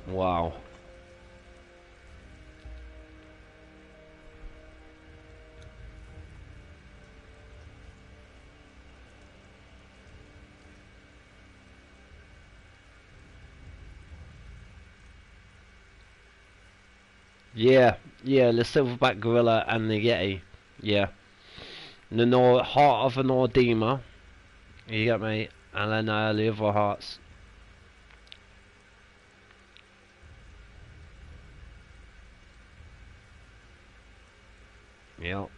Wow. Yeah, yeah, the silverback gorilla and the yeti. Yeah. The heart of an Ordema. You get me? And then the other hearts. Yep.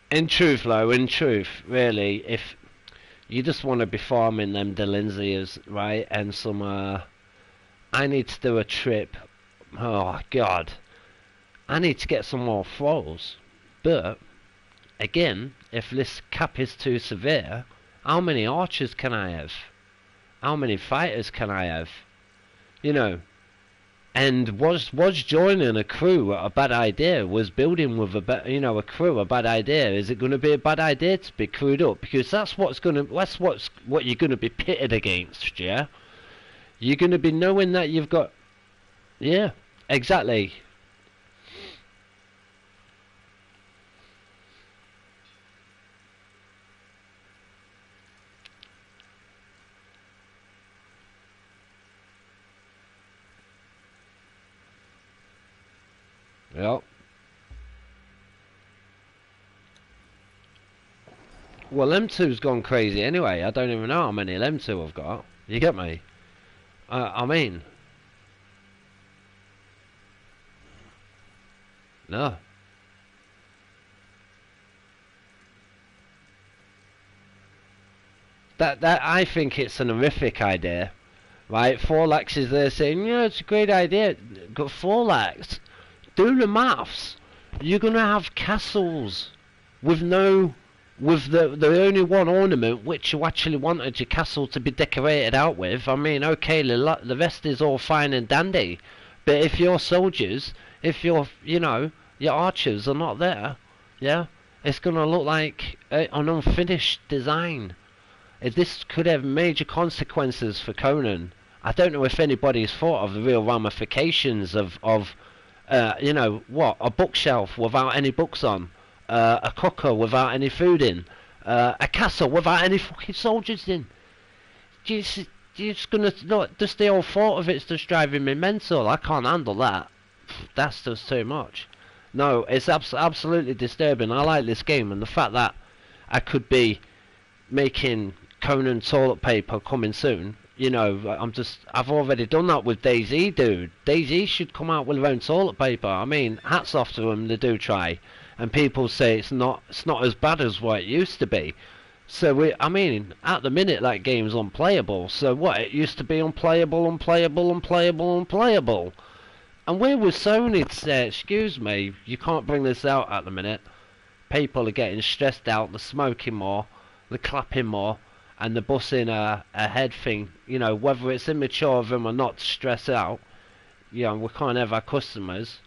In truth, though, in truth, really, if you just want to be farming them Delinzias, right, and some, I need to do a trip. Oh, God. I need to get some more thralls. But, again, if this cap is too severe, how many archers can I have? How many fighters can I have? You know, and was joining a crew a bad idea? Was building with a crew a bad idea? Is it going to be a bad idea to be crewed up? Because that's what you're going to be pitted against. Yeah, you're going to be knowing that you've got. Yeah, exactly. Yep. Well, M2's gone crazy anyway. I don't even know how many M2 I've got. You get me? I mean, no. That I think it's an horrific idea, right? 4 lakhs is there saying, yeah, it's a great idea. Got 4 lakhs. Do the maths. You're gonna have castles with no, with the only one ornament which you actually wanted your castle to be decorated out with. I mean, okay, the rest is all fine and dandy, but if your soldiers, if your archers are not there, yeah, it's gonna look like an unfinished design. This could have major consequences for Conan. I don't know if anybody's thought of the real ramifications of what, a bookshelf without any books on, a cooker without any food in, a castle without any fucking soldiers in. You're just gonna look. Just the whole thought of it's just driving me mental. I can't handle that. That's just too much. No, it's absolutely disturbing. I like this game, and the fact that I could be making Conan toilet paper coming soon. I've already done that with DayZ, dude. DayZ should come out with their own toilet paper. I mean, hats off to them, they do try. And people say it's not as bad as what it used to be. So, I mean, at the minute that game's unplayable. So what, it used to be unplayable. And where was Sony to say, excuse me, you can't bring this out at the minute. People are getting stressed out, they're smoking more, they're clapping more, and they're bussing a head thing. Whether it's immature of them or not to stress out, we can't have our customers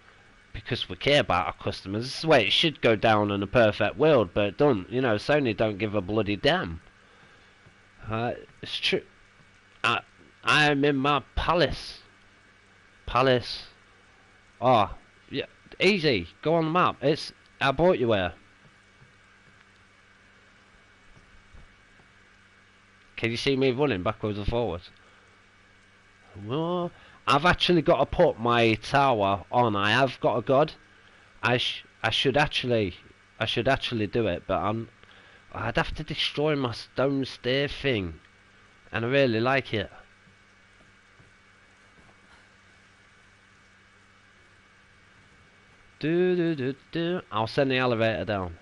because we care about our customers. This is the way it should go down in a perfect world, but it don't. Sony don't give a bloody damn. It's true. I'm in my palace. Palace. Oh, yeah, easy. Go on the map. I brought you here. Can you see me running backwards and forwards? Well, I've actually got to put my tower on. I have got a god. I should actually do it, but I'd have to destroy my stone stair thing, and I really like it. I'll send the elevator down.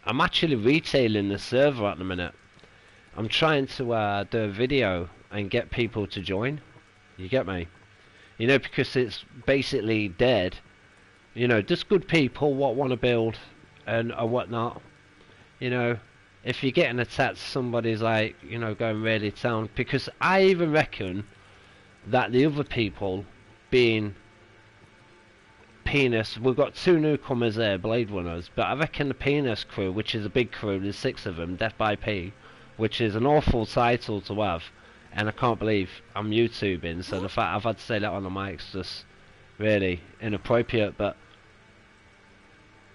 I'm actually retailing the server at the minute. I'm trying to do a video and get people to join. You get me? Because it's basically dead. Just good people what want to build and whatnot. if you're getting attacked, somebody's like, you know, going really down. Because I even reckon that the other people being Penis, we've got 2 newcomers there, Blade Runners, but I reckon the Penis crew, which is a big crew, there's 6 of them, Death by P, which is an awful title to have, and I can't believe I'm YouTubing, so the fact I've had to say that on the mic's just really inappropriate. But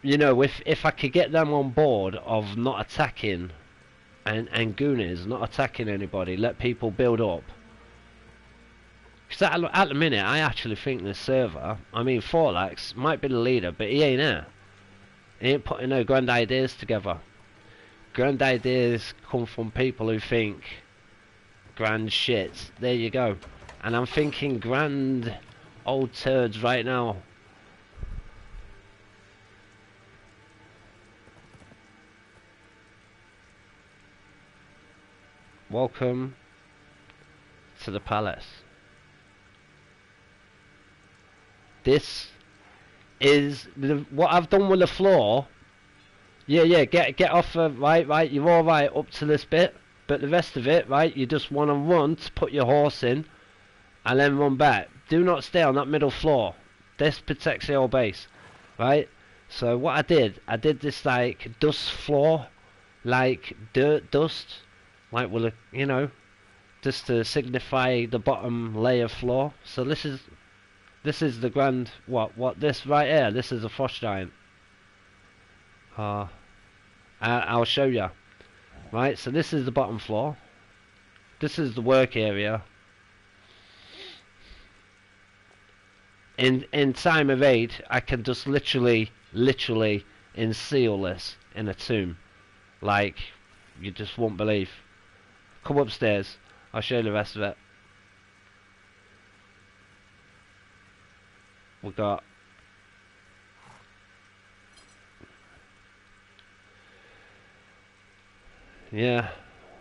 you know, if I could get them on board of not attacking and Goonies, not attacking anybody, let people build up. Because at the minute, I actually think this server, I mean, Forlax might be the leader, but he ain't there. He ain't putting no grand ideas together. Grand ideas come from people who think grand shit. There you go. And I'm thinking grand old turds right now. Welcome to the palace. This is what I've done with the floor. Yeah, get off right, you're alright up to this bit, but the rest of it, right, you just want to run to put your horse in, and then run back. Do not stay on that middle floor. This protects your base, right? So what I did this like dust floor, like dirt dust, like with a, you know, just to signify the bottom layer floor. So this is the grand, what this right here, this is a frost giant. I'll show you. Right, so this is the bottom floor. This is the work area. In time of raid, I can just literally enseal this in a tomb. Like, you just won't believe. Come upstairs, I'll show you the rest of it. We got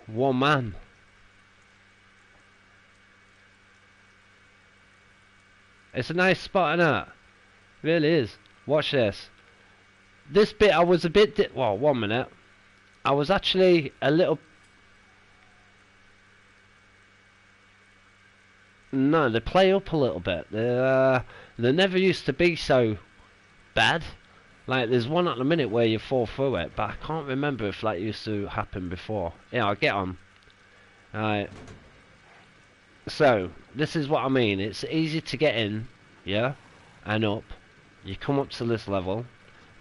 one man. It's a nice spot, innit? Really is. Watch this. This bit I was a bit well, 1 minute. I was actually a little. No, they play up a little bit. They never used to be so bad. Like, there's one at the minute where you fall through it, but I can't remember if that used to happen before. Yeah, I'll get on. Alright. So, this is what I mean. It's easy to get in, yeah, and up. You come up to this level.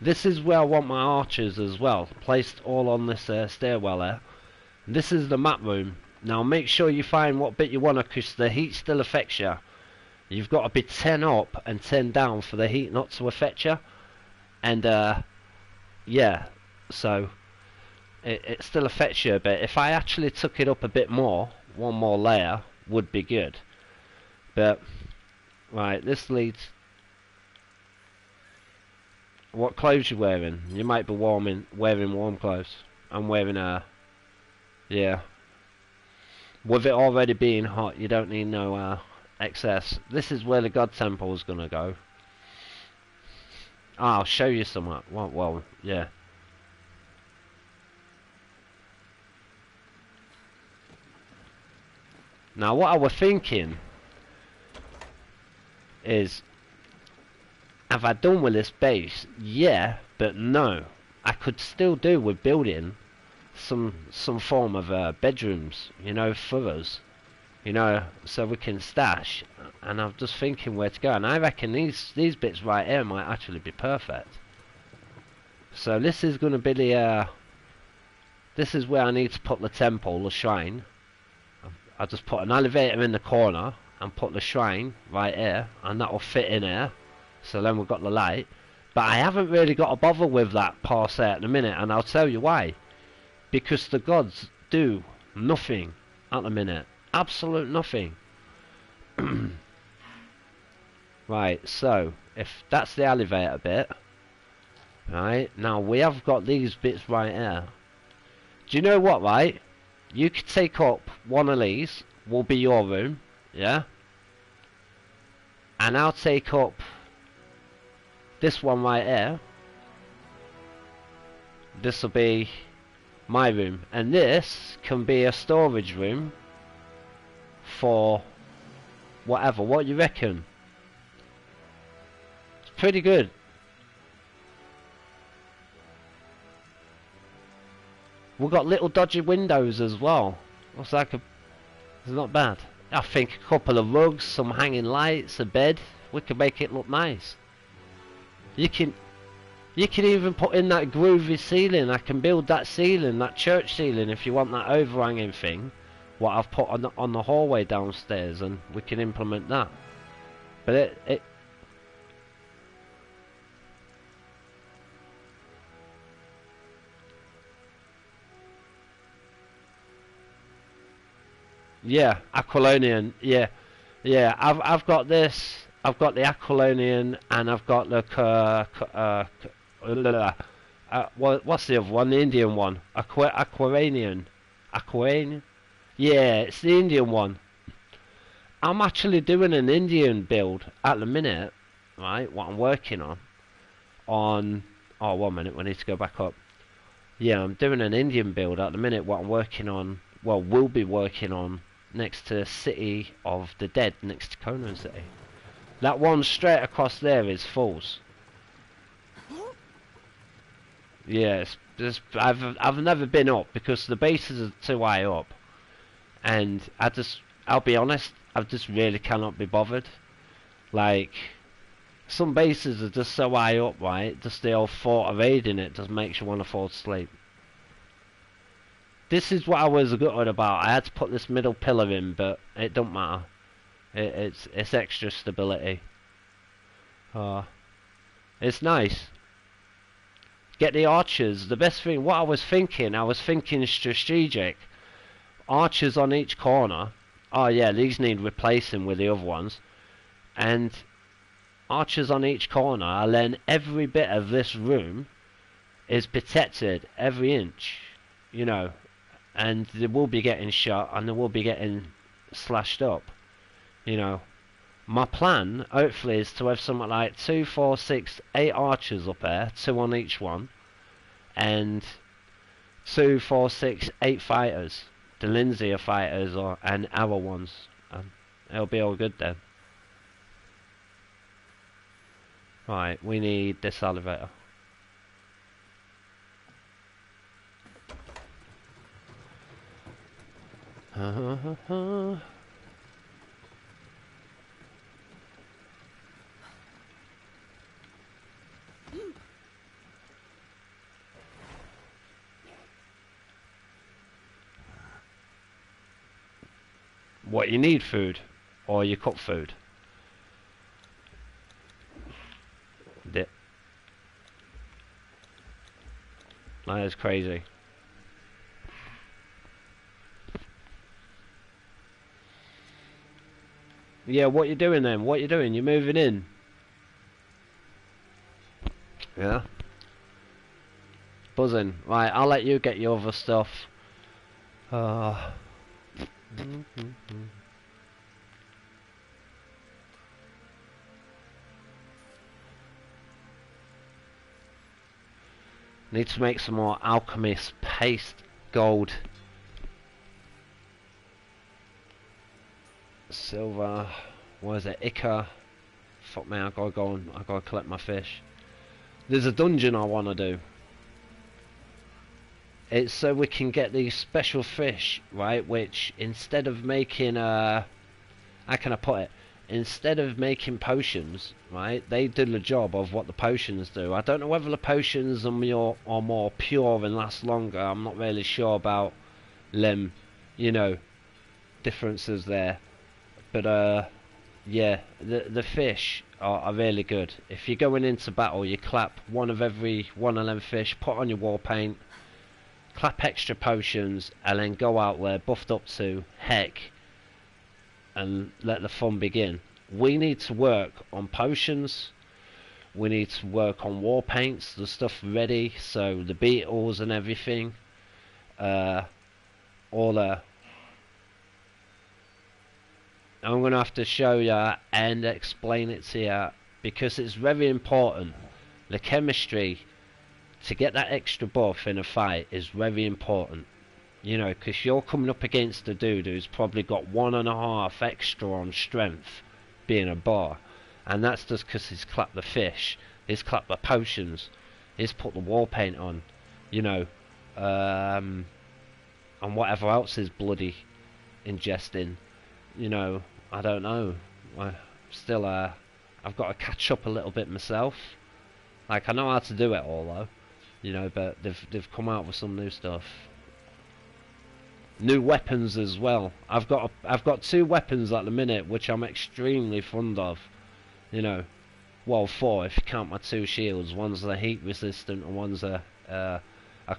This is where I want my archers as well, placed all on this stairwell there. This is the map room. Now make sure you find what bit you want to, because the heat still affects you. You've got to be 10 up and 10 down for the heat not to affect you. And yeah, so it still affects you a bit. If I actually took it up a bit more, one more layer would be good. But right, this leads. What clothes you wearing? You might be wearing warm clothes. I'm wearing yeah. With it already being hot, you don't need no excess. This is where the God Temple is gonna go. I'll show you some. Well, yeah. Now, what I was thinking is, have I done with this base? Yeah, but no. I could still do with building some form of bedrooms, you know, for us, you know, so we can stash. And I'm just thinking where to go, and I reckon these bits right here might actually be perfect. So this is going to be the this is where I need to put the temple, the shrine. I'll just put an elevator in the corner and put the shrine right here, and that will fit in here. So then we've got the light. But I haven't really got to bother with that part there at the minute, and I'll tell you why. Because the gods do nothing at the minute. Absolute nothing. Right, so if that's the elevator bit, right, now we have got these bits right here. Do you know what, right? You could take up one of these, will be your room, yeah? And I'll take up this one right here. This will be my room, and this can be a storage room for whatever. What you reckon? It's pretty good. We've got little dodgy windows as well. Looks like it's not bad. I think a couple of rugs, some hanging lights, a bed. We can make it look nice. You can even put in that groovy ceiling. I can build that ceiling, that church ceiling, if you want that overhanging thing. What I've put on the hallway downstairs, and we can implement that. But it yeah, Aquilonian. Yeah, yeah. I've got this. I've got the Aquilonian, and I've got the what's the other one? The Indian one. Aquarian. Aquarian. Yeah, it's the Indian one. I'm actually doing an Indian build at the minute, right? What I'm working on. Oh, 1 minute. We need to go back up. Yeah, I'm doing an Indian build at the minute. What I'm working on. Well, will be working on next to City of the Dead, next to Conan City. That one straight across there is false. Yes, I've never been up because the bases are too high up, and I'll be honest, I just really cannot be bothered. Like, some bases are just so high up, right? Just the old thought of raiding it just makes you want to fall asleep. This is what I was gutted about. I had to put this middle pillar in, but it don't matter. It's extra stability. It's nice. Get the archers. The best thing, what I was thinking strategic. Archers on each corner. Oh yeah, these need replacing with the other ones. And archers on each corner, and then every bit of this room is protected, every inch. You know. And they will be getting shot, and they will be getting slashed up. You know, my plan, hopefully, is to have something like 2, 4, 6, 8 archers up there, 2 on each one, and 2, 4, 6, 8 fighters. The Lindsay are fighters, and our ones. It'll be all good then. Right, we need this elevator. What, you need food? Or you cook food? That is crazy. Yeah, what you doing then? What you doing? You moving in? Yeah. Buzzing. Right, I'll let you get your other stuff. Need to make some more alchemist paste gold. Silver. What is it? Ichor. Fuck me, I gotta go and I gotta collect my fish. There's a dungeon I wanna do. It's so we can get these special fish, right? Which instead of making how can I put it? Instead of making potions, right? They do the job of what the potions do. I don't know whether the potions are more pure and last longer. I'm not really sure about them, you know, differences there. But yeah, the fish are really good. If you're going into battle, you clap one of them fish, put on your war paint, clap extra potions, and then go out there buffed up to heck and let the fun begin. We need to work on potions. We need to work on war paints, the stuff ready, so the beetles and everything. All I'm going to have to show you and explain it to you because it's very important. The chemistry to get that extra buff in a fight is very important. You know, because you're coming up against a dude who's probably got 1.5 extra on strength, being a bar, and that's just because he's clapped the fish, he's clapped the potions, he's put the war paint on, you know, and whatever else is bloody ingesting. You know, I don't know. I still, I've got to catch up a little bit myself. Like, I know how to do it all though, you know, but they've come out with some new stuff. New weapons as well. I've got 2 weapons at the minute which I'm extremely fond of. You know, well, 4 if you count my 2 shields. One's a heat resistant and one's a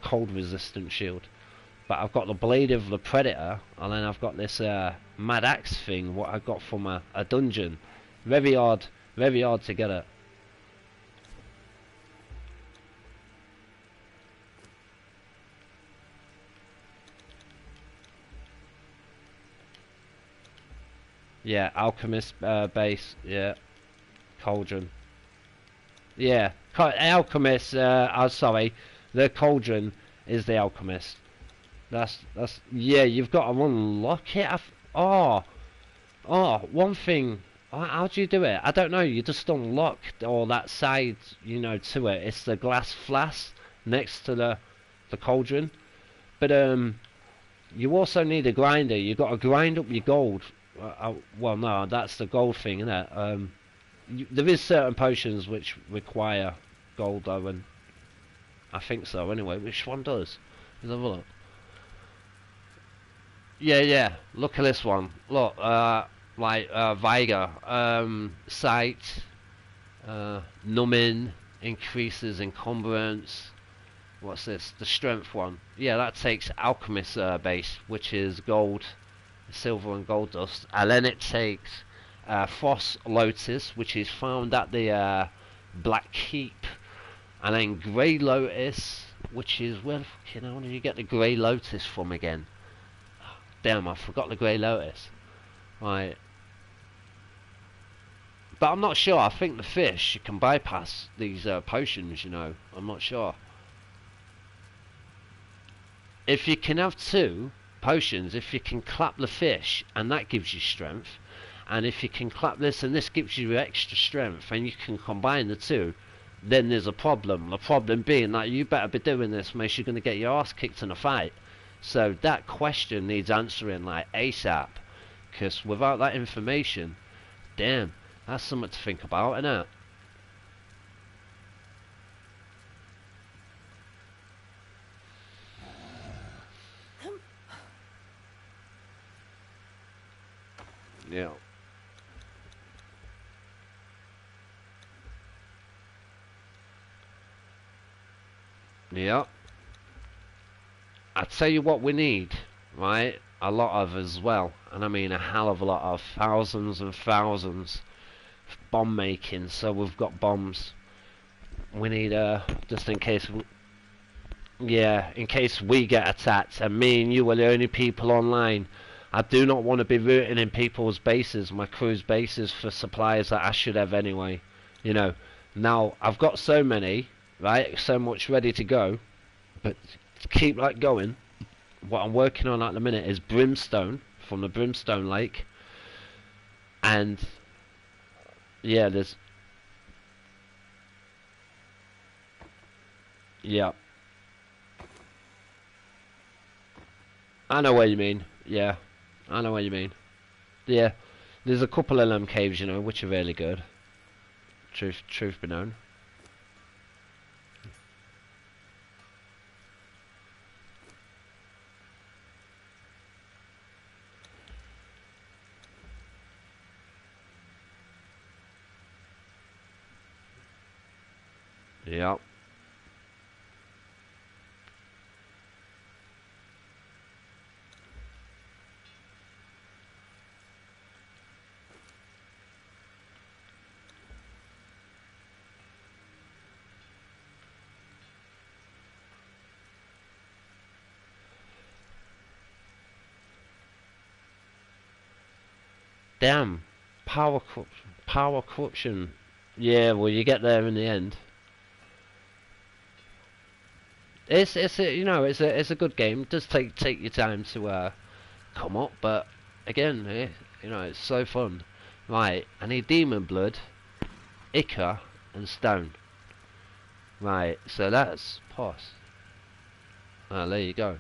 cold resistant shield. But I've got the blade of the predator, and then I've got this mad axe thing what I got from a dungeon. Very hard to get it. Yeah, alchemist base. Yeah, cauldron. Yeah, alchemist. Sorry, the cauldron is the alchemist. That's yeah. You've got to unlock it. Oh, one thing. How do you do it? I don't know. You just unlock all that side, you know, to it. It's the glass flask next to the cauldron. But you also need a grinder. You got to grind up your gold. Well, no, that's the gold thing, isn't it? There is certain potions which require gold, though, and I think so. Anyway, which one does? Let's have a look. Yeah. Look at this one. Look, like Vigor, sight, numbing, increases encumbrance. What's this? The strength one. Yeah, that takes alchemist base, which is gold, silver, and gold dust, and then it takes Frost Lotus, which is found at the Black Keep, and then Grey Lotus, which is where did you get the Grey Lotus from again? Damn, I forgot the Grey Lotus. Right. But I'm not sure. I think the fish can bypass these potions, you know. I'm not sure. If you can have 2 potions, if you can clap the fish, and that gives you strength, and if you can clap this and this gives you extra strength, and you can combine the 2, then there's a problem. The problem being that you better be doing this, mate. You're going to get your ass kicked in a fight. So that question needs answering like ASAP, because without that information, damn, that's something to think about, isn't it? Yeah. Yeah. I tell you what we need, right? A lot of as well, and I mean a hell of a lot of, thousands and thousands, bomb making. So we've got bombs. We need just in case. Yeah, in case we get attacked, and me and you are the only people online. I do not want to be rooting in people's bases, my crew's bases, for supplies that I should have anyway. You know, now I've got so many, right? So much ready to go, but to keep that going, what I'm working on at the minute is brimstone from the Brimstone Lake, and yeah, yeah, I know what you mean. Yeah, I know what you mean. Yeah, there's a couple of them caves, you know, which are really good. Truth be known. Yeah. Damn. Power corruption. Yeah, well, you get there in the end. It's a, you know, it's a good game. It does take your time to come up, but again, you know, it's so fun. Right, I need demon blood, ichor, and stone. Right, so that's pause. Ah, there you go.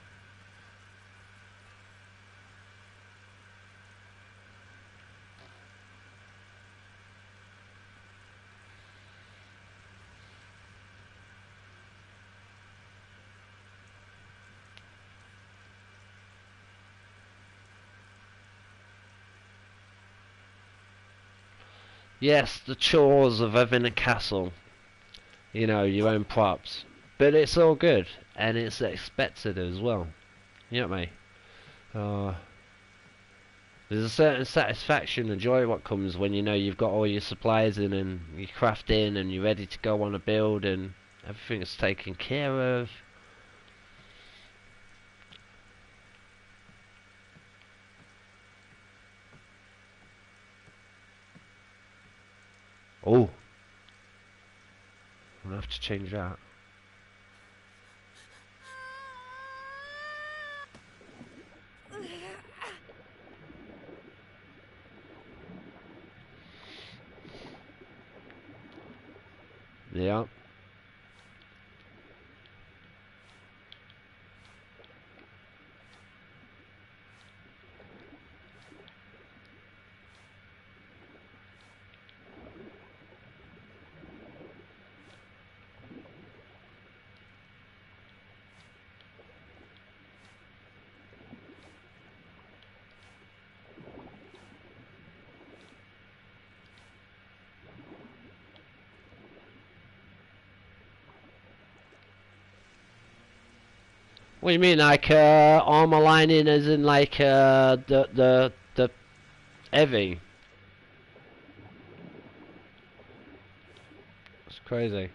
Yes, the chores of having a castle. You know, your own props. But it's all good, and it's expected as well. You know what I mean? Uh, there's a certain satisfaction and joy what comes when you know you've got all your supplies in and you're crafting and you're ready to go on a build and everything is taken care of. Oh, I'm gonna have to change that. Yeah. What do you mean, like armor lining, as in like the heavy? It's crazy.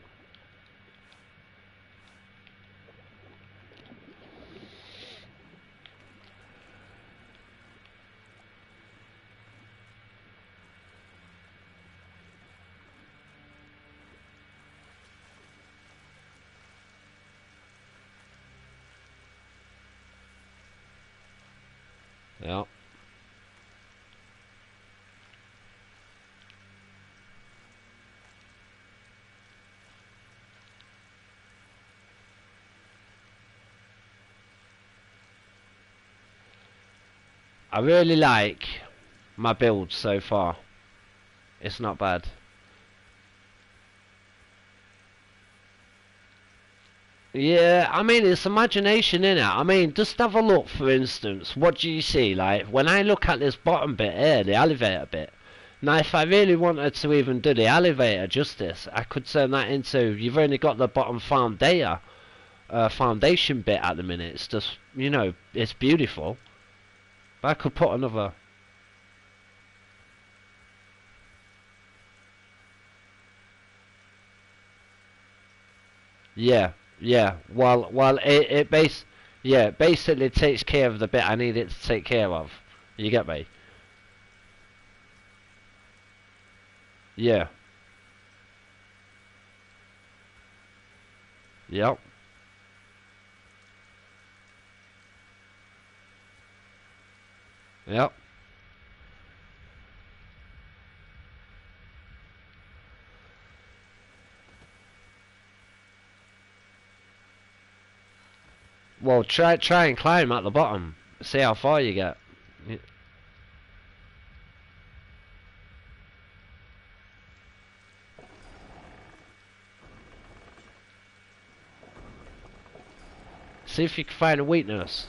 Yeah. I really like my build so far. It's not bad. Yeah, I mean, it's imagination, innit? I mean, just have a look, for instance. What do you see? Like, when I look at this bottom bit here, the elevator bit. Now, if I really wanted to even do the elevator justice, I could turn that into, you've only got the bottom foundation bit at the minute. It's just, you know, it's beautiful. But I could put another... Yeah, yeah. Well, yeah, basically takes care of the bit I need it to take care of. You get me? Yeah. Yep. Yep. Well, try and climb at the bottom. See how far you get. Y- See if you can find a weakness.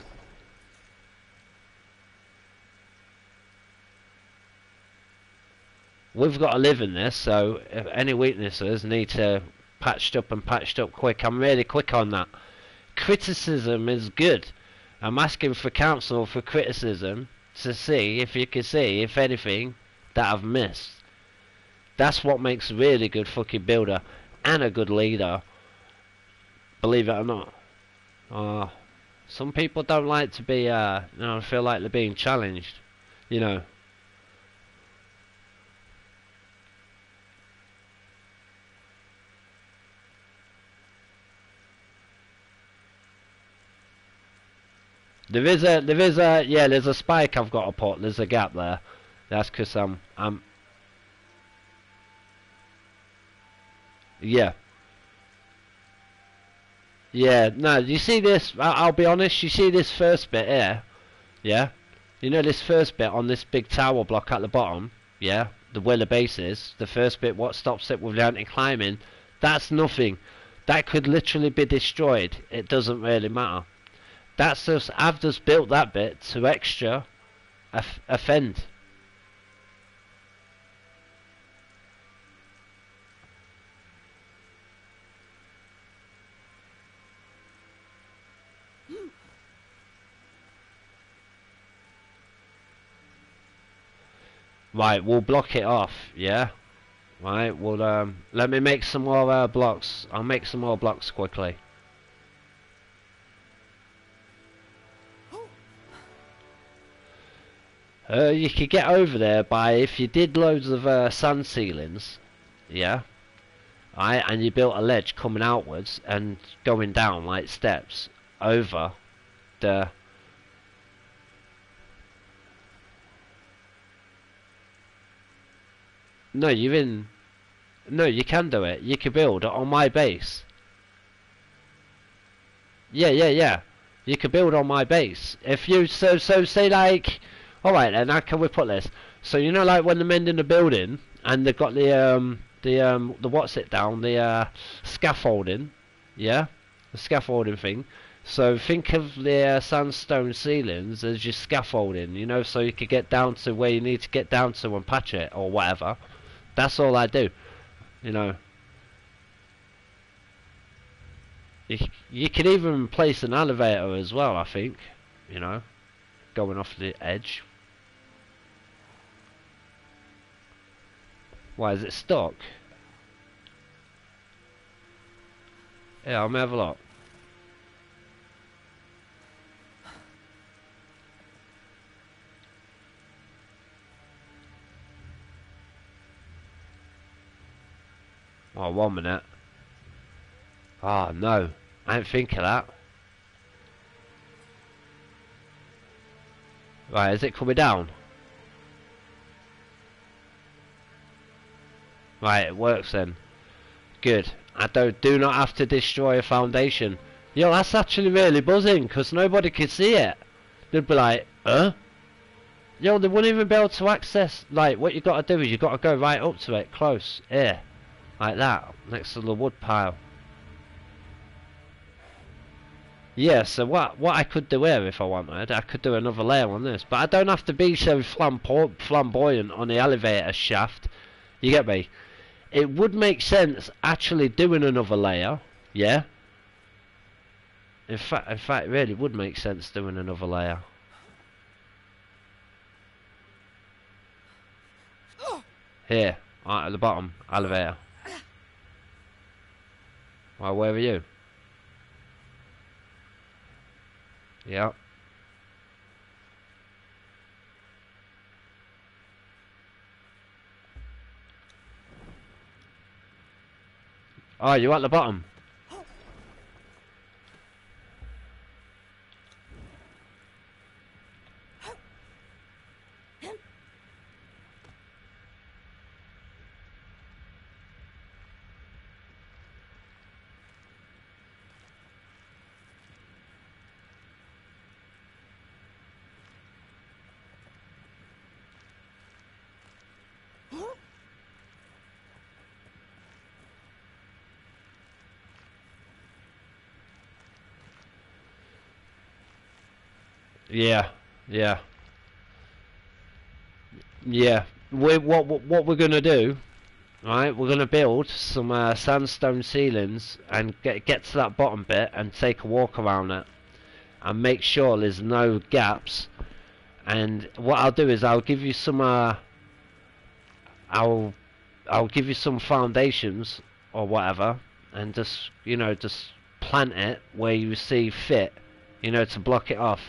We've got to live in this, so if any weaknesses need to patched up and patched up quick. I'm really quick on that. Criticism is good. I'm asking for counsel for criticism to see if you can see if anything that I've missed. That's what makes a really good fucking builder and a good leader. Believe it or not. Uh, some people don't like to be, feel like they're being challenged. You know. yeah, there's a spike I've got to put. There's a gap there. That's because yeah. Yeah, no, you see this, I'll be honest, you see this first bit here, yeah? You know this first bit on this big tower block at the bottom, yeah? The where the base is, the first bit, what stops it with the anti-climbing, that's nothing. That could literally be destroyed. It doesn't really matter. That's just, I've just built that bit to extra offend. Right, we'll block it off, yeah? Right, well, let me make some more blocks. I'll make some more blocks quickly. You could get over there by, if you did loads of sand ceilings, yeah? Right, and you built a ledge coming outwards and going down like steps over the... No, you're in... No, you can do it. You can build on my base. Yeah. You can build on my base. If you... So say like... Alright then, how can we put this? So you know like when they're mending the building and they've got the what's it down, the scaffolding, yeah? The scaffolding thing. So think of the sandstone ceilings as your scaffolding, you know, so you could get down to where you need to get down to and patch it or whatever. That's all I do, you know. You could even place an elevator as well, I think, you know, going off the edge. Why is it stuck? Yeah, I'll have a look. Oh, 1 minute. Oh no, I didn't think of that. Right, is it coming down? Right, it works then. Good. I do not have to destroy a foundation. Yo, that's actually really buzzing, because nobody can see it. They'd be like, huh? Yo, they wouldn't even be able to access, like, what you got to do is you got to go right up to it, close, here. Like that, next to the wood pile. Yeah, so what I could do here if I wanted, I could do another layer on this. But I don't have to be so flamboyant on the elevator shaft. You get me? It would make sense actually doing another layer, yeah? In fact, it really would make sense doing another layer. Here, right at the bottom, elevator. Well, where are you? Yeah. Oh, you at the bottom? Yeah. What we're gonna do, right? We're gonna build some sandstone ceilings and get to that bottom bit and take a walk around it and make sure there's no gaps. And what I'll do is I'll give you some I'll give you some foundations or whatever, and just just plant it where you see fit, to block it off.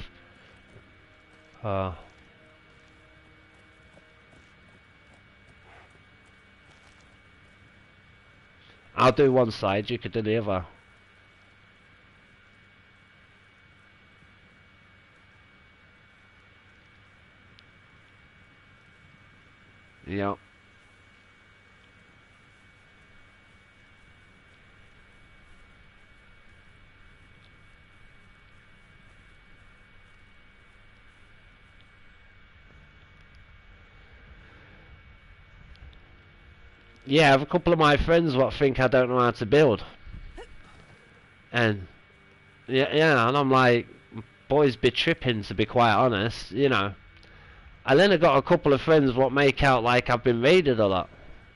I'll do one side, you could do the other. Yeah. Yeah, I have a couple of my friends what think I don't know how to build. And yeah, and I'm like, boys be tripping to be quite honest, you know. And then I got a couple of friends what make out like I've been raided a lot.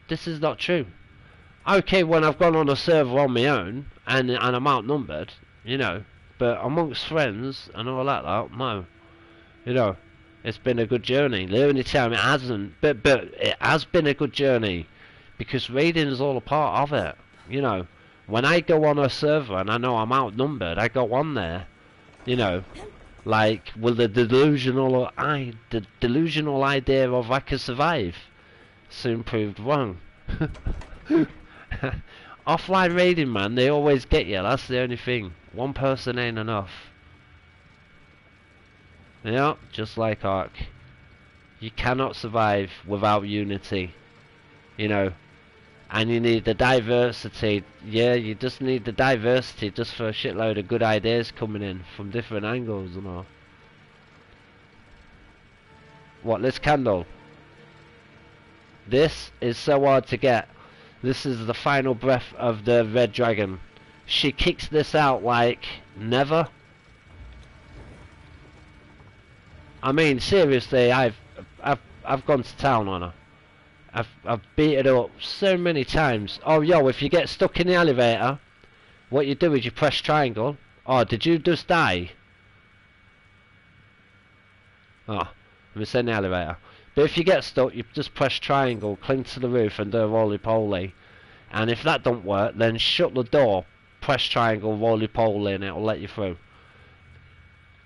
This is not true. Okay, when I've gone on a server on my own and I'm outnumbered, you know, but amongst friends and all that, no, you know, it's been a good journey. The only time it hasn't, but it has been a good journey because raiding is all a part of it. You know, when I go on a server and I know I'm outnumbered, I go on there, you know, like with the delusional idea of I can survive soon proved wrong. Offline raiding, man, they always get you. That's the only thing. One person ain't enough. Yeah, just like Ark. You cannot survive without unity. You know, and you need the diversity. Yeah, you just need the diversity just for a shitload of good ideas coming in from different angles and all. What, this candle? This is so hard to get. This is the final breath of the red dragon. She kicks this out like never. I mean, seriously, I've gone to town on her. I've beat it up so many times. Oh, yo, if you get stuck in the elevator, what you do is you press triangle. Oh, did you just die? Oh, let me send the elevator. But if you get stuck, you just press triangle, cling to the roof and do a roly-poly. And if that don't work, then shut the door, press triangle, roly-poly, and it'll let you through.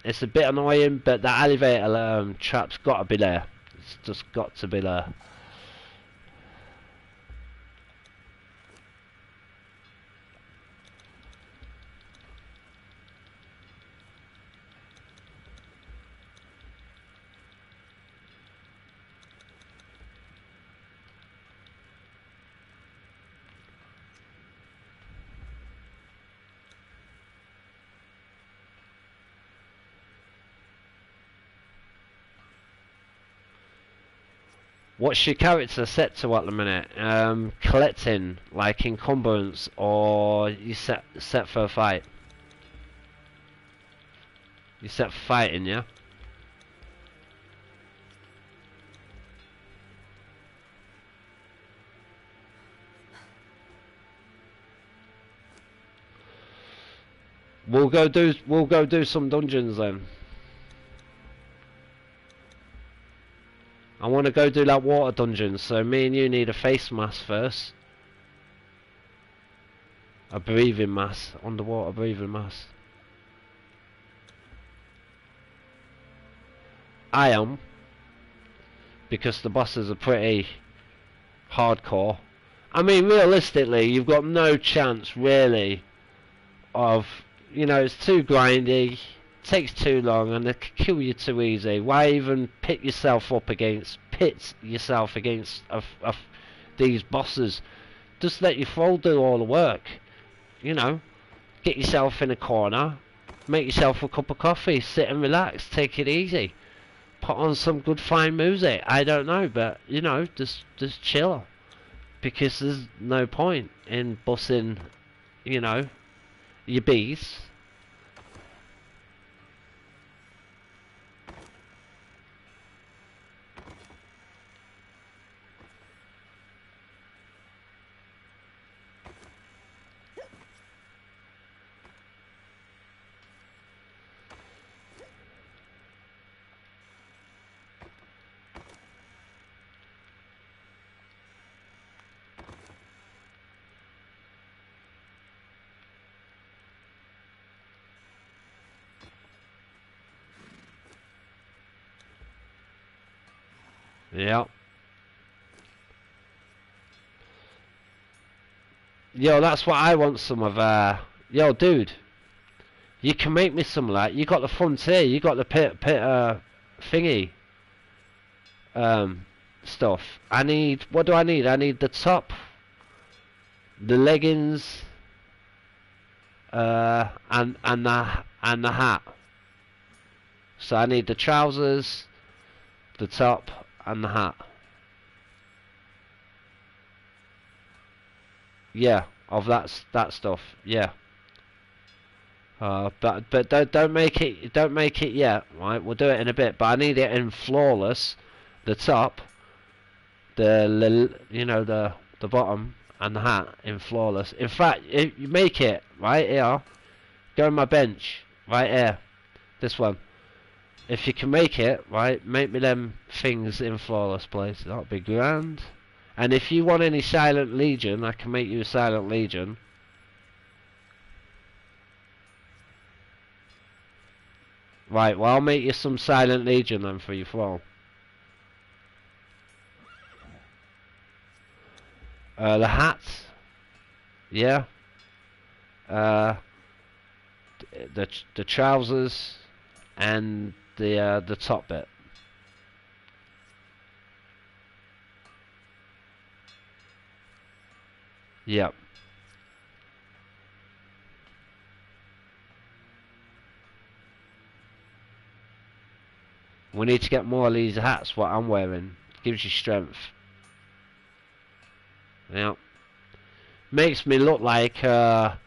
It's a bit annoying, but that elevator trap's got to be there. It's just got to be there. What's your character set to at the minute? Collecting, like encumbrance, or you set for a fight? You set for fighting, yeah? We'll go do some dungeons then. I want to go do that water dungeon, so me and you need a face mask first. A breathing mask, underwater breathing mask. I am, because the bosses are pretty hardcore. I mean, realistically, you've got no chance, really, of, you know, it's too grindy, takes too long, and they can kill you too easy. Why even pit yourself against these bosses? Just let your troll do all the work. You know, get yourself in a corner, make yourself a cup of coffee, sit and relax, take it easy. Put on some good fine music. I don't know, but you know, just chill, because there's no point in bussing, you know, your bees. Yeah. Yo, that's what I want some of. Yo, dude, you can make me some of that. You got the frontier. You got the pit thingy. stuff. I need, what do I need? I need the top, the leggings, and the hat. So I need the trousers, the top, and the hat. Yeah, of that stuff. Yeah. But don't make it yet, right? We'll do it in a bit. But I need it in flawless, the top, the bottom, and the hat in flawless. In fact, if you make it right here, go on my bench right here, this one. If you can make it right, make me them things in flawless, please. That'd be grand. And if you want any Silent Legion, I can make you a Silent Legion. Right, well I'll make you some Silent Legion then for you for all. The hats, yeah. The trousers and the top bit. Yep. We need to get more of these hats, what I'm wearing. Gives you strength. Yep. Makes me look like a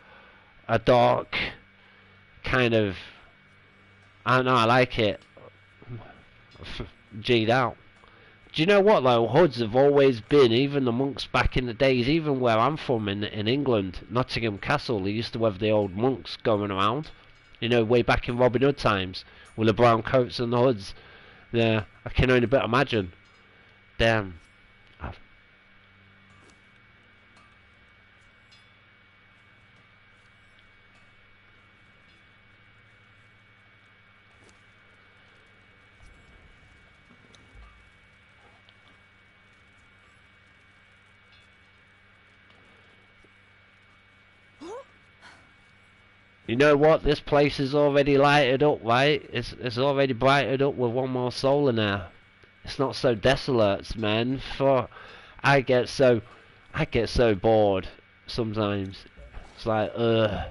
dark kind of, I don't know, I like it. G'd out. Do you know what though? Hoods have always been, even the monks back in the days, even where I'm from in England, Nottingham Castle, they used to have the old monks going around. You know, way back in Robin Hood times, with the brown coats and the hoods. Yeah, I can only but imagine. Damn. You know what? This place is already lighted up, right? It's already brightened up with one more soul in there. It's not so desolate, man. I get so bored sometimes. It's like, ugh.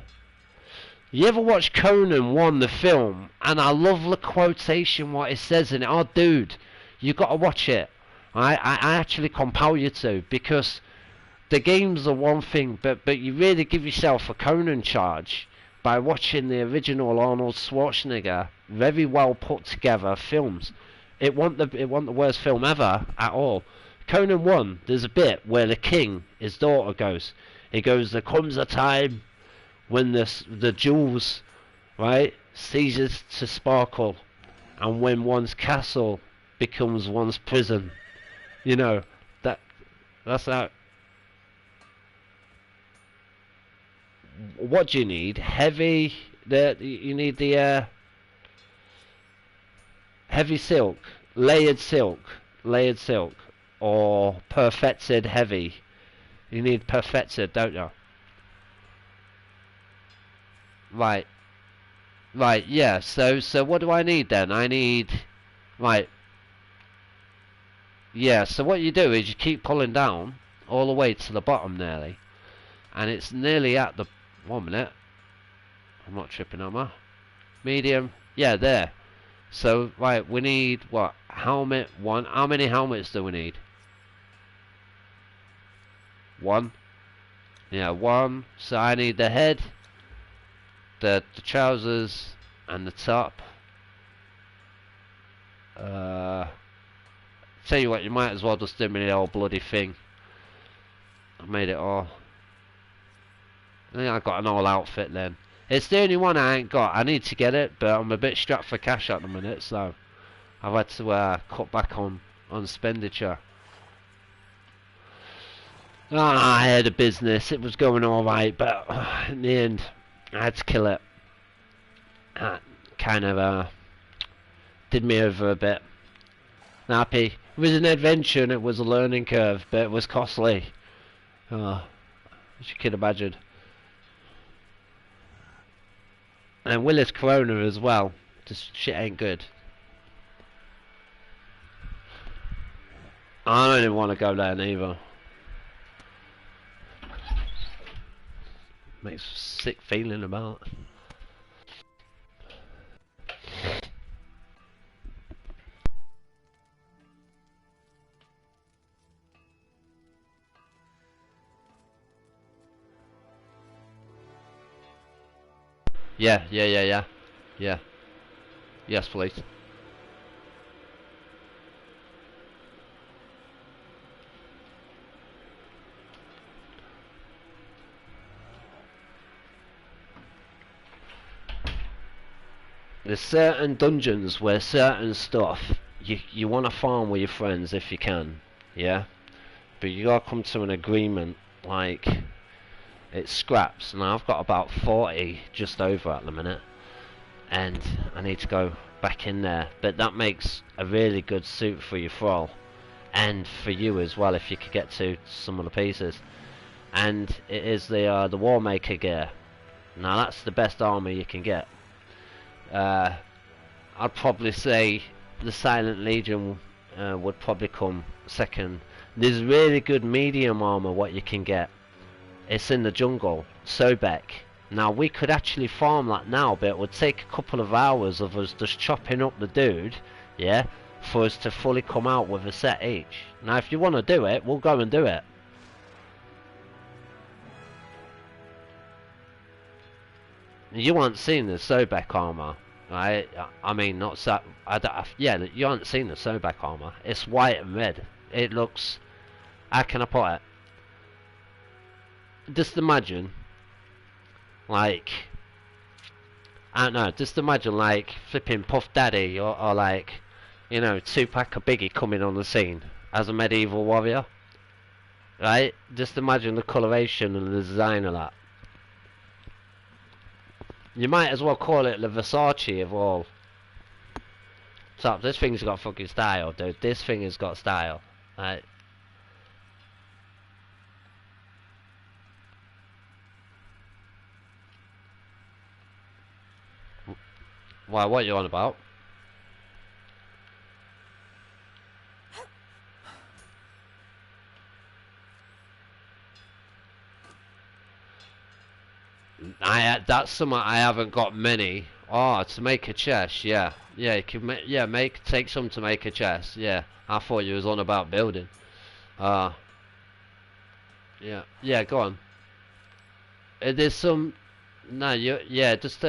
You ever watch Conan 1, the film? And I love the quotation, what it says in it. Oh, dude, you got to watch it. I actually compel you to, because the games are one thing, but you really give yourself a Conan charge by watching the original Arnold Schwarzenegger, very well put together films. It wasn't the worst film ever at all. Conan 1, there's a bit where the king, his daughter goes, he goes, there comes a time when the jewels, right, ceases to sparkle, and when one's castle becomes one's prison. You know, that's how. What do you need? Heavy. You need the heavy silk, layered silk, or perfected heavy. You need perfected, don't you? Right. Right. Yeah. So what do I need then? I need. Right. Yeah. So what you do is you keep pulling down all the way to the bottom nearly, and it's nearly at the. 1 minute. I'm not tripping, am I? Medium. Yeah, there. So, right, we need, what? Helmet 1. How many helmets do we need? 1. Yeah, 1. So I need the head, the trousers, and the top. Tell you what, you might as well just do me the old bloody thing. I made it all. I think I got an all outfit then. It's the only one I ain't got. I need to get it, but I'm a bit strapped for cash at the minute, so I've had to cut back on expenditure. I had a business. It was going alright, but in the end, I had to kill it. That kind of did me over a bit. Happy. It was an adventure and it was a learning curve, but it was costly. As you can imagine. And Willis Corona as well. Just shit ain't good. I don't even want to go there neither. Makes a sick feeling about it. Yeah. Yeah. Yes, please. There's certain dungeons where certain stuff you want to farm with your friends if you can, yeah. But you gotta come to an agreement. Like it's scraps, and I've got about 40 just over at the minute, and I need to go back in there. But that makes a really good suit for your thrall, and for you as well if you could get to some of the pieces. And it is the War Maker gear. Now that's the best armor you can get. I'd probably say the Silent Legion would probably come second. There's really good medium armor what you can get. It's in the jungle, Sobek. Now we could actually farm that now, but it would take a couple of hours of us just chopping up the dude, yeah, for us to fully come out with a set each. Now if you want to do it, we'll go and do it. You haven't seen the Sobek armor, right? I mean, not so. Yeah, you haven't seen the Sobek armor. It's white and red. It looks. How can I put it? Just imagine, like, I don't know. Just imagine like flipping Puff Daddy or like, you know, Tupac or Biggie coming on the scene as a medieval warrior, right? Just imagine the coloration and the design of that. You might as well call it the Versace of all. So this thing's got fucking style, dude. This thing has got style. Right? Why? What are you on about? That's something I haven't got many. Oh, to make a chest, yeah, you can take some to make a chest. Yeah, I thought you was on about building. Uh, yeah, go on. There's some. No, just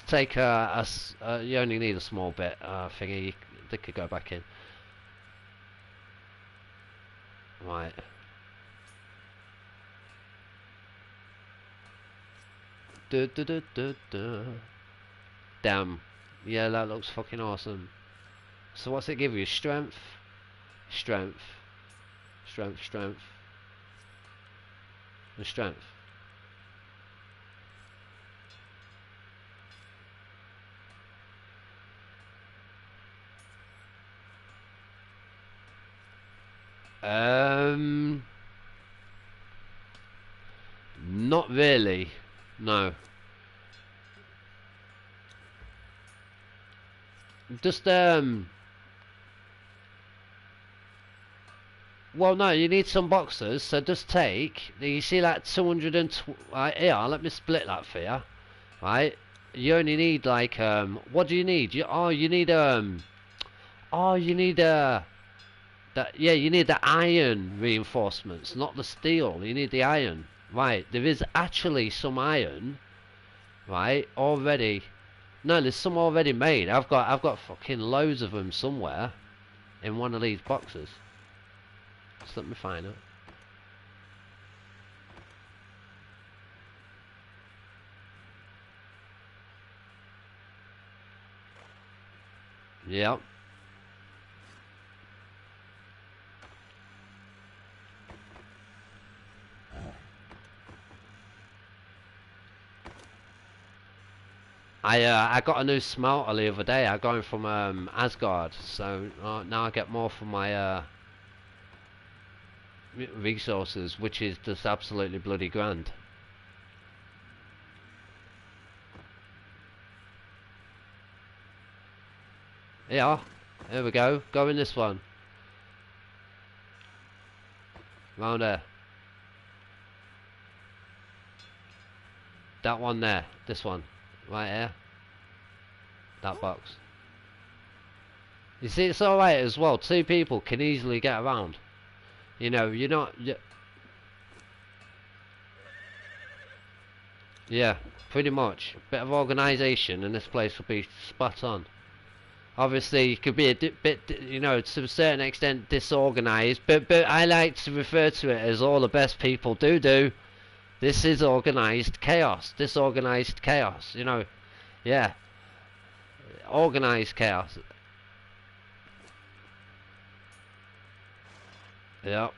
take you only need a small bit. Thingy, they could go back in. Right. Damn. Yeah, that looks fucking awesome. So what's it give you? Strength? Strength. Strength, strength. And strength. Not really. No. Just well, no, you need some boxes, so just take. You see that 220. Right here, let me split that for you. Right, you only need like what do you need? You need you need yeah, you need the iron reinforcements, not the steel. You need the iron. Right, there is actually some iron, right, already. No, there's some already made. I've got fucking loads of them somewhere in one of these boxes. Just let me find it. Yep. I got a new smelter the other day. I got it from Asgard, so now I get more from my resources, which is just absolutely bloody grand. Yeah, here we go. Go in this one. Round there. That one there. This one. Right here. That box. You see, it's alright as well. 2 people can easily get around. You know, you're not... Yeah, pretty much. Bit of organisation and this place will be spot on. Obviously, it could be a bit, you know, to a certain extent disorganised, but I like to refer to it as all the best people do. This is organised chaos. Disorganised chaos, you know. Yeah. Organised chaos. Yep.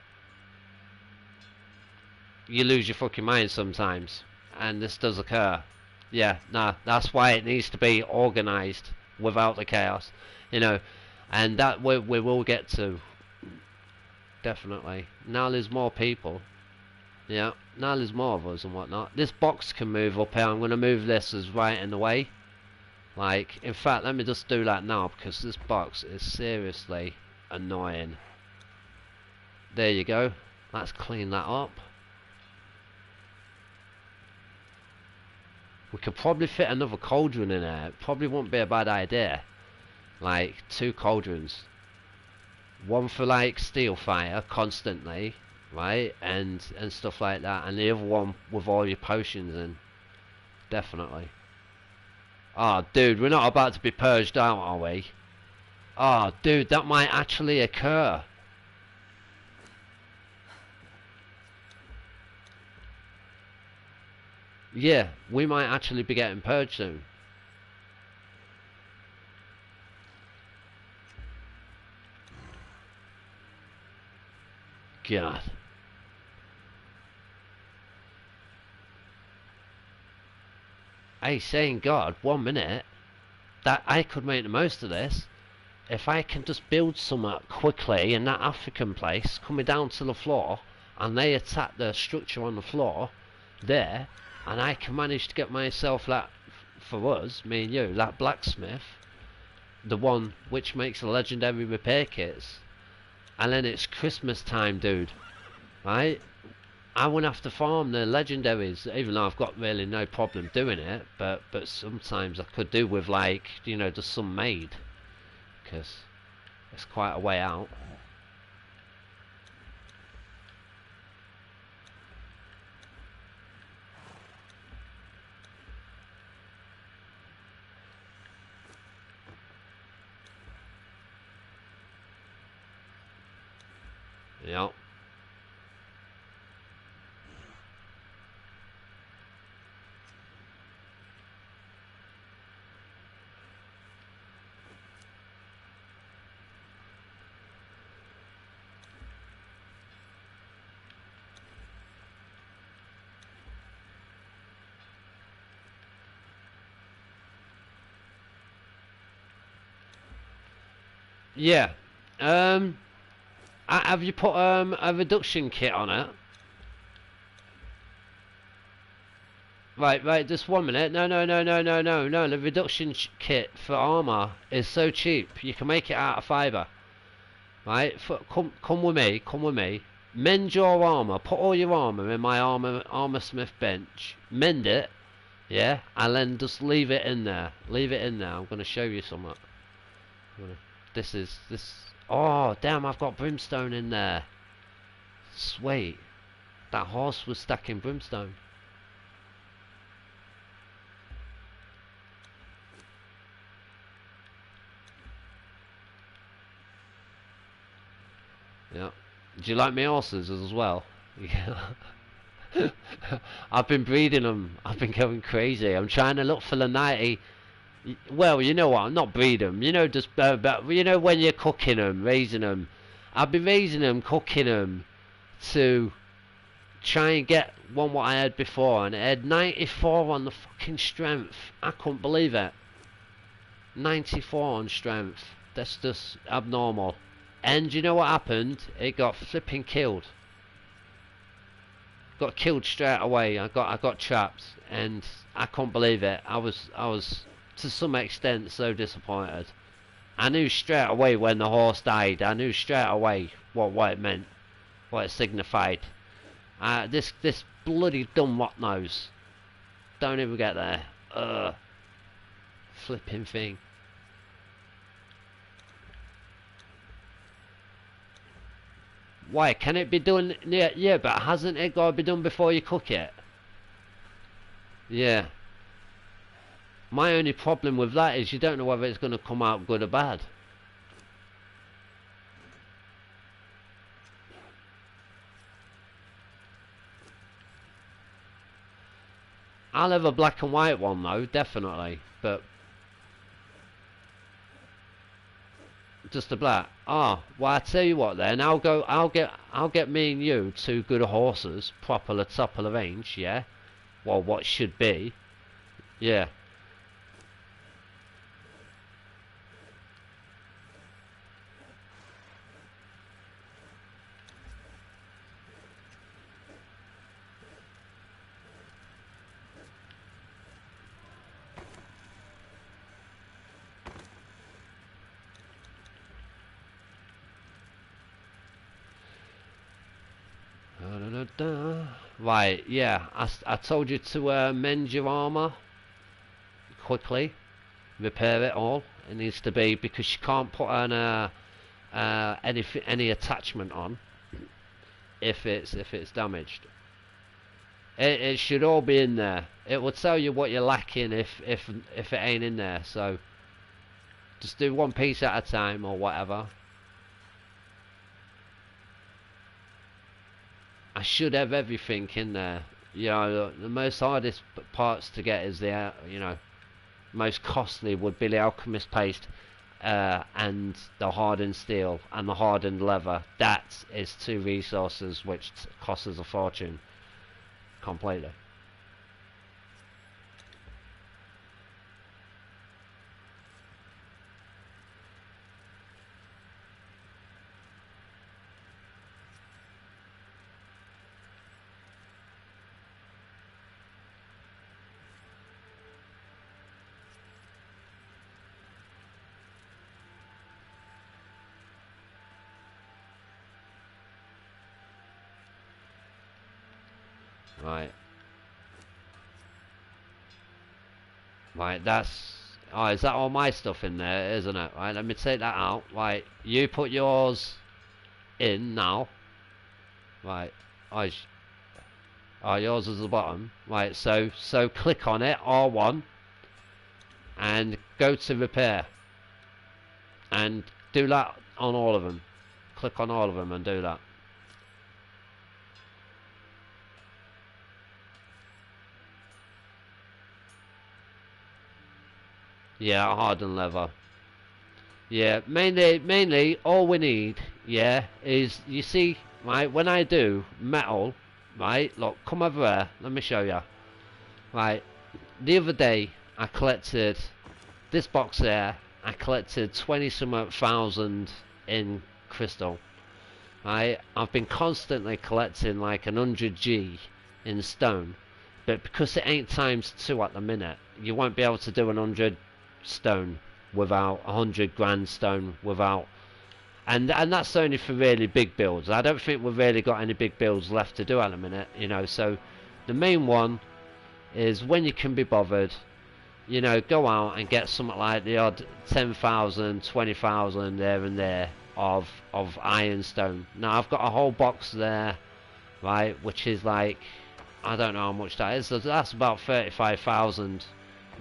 You lose your fucking mind sometimes. And this does occur. Yeah, nah, that's why it needs to be organised without the chaos. You know. And that we will get to. Definitely. Now there's more people. Yeah, now there's more of us and whatnot. This box can move up here. I'm going to move this as right in the way. Like, in fact, let me just do that now because this box is seriously annoying. There you go. Let's clean that up. We could probably fit another cauldron in there. It probably wouldn't be a bad idea. Like, 2 cauldrons. One for like steel fire constantly. Right, and stuff like that, and the other one with all your potions in. Definitely. Oh, dude, we're not about to be purged out, are we? Oh, dude, that might actually occur. Yeah, we might actually be getting purged soon. God. Hey, saying God, 1 minute, that I could make the most of this. If I can just build something quickly in that African place, coming down to the floor, and they attack the structure on the floor, there, and I can manage to get myself that, for us, me and you, that blacksmith, the one which makes the legendary repair kits, and then it's Christmas time, dude, right? I wouldn't have to farm the legendaries, even though I've got really no problem doing it, but sometimes I could do with, like, you know, just some made, because it's quite a way out. Yep. Yeah. Have you put a reduction kit on it? Right, just 1 minute. No. The reduction kit for armor is so cheap. You can make it out of fiber. Right? Come with me. Mend your armor. Put all your armor in my armor smith bench. Mend it. Yeah, and then just leave it in there. I'm gonna show you something. This. Oh, damn! I've got brimstone in there. Sweet. That horse was stacking brimstone. Yeah. Do you like my horses as well? Yeah. I've been breeding them. I've been going crazy. I'm trying to look for the 90. Well, you know what? I'm not breeding them. You know, just you know when you're cooking them, raising them. I've been raising them, cooking them to try and get one what I had before, and it had 94 on the fucking strength. I couldn't believe it. 94 on strength. That's just abnormal. And you know what happened? It got flipping killed. Got killed straight away. I got trapped, and I couldn't believe it. I was to some extent so disappointed. I knew straight away when the horse died. I knew straight away what it meant. what it signified. This bloody dumb what nose. Don't even get there. Ugh. Flipping thing. Why, can it be done? Yeah, but hasn't it got to be done before you cook it? Yeah. My only problem with that is you don't know whether it's going to come out good or bad. I'll have a black and white one though, definitely. But just a black. Oh, well, I tell you what then. I'll get me and you 2 good horses, proper top of the range. Yeah. Well, what should be. Yeah. Right, yeah, I told you to mend your armour quickly, repair it all. It needs to be, because you can't put an any attachment on if it's damaged. It should all be in there. It will tell you what you're lacking if it ain't in there. So just do one piece at a time or whatever. I should have everything in there. You know, the most hardest parts to get is the, you know, most costly would be the alchemist paste and the hardened steel and the hardened leather. That is 2 resources which cost us a fortune completely. Right. Right, that's... Oh, is that all my stuff in there, isn't it? Right, let me take that out. Right, you put yours in now. Right. Oh, yours is the bottom. Right, so click on it, R1, and go to repair. And do that on all of them. Click on all of them and do that. Yeah, hardened leather. Yeah, mainly all we need, yeah, is, you see, right, when I do metal, right, look, come over here, let me show you. Right, the other day I collected this box here. I collected 20-something thousand in crystal. Right, I've been constantly collecting like 100G in stone, but because it ain't times 2 at the minute, you won't be able to do 100 stone without 100 grand stone without, and that's only for really big builds. I don't think we've really got any big builds left to do at the minute, you know. So the main one is, when you can be bothered, you know, go out and get something like the odd 10,000, 20,000 there and there of ironstone. Now I've got a whole box there, right, which is like, I don't know how much that is. So that's about 35,000.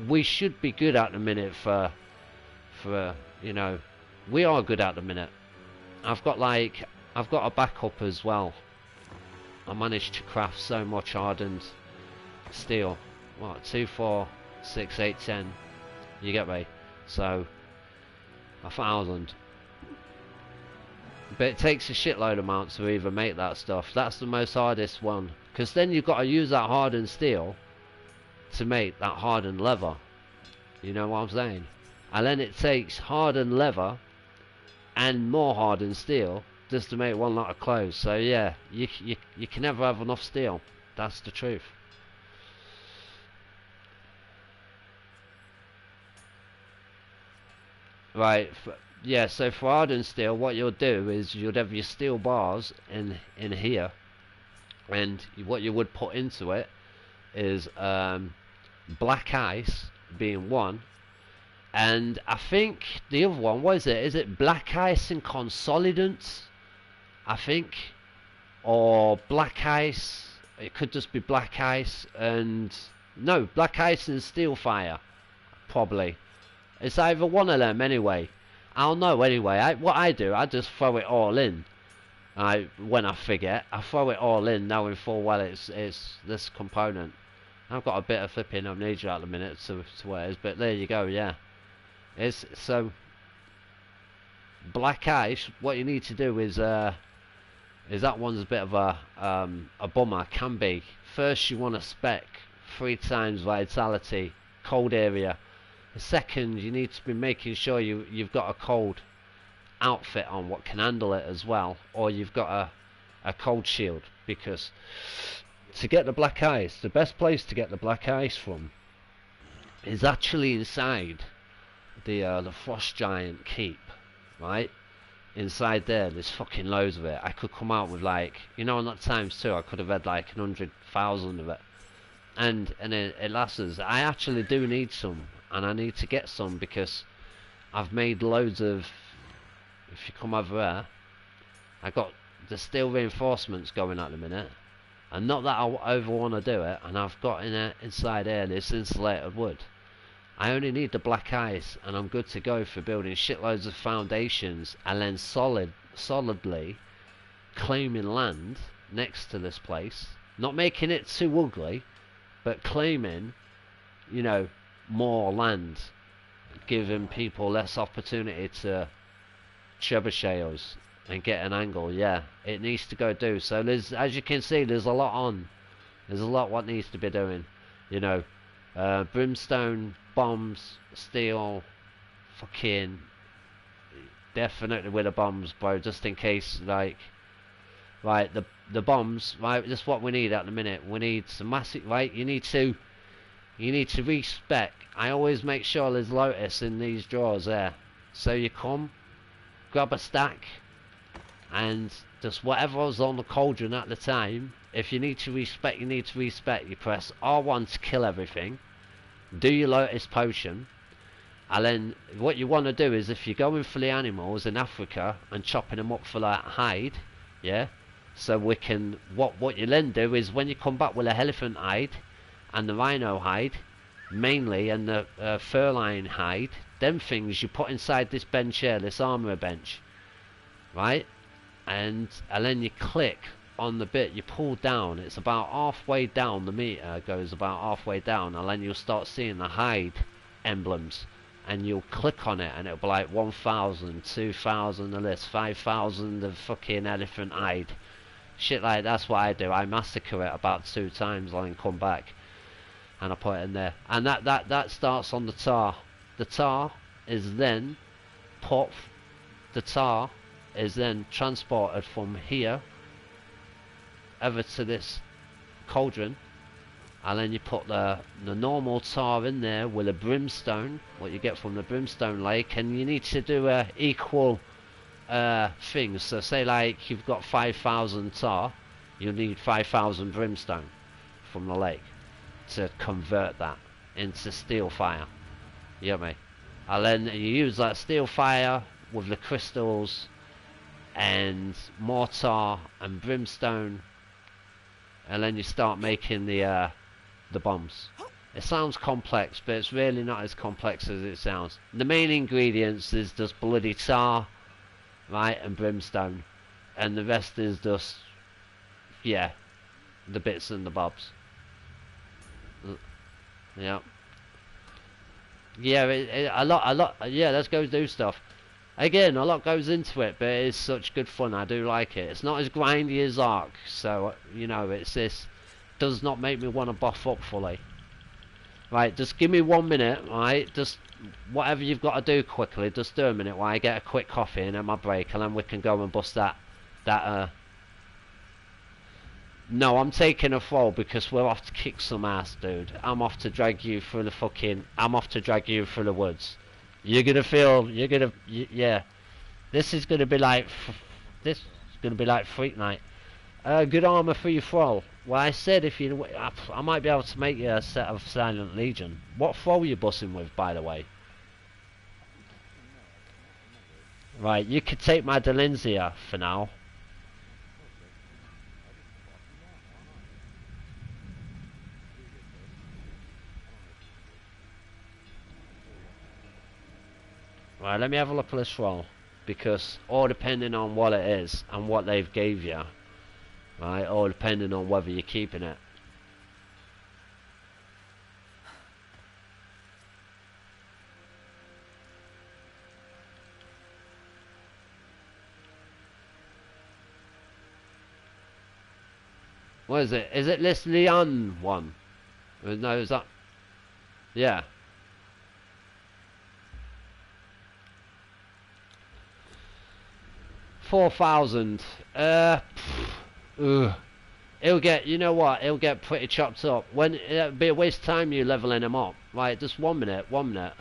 We should be good at the minute for you know, we are good at the minute. I've got a backup as well. I managed to craft so much hardened steel. What, 2, 4, 6, 8, 10. You get me? So 1,000. But it takes a shitload amount to even make that stuff. That's the most hardest one, because then you've got to use that hardened steel to make that hardened leather. You know what I'm saying? And then it takes hardened leather and more hardened steel just to make one lot of clothes. So yeah, you can never have enough steel. That's the truth. Right, yeah, so for hardened steel, what you'll do is you'd have your steel bars in here, and what you would put into it is black ice being one, and I think the other one, what is it? Is it black ice and consolidants? I think, or black ice. It could just be black ice and no, black ice and steel fire, probably. It's either one of them anyway. I'll know anyway. What I do, I just throw it all in. When I forget, I throw it all in, knowing full well it's this component. I've got a bit of flipping amnesia at the minute to what it is, but there you go. Yeah, it's so black ice. What you need to do is that one's a bit of a bummer. Can be. First, you want to spec 3 times vitality, cold area. The second, you need to be making sure you've got a cold outfit on what can handle it as well, or you've got a cold shield, because to get the black ice, the best place to get the black ice from is actually inside the frost giant keep, right? Inside there's fucking loads of it. I could come out with, like, you know, in that times too, I could have had like 100,000 of it, and it lasts. I actually do need some, and I need to get some because I've made loads of. If you come over there, I got the steel reinforcements going at the minute, and not that I over want to do it, and I've got inside here this insulated wood. I only need the black ice, and I'm good to go for building shitloads of foundations, and then solidly claiming land next to this place, not making it too ugly, but claiming, you know, more land, giving people less opportunity to trebuchet us and get an angle. Yeah, it needs to go do. So there's, as you can see, there's a lot on. There's a lot what needs to be doing. You know, brimstone, bombs, steel, fucking definitely with the bombs, bro. Just in case, like, right, the bombs, right. That's what we need at the minute. We need some massive, right. You need to respec. I always make sure there's lotus in these drawers there. So you come, grab a stack, and just whatever was on the cauldron at the time. If you need to respec, you need to respec. You press R1 to kill everything. Do your lotus potion, and then what you want to do is, if you're going for the animals in Africa and chopping them up for like hide, yeah. So we can what you then do is, when you come back with a elephant hide and the rhino hide, mainly, and the fur-lion hide, them things you put inside this bench here, this armourer bench, right? And then you click on the bit, you pull down, it's about halfway down, the meter goes about halfway down, and then you'll start seeing the hide emblems, and you'll click on it, and it'll be like 1,000, 2,000 of this, 5,000 of fucking elephant hide, shit like that's what I do. I massacre it about 2 times and then come back, and I put it in there, and that starts on the tar. The tar is then transported from here over to this cauldron, and then you put the normal tar in there with a brimstone, what you get from the brimstone lake, and you need to do equal things. So say like you've got 5,000 tar, you need 5,000 brimstone from the lake to convert that into steel fire. You get me? And then you use that steel fire with the crystals and mortar and brimstone, and then you start making the bombs. It sounds complex, but it's really not as complex as it sounds. The main ingredients is just bloody tar, right, and brimstone, and the rest is just, yeah, the bits and the bobs. Yeah. Yeah, a lot. Yeah, let's go do stuff. Again, a lot goes into it, but it's such good fun. I do like it. It's not as grindy as Ark, so you know, it's this does not make me want to buff up fully. Right, just give me 1 minute, right? Just whatever you've got to do quickly, just do a minute while I get a quick coffee and then my break, and then we can go and bust that. No, I'm taking a fall because we're off to kick some ass, dude. I'm off to drag you through the woods. You're gonna feel. Yeah. This is gonna be like. This is gonna be like Freak Night. Good armor for your thrall. Well, I said if you, I might be able to make you a set of Silent Legion. What thrall are you bussing with, by the way? Right, you could take my Delenzia for now. Right, let me have a look at this thrall, because all depending on what it is and what they've gave you, right, all depending on whether you're keeping it. What is it? Is it this Leon one? No, is that? Yeah. $4,000. He'll get. You know what? He'll get pretty chopped up. When it'll be a waste of time you leveling him up. Right, just 1 minute. 1 minute.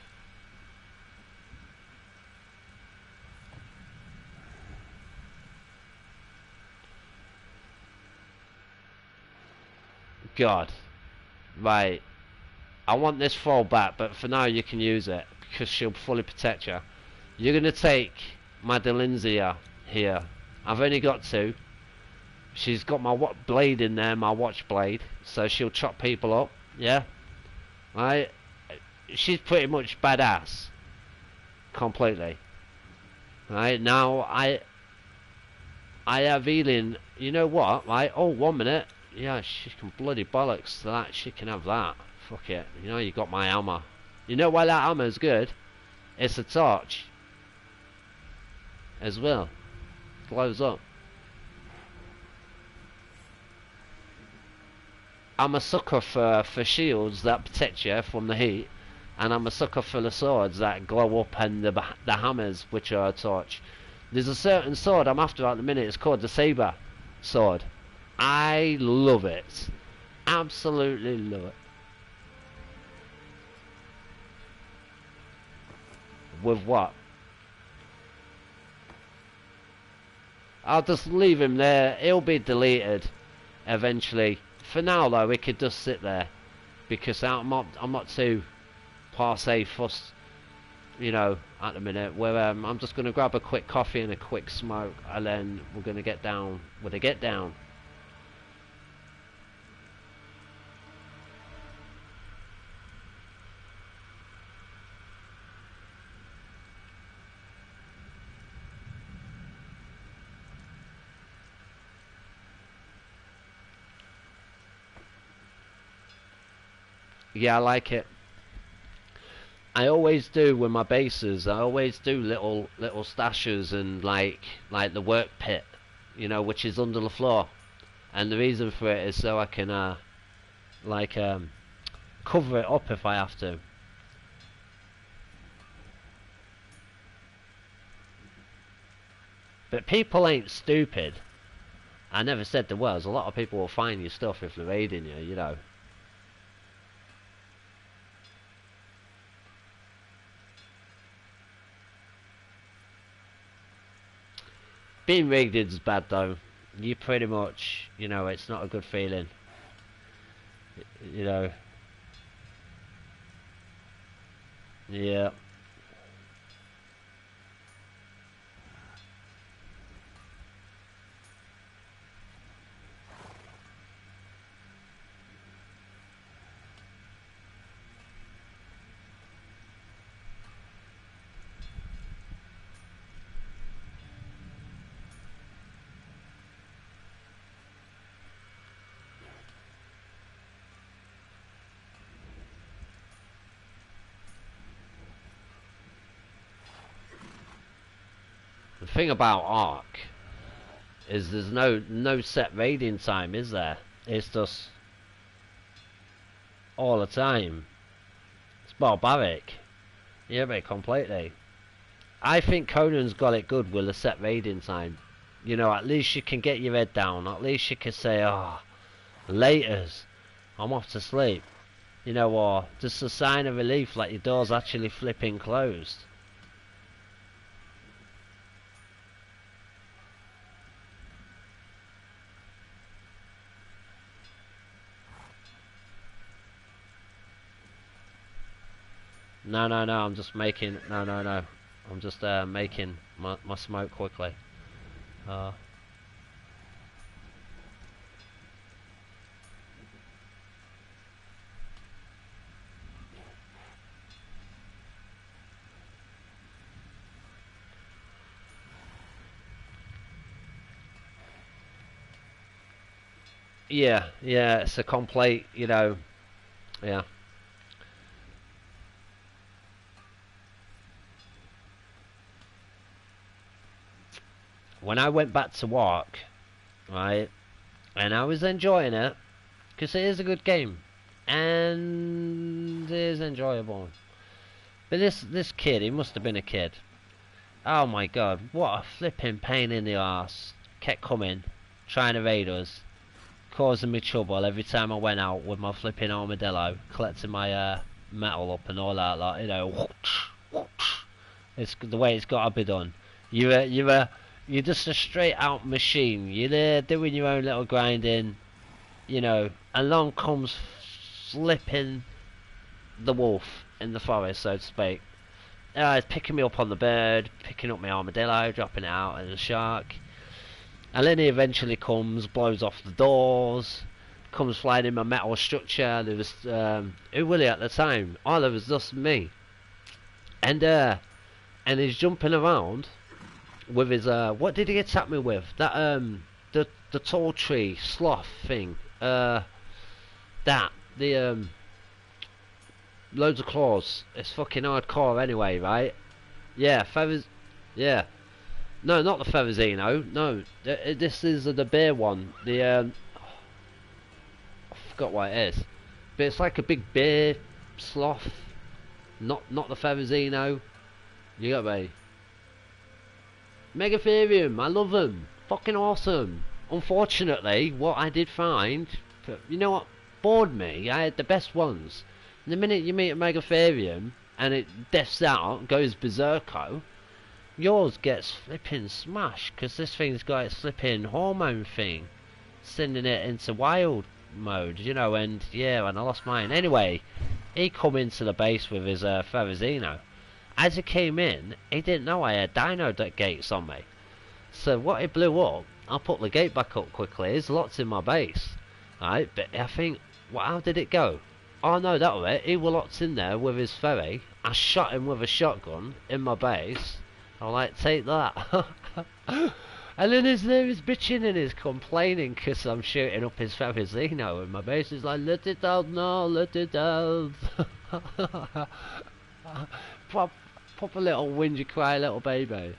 God. Right. I want this fall back, but for now you can use it because she'll fully protect you. You're gonna take my Delenzia here. I've only got 2. She's got my blade in there, my watch blade, so she'll chop people up. Yeah. Right. She's pretty much badass. Completely. Right now, I have healing. You know what? Right. Oh, 1 minute. Yeah, she can bloody bollocks to that. She can have that. Fuck it. You know, you got my hammer. You know why that hammer's good? It's a torch. As well. Glows up. I'm a sucker for shields that protect you from the heat. And I'm a sucker for the swords that glow up and the hammers which are a torch. There's a certain sword I'm after at the minute. It's called the Saber sword. I love it. Absolutely love it. With what? I'll just leave him there. He'll be deleted eventually. For now though, we could just sit there because I'm not too per se fussed, you know, at the minute. Where I'm just gonna grab a quick coffee and a quick smoke, and then we're gonna get down with a get down. Yeah, I like it. I always do with my bases. I always do little stashes and like the work pit, you know, which is under the floor. And the reason for it is so I can cover it up if I have to. But people ain't stupid. I never said there was. A lot of people will find your stuff if they're raiding you, you know. Being raided is bad though. You pretty much, you know, it's not a good feeling. You know. Yeah. The thing about Ark is there's no set raiding time, is there? It's just all the time. It's barbaric. Yeah, mate, completely. I think Conan's got it good with a set raiding time. You know, at least you can get your head down. At least you can say, oh, laters, I'm off to sleep. You know, or just a sign of relief like your door's actually flipping closed. No, no, no, I'm just making... No, no, no. I'm just making my smoke quickly. Uh, yeah, yeah, it's a complete, you know... Yeah. When I went back to work, right, and I was enjoying it, because it is a good game, and it is enjoyable. But this kid, he must have been a kid. Oh my god, what a flipping pain in the arse. Kept coming, trying to raid us, causing me trouble every time I went out with my flipping armadillo, collecting my metal up and all that, like, you know, it's the way it's got to be done. You're just a straight out machine. You're there doing your own little grinding, you know. Along comes flipping the wolf in the forest, so to speak. It's picking me up on the bird, picking up my armadillo, dropping it out as a shark. And then he eventually comes, blows off the doors, comes flying in my metal structure. There was, who was he at the time? Oh, there was just me. And he's jumping around with his, what did he attack me with? That, the tall tree sloth thing. Loads of claws. It's fucking hardcore anyway, right? Yeah, feathers. Yeah. No, not the Featherzino. No, this is the bear one. I forgot what it is, but it's like a big bear sloth. Not the Featherzino. You got me. Megatherium. I love them. Fucking awesome. Unfortunately, what I did find, you know what bored me? I had the best ones. The minute you meet a Megatherium and it deaths out, goes berserko, yours gets flipping smashed because this thing's got its flipping hormone thing, sending it into wild mode, you know. And yeah, and I lost mine. Anyway, he come into the base with his Ferrazino. As he came in, he didn't know I had dino gates on me. So what he blew up, I put the gate back up quickly. There's lots in my base, right? But I think, how did it go? Oh no, that was it. He was locked in there with his ferry. I shot him with a shotgun in my base. I'm like, take that. And then he's there, he's bitching and he's complaining because I'm shooting up his Ferrazino in my base. He's like, let it out now, let it out. Pop a little whingy cry, little baby.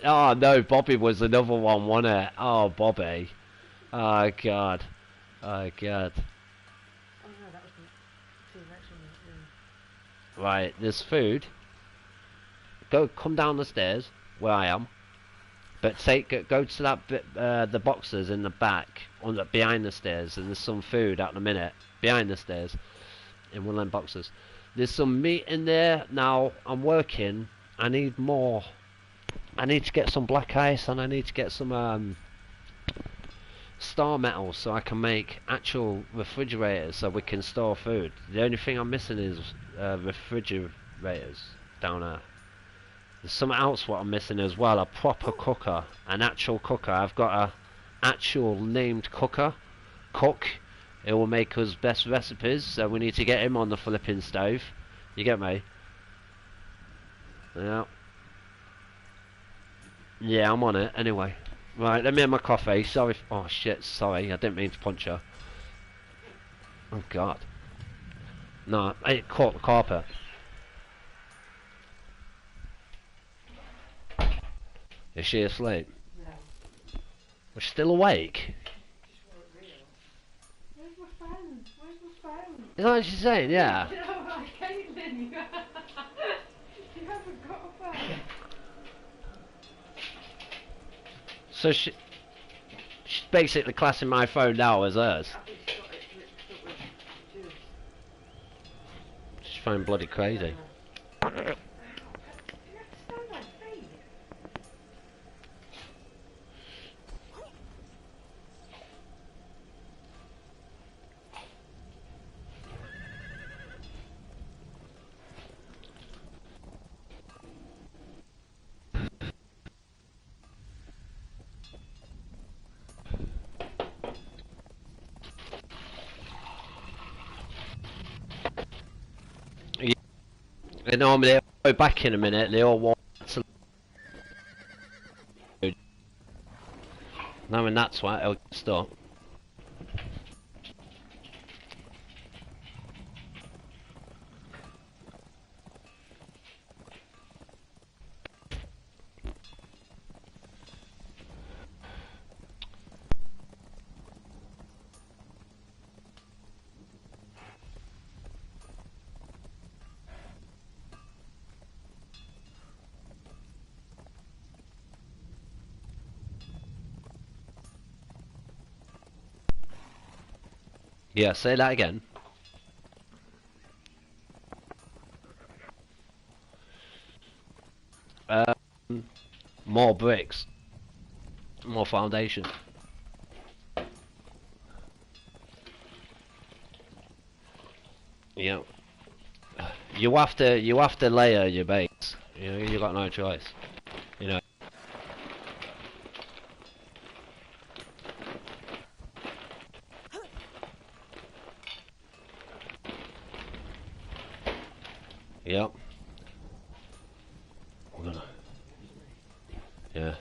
Oh no, Bobby was another one, wasn't it? Oh, Bobby. Oh god. Oh god. Right, there's food. Come down the stairs where I am, but go to that bit, the boxes in the back, behind the stairs, and there's some food at the minute behind the stairs, in one of them boxes. There's some meat in there. Now I'm working. I need more. I need to get some black ice, and I need to get some star metal so I can make actual refrigerators so we can store food. The only thing I'm missing is refrigerators down there. There's something else what I'm missing as well, a proper cooker, an actual cooker. I've got a actual named cook. It will make us best recipes, so we need to get him on the flipping stove. You get me? Yeah. Yeah, I'm on it anyway. Right, let me have my coffee. Sorry. Oh shit, sorry. I didn't mean to punch her. Oh god. No, I caught the carpet. Is she asleep? No. Was she still awake? Where's my phone? Where's my phone? Is that what she's saying? Yeah. You know, like Caitlin, you haven't got a phone. So she's basically classing my phone now as hers. She's fine bloody crazy. And normally they'll go back in a minute, they all want to load. Knowing that's why it'll get stuck. Yeah, say that again. More bricks. More foundation. Yeah. You have to layer your base. You know, you got no choice. You know. Yep. We're gonna. Yeah.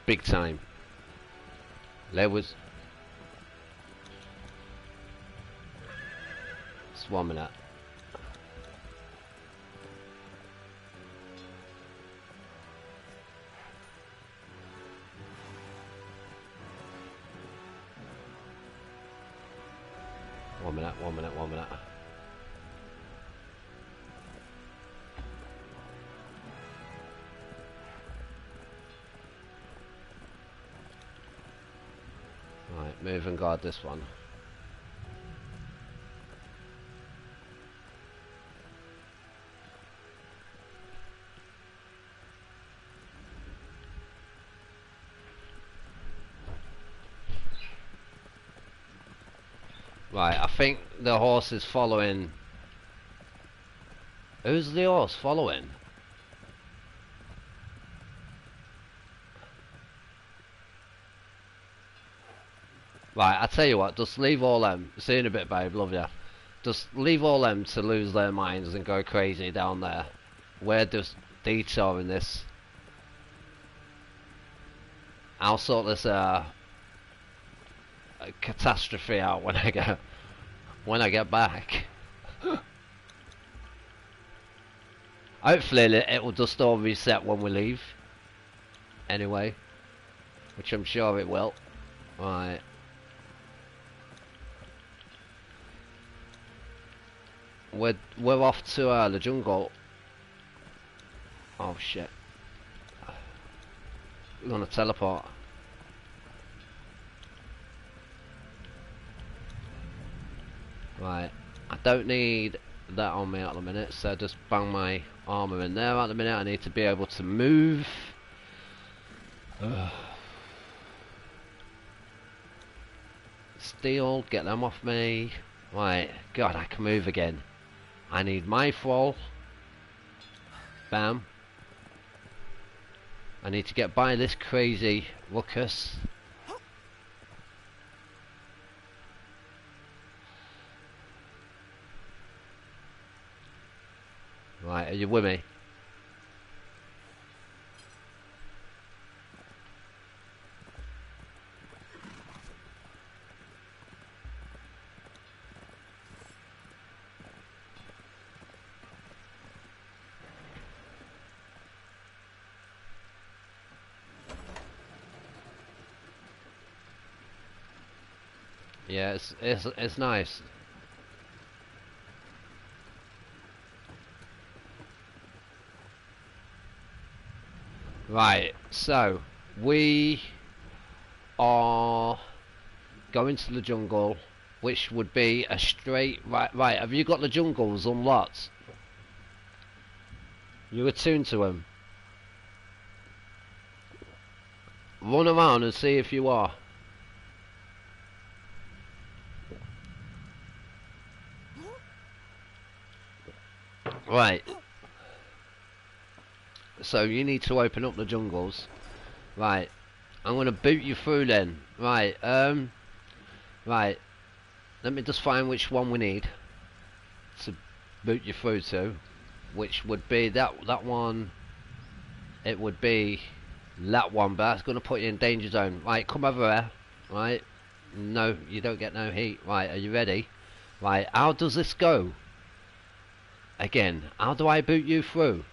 big time. There was... Just 1 minute. One minute. Right, move and guard this one. Right, I think the horse is following. Who's the horse following? Right, I tell you what, just leave all them. See you in a bit, babe, love ya. Just leave all them to lose their minds and go crazy down there. We're just detouring this. I'll sort this catastrophe out when I get back. Hopefully it will just all reset when we leave. Anyway, which I'm sure it will. Right. We're off to the jungle. Oh shit. We're gonna teleport. Right. I don't need that on me at the minute, so just bang my armor in there at the minute. I need to be able to move. Steel, get them off me. Right, God, I can move again. I need my fall. Bam. I need to get by this crazy ruckus. Right, are you with me? Yeah, it's nice. Right, so we are going to the jungle, which would be a straight right. Have you got the jungles unlocked? You're attuned to them. Run around and see if you are. Right. So you need to open up the jungles. Right. I'm gonna boot you through then. Right. Right. Let me just find which one we need to boot you through to. Which would be that one. It would be that one, but that's gonna put you in danger zone. Right, come over here. Right. No, you don't get no heat. Right, are you ready? Right, how does this go? Again, how do I boot you through?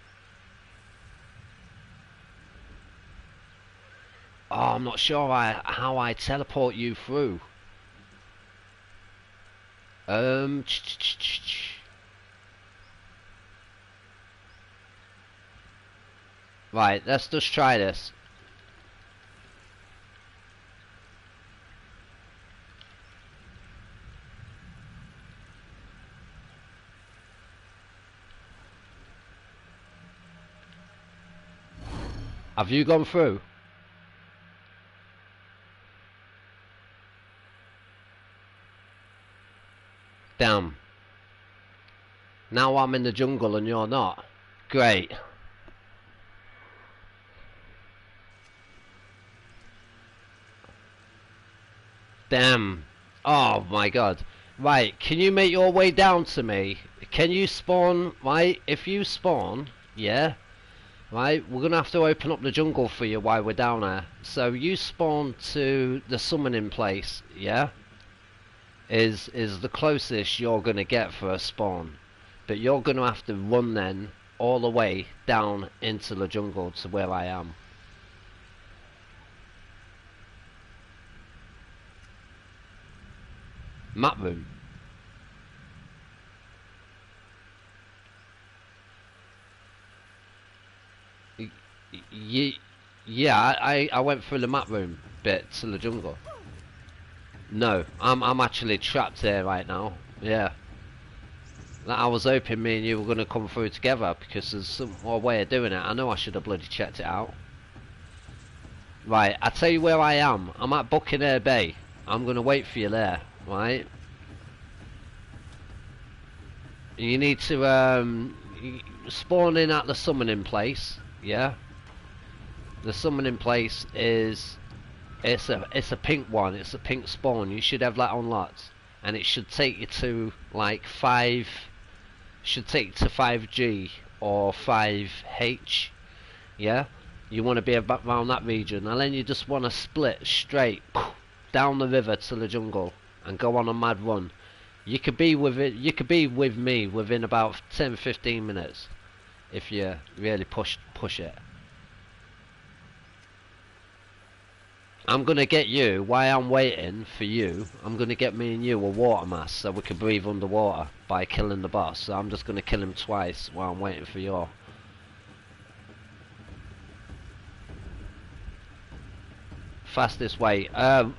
Oh, I'm not sure how I teleport you through. Right, let's just try this. Have you gone through? Damn. Now I'm in the jungle and you're not. Great. Damn. Oh my god. Right, can you make your way down to me? Can you spawn, right? If you spawn, yeah? Right, we're gonna have to open up the jungle for you while we're down there. So you spawn to the summoning place, yeah? Is the closest you're gonna get for a spawn. But you're gonna have to run then all the way down into the jungle to where I am. Map room. Yeah, I went through the map room bit to the jungle. No, I'm actually trapped here right now. Yeah. I was hoping me and you were going to come through together because there's some more way of doing it. I know I should have bloody checked it out. Right, I tell you where I am. I'm at Buccaneer Bay. I'm going to wait for you there, right? You need to spawn in at the summoning place, yeah? The summoning place is it's a pink one. It's a pink spawn. You should have that unlocked, and it should take you to like 5. Should take you to 5G or 5H. Yeah, you want to be around that region, and then you just want to split straight down the river to the jungle and go on a mad run. You could be with it. You could be with me within about 10-15 minutes if you really push it. I'm gonna get you, while I'm waiting for you, I'm gonna get me and you a water mask so we can breathe underwater by killing the boss. So I'm just gonna kill him twice while I'm waiting for you. Fastest way.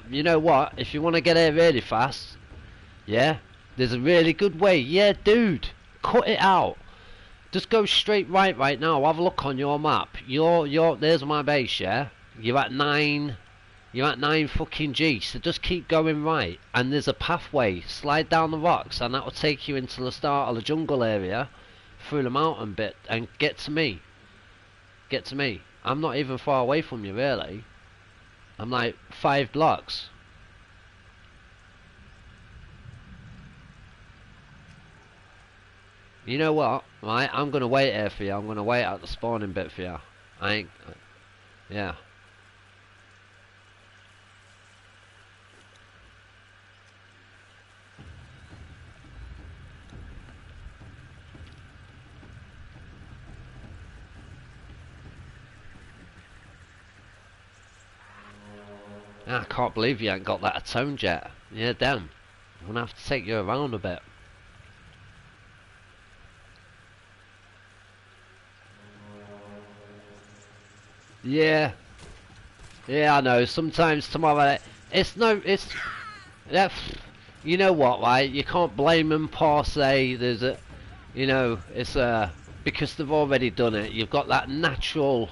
You know what? If you want to get here really fast, yeah, there's a really good way. Yeah, dude, cut it out. Just go straight right now. Have a look on your map. There's my base, yeah? You're at 9 fucking G, so just keep going right. And there's a pathway. Slide down the rocks and that will take you into the start of the jungle area, through the mountain bit, and get to me. Get to me. I'm not even far away from you, really. I'm like 5 blocks. You know what, right? I'm gonna wait here for you. I'm gonna wait at the spawning bit for you. I ain't... Yeah. I can't believe you ain't got that atoned yet. Yeah, damn. I'm gonna have to take you around a bit. Yeah. Yeah, I know. Sometimes tomorrow... It's... Yeah, you know what, right? You can't blame them per se. There's a... You know, it's because they've already done it. You've got that natural...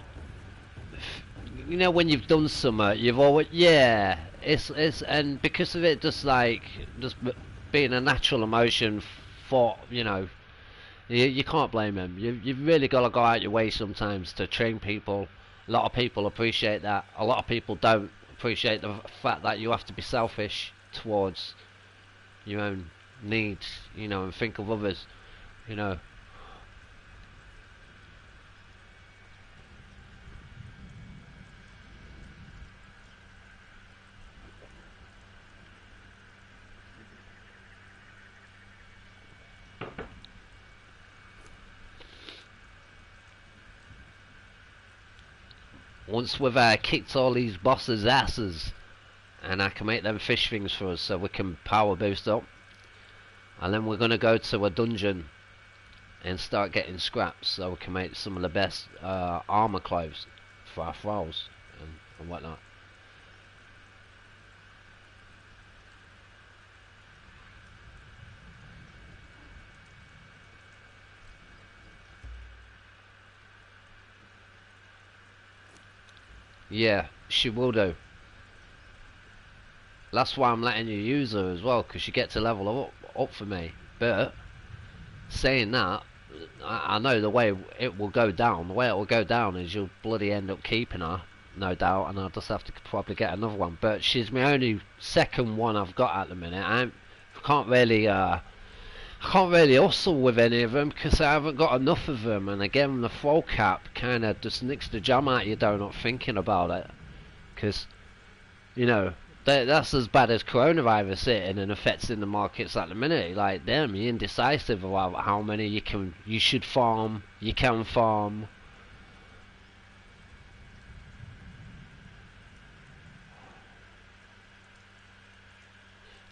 You know, when you've done something, you've always... Yeah. It's... And because of it just being a natural emotion for... You know... You can't blame them. You've really got to go out your way sometimes to train people. A lot of people appreciate that. A lot of people don't appreciate the fact that you have to be selfish towards your own needs, you know, and think of others, you know. Once we've kicked all these bosses' asses, and I can make them fish things for us so we can power boost up, and then we're going to go to a dungeon and start getting scraps so we can make some of the best armor clothes for our thralls and whatnot. Yeah, she will do. That's why I'm letting you use her as well, because you get to level up for me. But saying that, I know the way it will go down. The way it will go down is you'll bloody end up keeping her, no doubt, and I'll just have to probably get another one. But she's my only second one I've got at the minute. I can't really I can't really hustle with any of them because I haven't got enough of them. And again, the full cap kind of just nicks the jam out you dough not thinking about it. Because, you know, that's as bad as coronavirus hitting and affecting the markets at the minute. Like, damn, you're indecisive about how many you should farm, you can farm.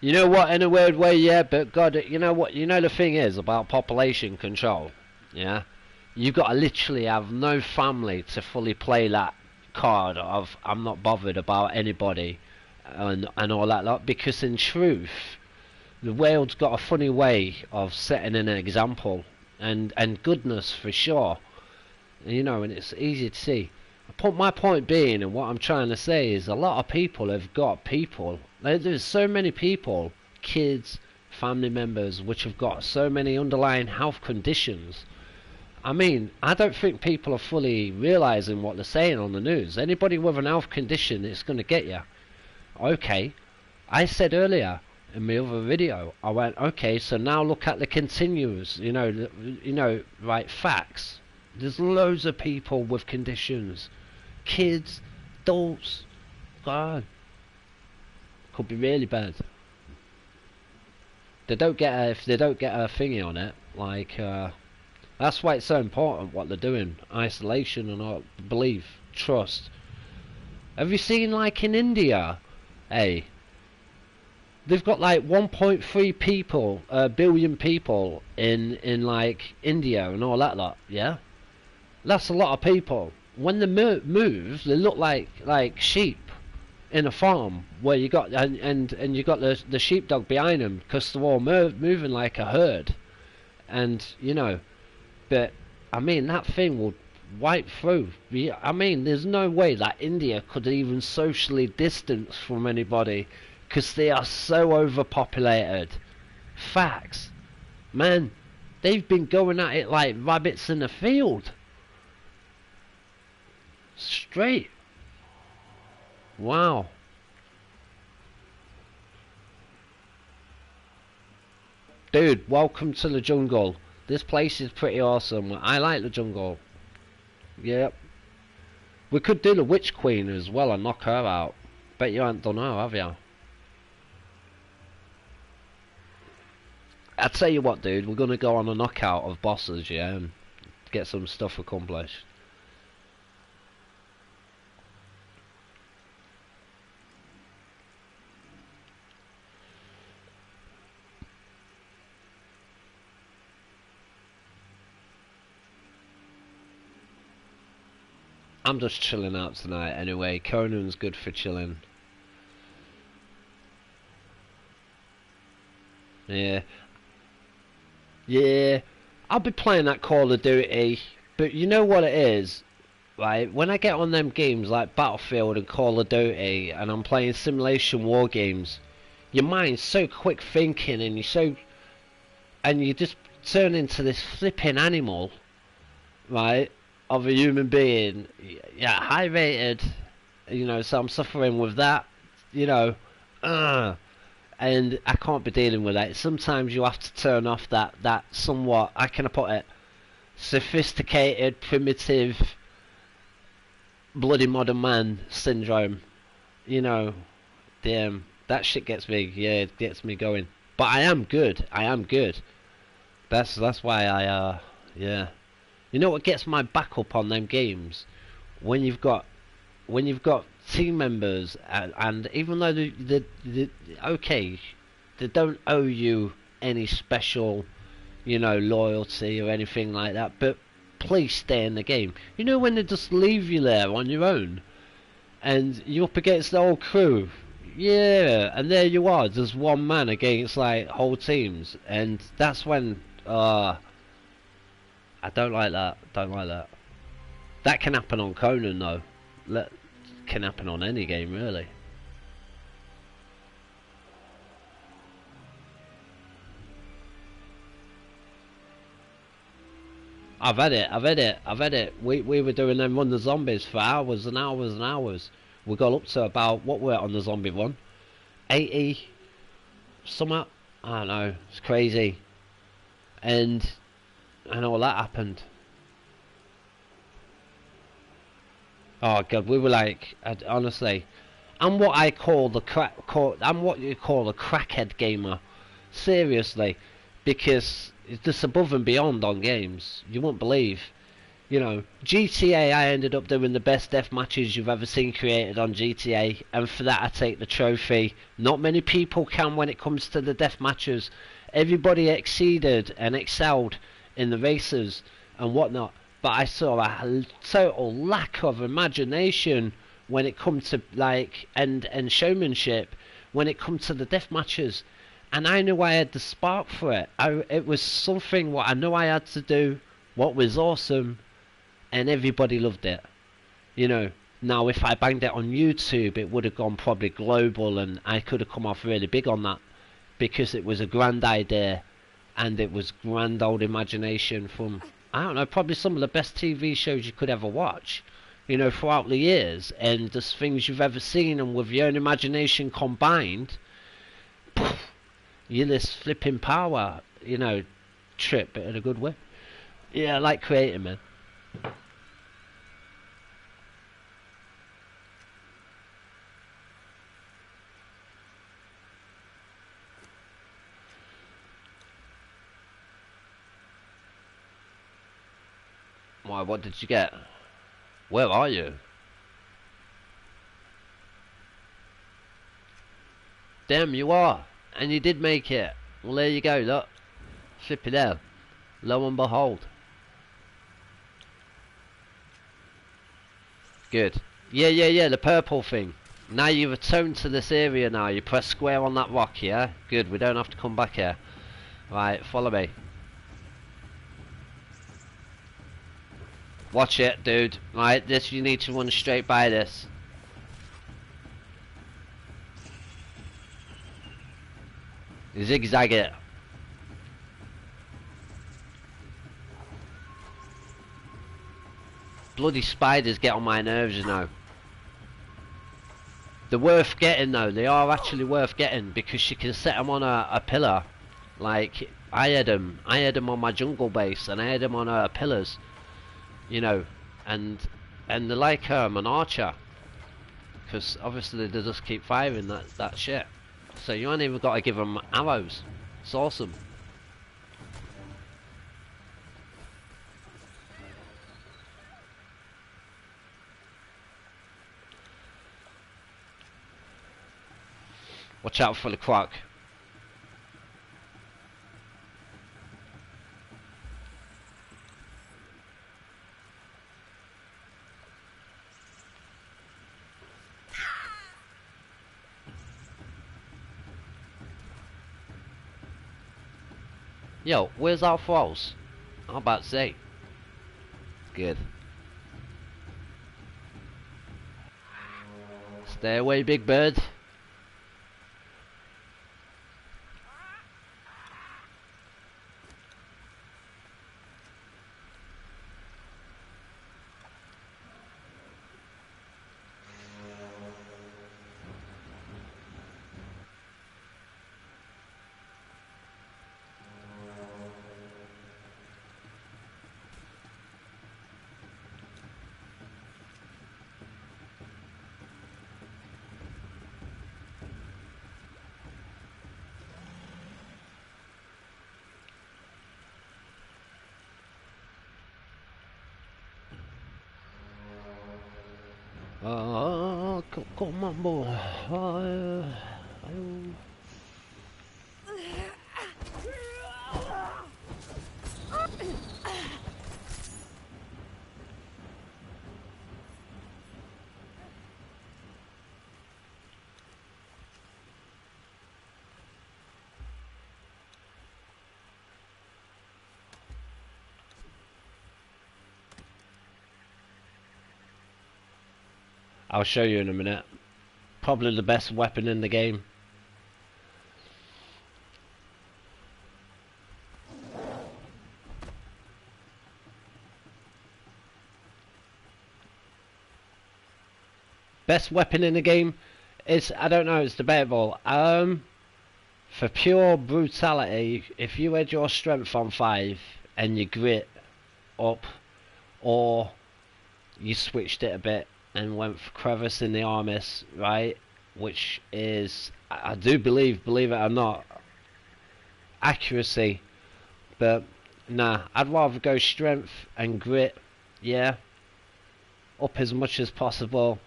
You know what, in a weird way, yeah, but God, you know what, you know the thing is about population control, yeah? You've got to literally have no family to fully play that card of I'm not bothered about anybody and all that lot, because in truth, the world's got a funny way of setting an example, and goodness for sure, you know, and it's easy to see. My point being, and what I'm trying to say is, a lot of people have got people. There's so many people, kids, family members, which have got so many underlying health conditions. I mean, I don't think people are fully realising what they're saying on the news. Anybody with an health condition, it's going to get you. Okay, I said earlier in my other video, I went, okay, so now look at the continuous, you know, right, facts. There's loads of people with conditions. Kids, adults, God, could be really bad. If they don't get a thingy on it, like, that's why it's so important what they're doing. Isolation and all, belief, trust. Have you seen, like, in India, hey, they've got like 1.3 billion people in like India and all that lot, yeah? That's a lot of people. When they move, they look like sheep in a farm where you got and you got the sheepdog behind them because they're all moving like a herd, and you know, but I mean that thing will wipe through. I mean, there's no way that India could even socially distance from anybody because they are so overpopulated. Facts, man. They've been going at it like rabbits in a field. Straight. Wow. Dude, welcome to the jungle. This place is pretty awesome. I like the jungle. Yep. We could do the Witch Queen as well and knock her out. Bet you ain't done her, have you? I tell you what, dude, we're gonna go on a knockout of bosses, yeah, and get some stuff accomplished. I'm just chilling out tonight anyway. Conan's good for chilling. Yeah. Yeah. I'll be playing that Call of Duty, but you know what it is? Right, when I get on them games like Battlefield and Call of Duty and I'm playing simulation war games, your mind's so quick thinking and you just turn into this flipping animal, right, of a human being. Yeah, high rated, you know, so I'm suffering with that, you know, and I can't be dealing with that. Sometimes you have to turn off that somewhat, how can I put it, sophisticated, primitive, bloody modern man syndrome, you know. Damn, that shit gets me, yeah, it gets me going. But I am good. That's why yeah. You know what gets my back up on them games? When you've got team members and even though okay, they don't owe you any special, you know, loyalty or anything like that, but please stay in the game. You know, when they just leave you there on your own and you're up against the whole crew, yeah, and there you are, just one man against like whole teams, and that's when I don't like that. That can happen on Conan though. That can happen on any game really. I've had it. We were doing them run the zombies for hours and hours and hours. We got up to about, what were it on the zombie run? 80 something? I don't know. It's crazy. and all that happened. Oh god, we were like, honestly, I'm what I call I'm what you call a crackhead gamer, seriously, because it's just above and beyond on games. You won't believe. You know, GTA, I ended up doing the best death matches you've ever seen created on GTA, and for that I take the trophy. Not many people can when it comes to the death matches. Everybody exceeded and excelled in the races and whatnot, but I saw a total lack of imagination when it comes to like and showmanship when it comes to the death matches. And I knew I had the spark for it. It was something what I knew I had to do, what was awesome, and everybody loved it. You know, now if I banged it on YouTube, it would have gone probably global, and I could have come off really big on that because it was a grand idea, and it was grand old imagination from, I don't know, probably some of the best TV shows you could ever watch. You know, throughout the years, and just things you've ever seen, and with your own imagination combined, you're this flipping power, you know, trip, but in a good way. Yeah, I like creating, man. Why, what did you get? Where are you? Damn, you are. And you did make it. Well, there you go, look. Flip it out. Lo and behold. Good. Yeah, the purple thing. Now you've returned to this area now. You press square on that rock, yeah? Good, we don't have to come back here. Right, follow me. Watch it, dude. Right, this, you need to run straight by this. Zigzag it. Bloody spiders get on my nerves, you know. They're worth getting though. They are actually worth getting because you can set them on a pillar. Like I had them on my jungle base, and I had them on pillars. You know, and they're like an archer, because obviously they just keep firing that shit. So you ain't even got to give them arrows. It's awesome. Watch out for the croc. Yo, where's our falls? I'm about to say. Good. Stay away, big bird. Come on, boy. I'll show you in a minute. Probably the best weapon in the game. Best weapon in the game is, I don't know, it's debatable. For pure brutality, if you had your strength on 5 and your grit up, or you switched it a bit and went for crevice in the armis, right? Which is, I do believe it or not, accuracy. But nah, I'd rather go strength and grit, yeah, up as much as possible,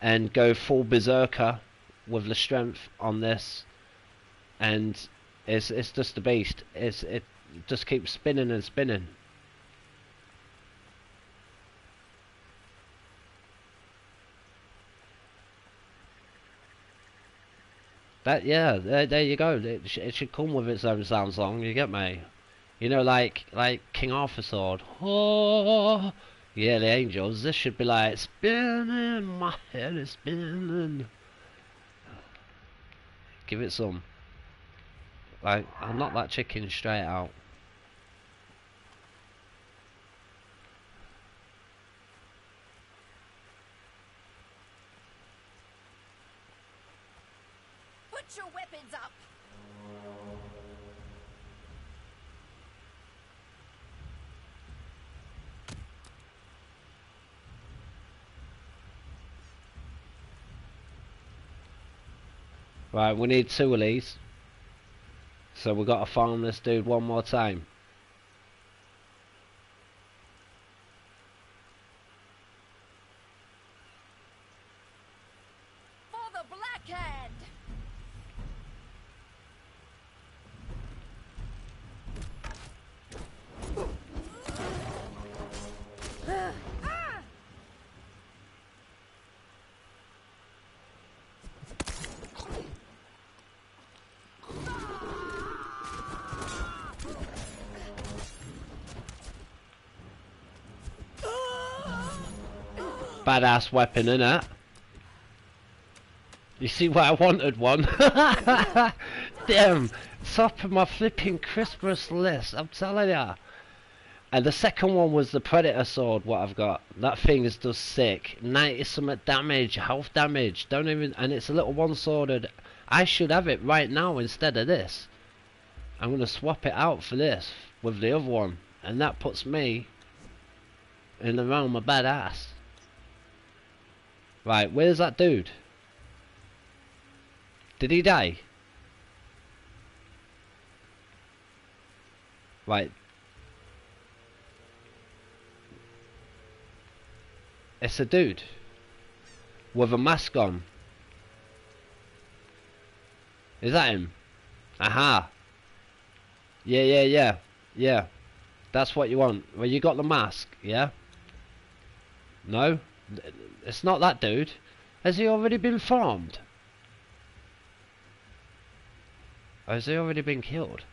and go full berserker with the strength on this. And it's just a beast. It just keeps spinning and spinning. That, yeah, there you go. It should come with its own sound song. You get me? You know, like King Arthur's sword. Oh, yeah, the angels. This should be like spinning. My head is spinning. Give it some. Like, I'll knock that chicken straight out. Put your weapons up. Right, we need 2 of these. So we've got to farm this dude one more time. For the Black Hand. Badass weapon, innit? You see why I wanted one? Damn, top of my flipping Christmas list, I'm telling ya. And the second one was the Predator sword, what I've got. That thing is just sick. 90 something damage, health damage. Don't even, and it's a little one-sworded. I should have it right now instead of this. I'm gonna swap it out for this with the other one, and that puts me in the realm of badass. Right, where's that dude? Did he die? Right. It's a dude with a mask on. Is that him? Aha. Yeah. That's what you want. Well, you got the mask, yeah? No? It's not that dude. Has he already been farmed? Or has he already been killed?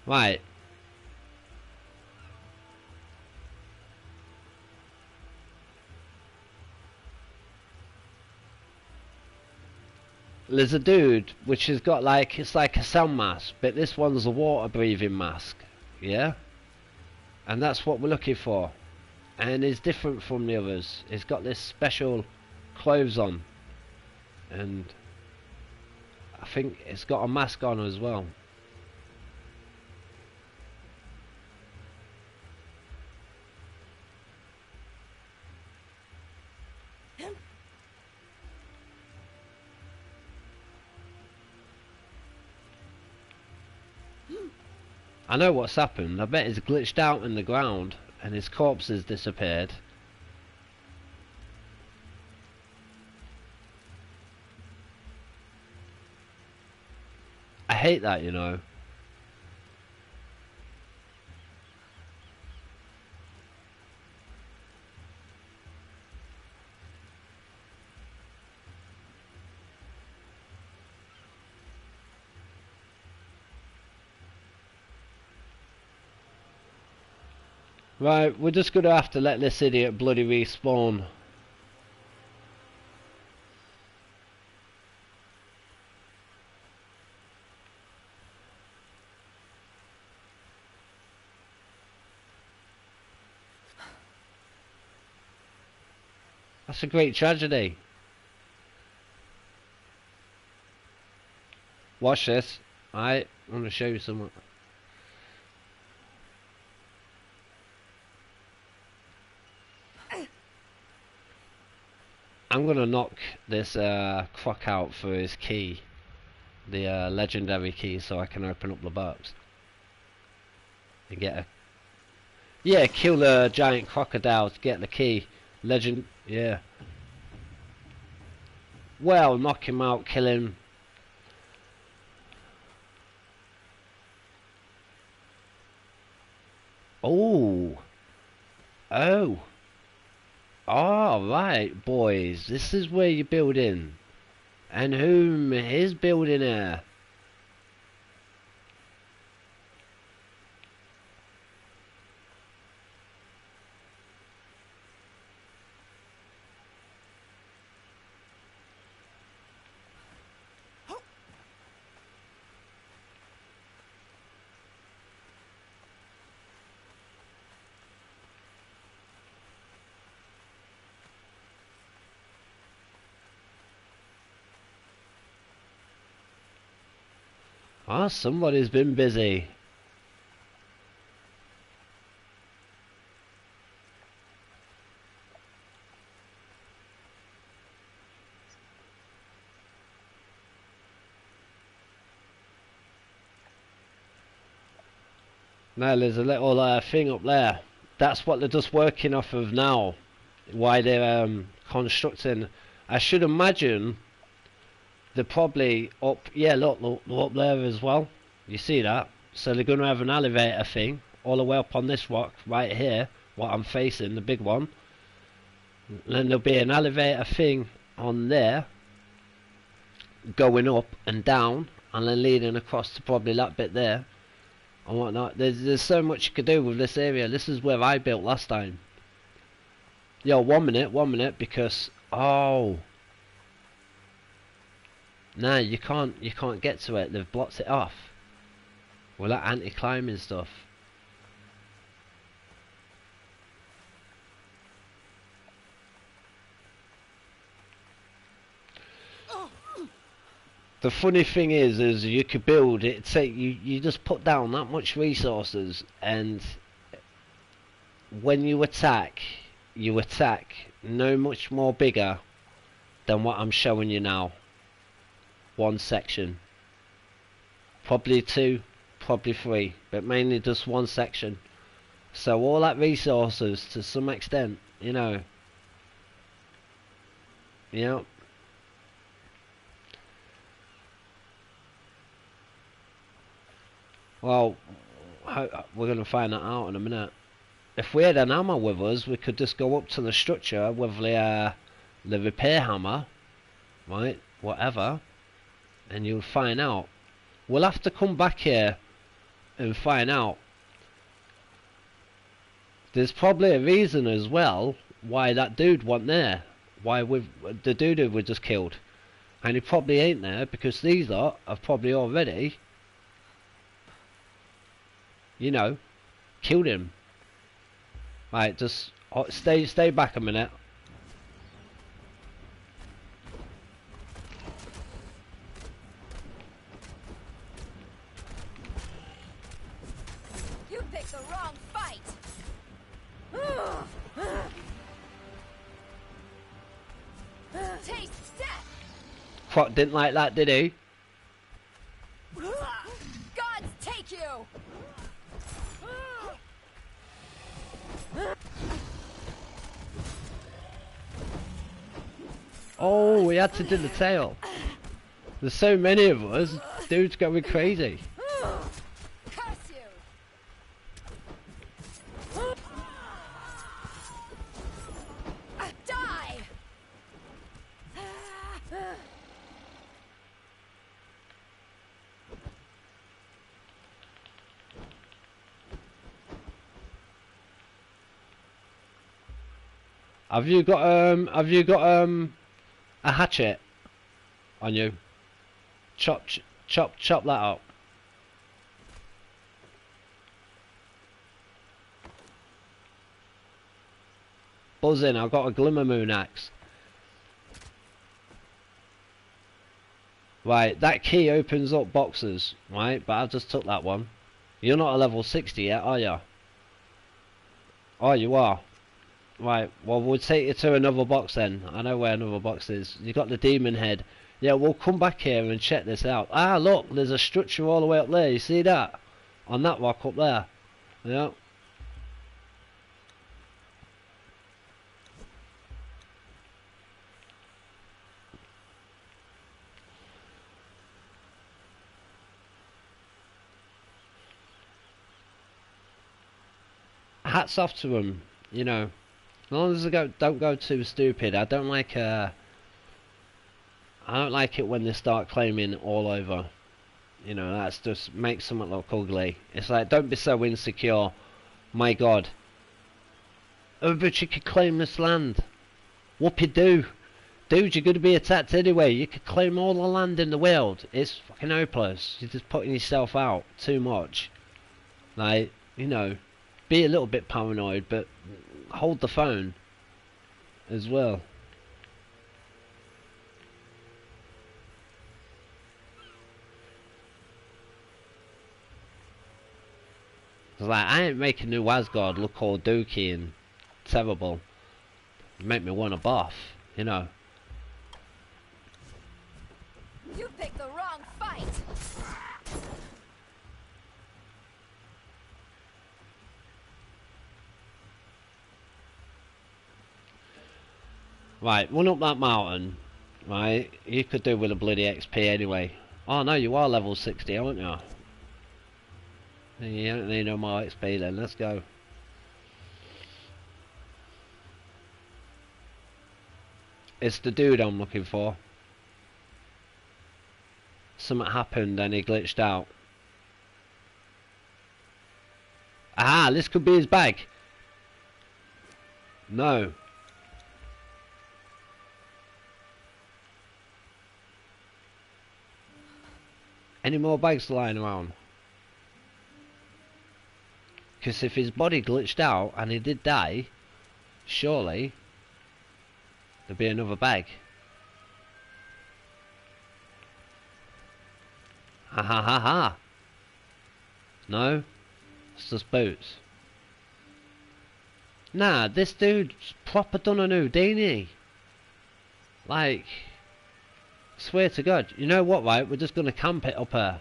Right. There's a dude which has got like, it's like a sound mask, but this one's a water breathing mask, yeah? And that's what we're looking for. And it's different from the others. It's got this special clothes on, and I think it's got a mask on as well. I know what's happened. I bet he's glitched out in the ground and his corpse has disappeared. I hate that, you know. Right, we're just gonna have to let this idiot bloody respawn. That's a great tragedy. Watch this. I'm gonna show you something. I'm gonna knock this croc out for his key, the legendary key, so I can open up the box and get a. Yeah, kill the giant crocodile to get the key. Legend. Yeah. Well, knock him out, kill him. Oh. Oh. Alright, boys. This is where you're building. And whom is building here? Ah, somebody's been busy. Now there's a little thing up there. That's what they're just working off of now. Why they're constructing. I should imagine they're probably up. Yeah, look, they're up there as well. You see that? So they're going to have an elevator thing all the way up on this rock right here. What I'm facing, the big one. And then there'll be an elevator thing on there, going up and down, and then leading across to probably that bit there. And whatnot. There's so much you could do with this area. This is where I built last time. Yo, 1 minute, because oh, nah, you can't get to it. They've blocked it off. Well, that anti-climbing stuff. The funny thing is you could build it. Say you just put down that much resources, and when you attack no much more bigger than what I'm showing you now. One section, probably two, probably three, but mainly just one section. So all that resources, to some extent, you know. Yeah. Well, we're going to find that out in a minute. If we had an hammer with us, we could just go up to the structure with the repair hammer, right? Whatever, and you'll find out. We'll have to come back here and find out. There's probably a reason as well why that dude wasn't there. Why the dude we just killed, and he probably ain't there because these lot have probably already, you know, killed him. Right, just stay back a minute. You picked the wrong fight. Taste death. Croc didn't like that, did he? Gods take you. Oh, we had to do the tail. There's so many of us. Dude's going crazy. Curse you. Die. Have you got a hatchet on you? Chop that up. Buzz in, I've got a glimmer moon axe. Right, that key opens up boxes, right? But I've just took that one. You're not a level 60 yet, are you? Oh, you are. Right, well, we'll take you to another box then. I know where another box is. You got the demon head. Yeah, we'll come back here and check this out. Ah, look, there's a structure all the way up there. You see that? On that rock up there. Yeah. Hats off to them, you know. As long as they don't go too stupid. I don't like it when they start claiming all over. You know, that's just makes something look ugly. It's like, don't be so insecure. My God, everybody could claim this land. Whoopie-doo. Dude, you're going to be attacked anyway. You could claim all the land in the world. It's fucking hopeless. You're just putting yourself out too much. Like, you know, be a little bit paranoid, but hold the phone as well. It's like, I ain't making New Asgard look all dookie and terrible. Make me want a bath, you know. You picked the wrong fight. Right, run up that mountain. Right, you could do with a bloody XP anyway. Oh no, you are level 60, aren't you? You don't need no more XP then, let's go. It's the dude I'm looking for. Something happened and he glitched out. Ah, this could be his bag. No. Any more bags lying around? Because if his body glitched out and he did die, surely there'd be another bag. Ha ha ha ha. No? It's just boots. Nah, this dude's proper done a Houdini. Like, swear to God. You know what, right? We're just gonna camp it up here.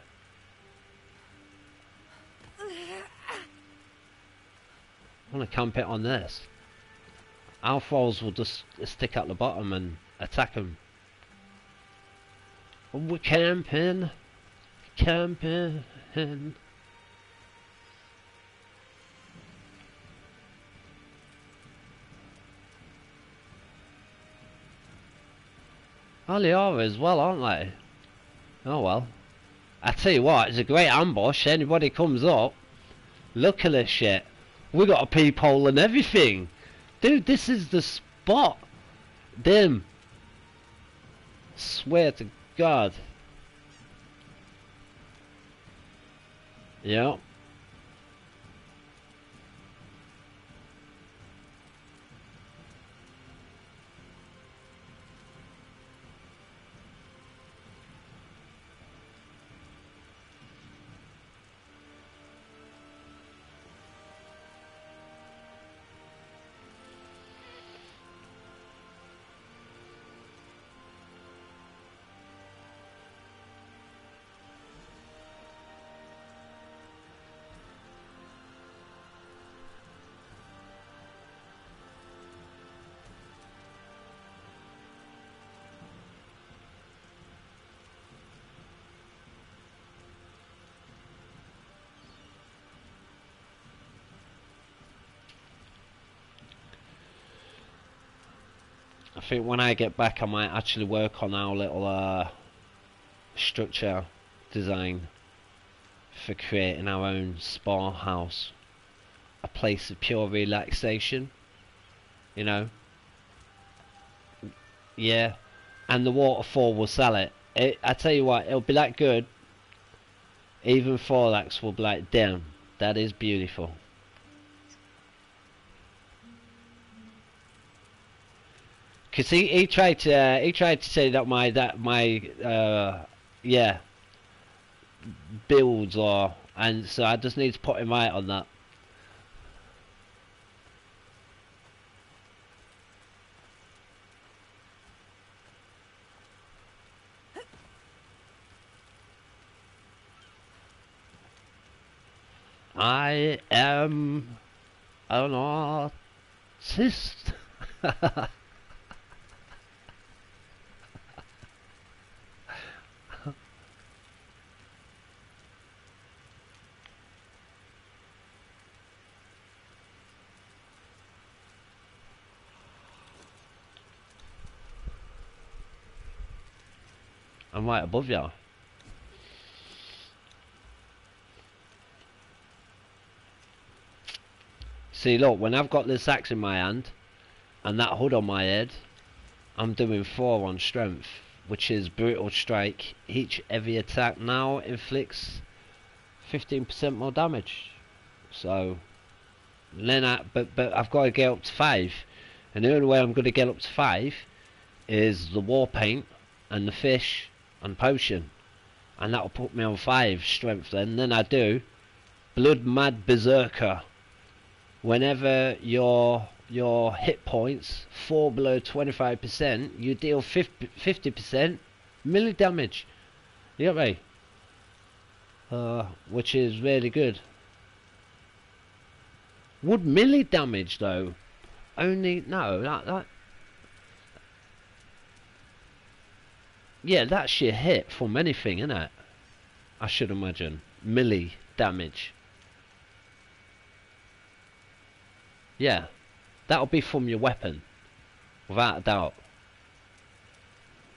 I'm gonna camp it on this. Our foes will just stick at the bottom and attack them. We're camping. Camping. Oh, they are as well, aren't they? Oh well. I tell you what, it's a great ambush. Anybody comes up, look at this shit. We got a peephole and everything. Dude, this is the spot. Damn. Swear to God. Yeah. I think when I get back I might actually work on our little structure design for creating our own spa house. A place of pure relaxation, you know. Yeah, and the waterfall will sell it. I tell you what, it'll be that good. Even Thorax will be like, damn, that is beautiful. Cause he tried to say that my yeah, builds or, and so I just need to put him right on that. I am an artist. I'm right above you. See, look, when I've got this axe in my hand and that hood on my head, I'm doing 4 on strength, which is brutal strike. Each heavy attack now inflicts 15% more damage. So, then but I've got to get up to 5, and the only way I'm going to get up to 5 is the war paint and the fish and potion, and that'll put me on 5 strength. Then I do blood mad berserker. Whenever your hit points fall below 25%, you deal 50% melee damage. You get me? Which is really good. Would melee damage though only no that yeah, that's your hit from anything, isn't it? I should imagine melee damage. Yeah, that'll be from your weapon, without a doubt.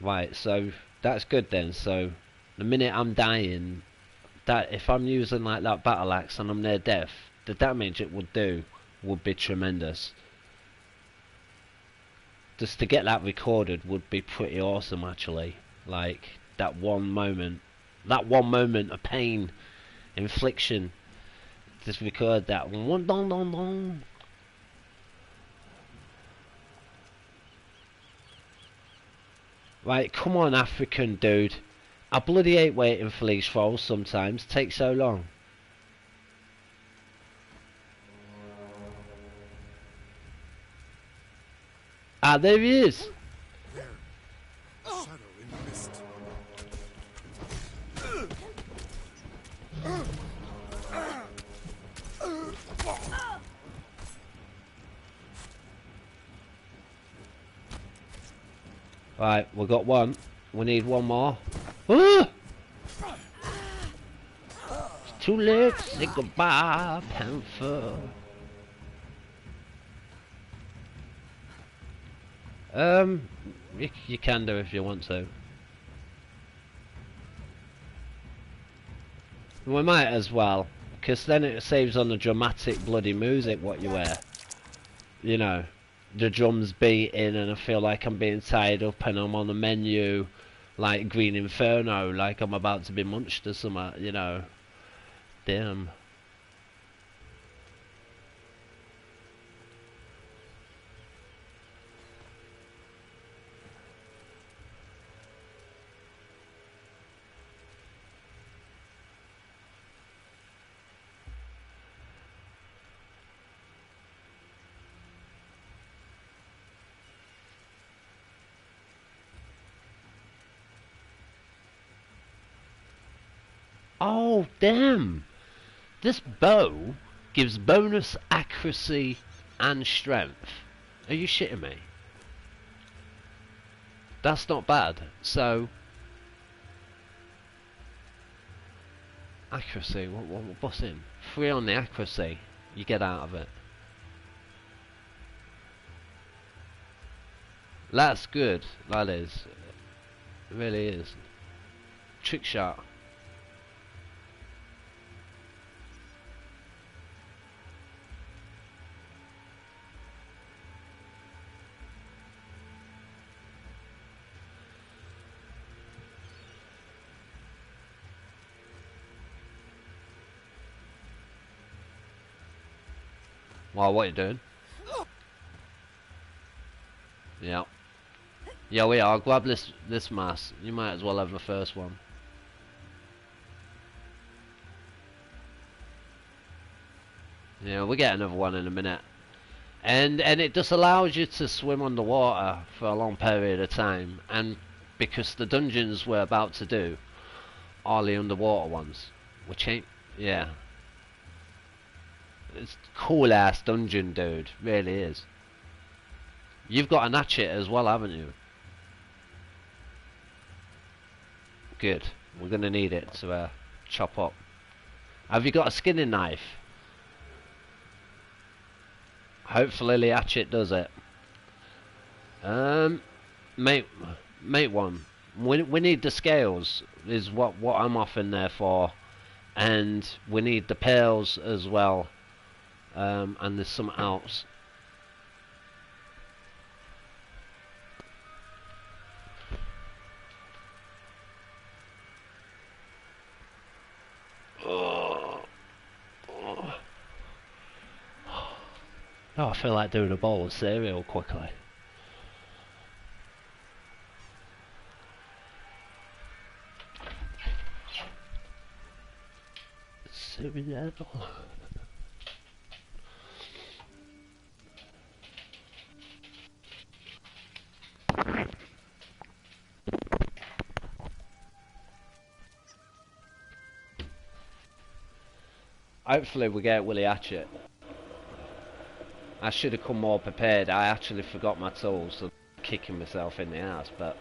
Right, so that's good then. So the minute I'm dying, that if I'm using like that battle axe and I'm near death, the damage it would do would be tremendous. Just to get that recorded would be pretty awesome, actually. Like that one moment of pain, infliction. Just record that one, dong dong dong. Right, come on, African dude. I bloody hate waiting for these trolls sometimes. Take so long. Ah, there he is. There. A shadow in the mist. Right, we got one. We need one more. Ah! It's too late to say goodbye, Panther. You can do if you want to. We might as well, because then it saves on the dramatic bloody music what you wear. You know, the drums beating and I feel like I'm being tied up and I'm on the menu like Green Inferno, like I'm about to be munched or something, you know. Damn. Oh, damn! This bow gives bonus accuracy and strength. Are you shitting me? That's not bad. So, accuracy, what's in? 3 on the accuracy, you get out of it. That's good, that is. It really is. Trick shot. Well, what are you doing? Yeah. Yeah, we are. Grab this mass. You might as well have the first one. Yeah, we'll get another one in a minute. And it just allows you to swim underwater for a long period of time, and because the dungeons we're about to do are the underwater ones, which ain't, yeah. It's cool ass dungeon, dude, really is. You've got an hatchet as well, haven't you? Good, we're gonna need it to chop up. Have you got a skinning knife? Hopefully the hatchet does it. Mate one. We need the scales, is what I'm off in there for, and we need the pails as well. And there's something else. Oh, I feel like doing a bowl of cereal quickly. Cereal. Hopefully we get Willie Hatchet. I should have come more prepared. I actually forgot my tools, so I'm kicking myself in the ass, but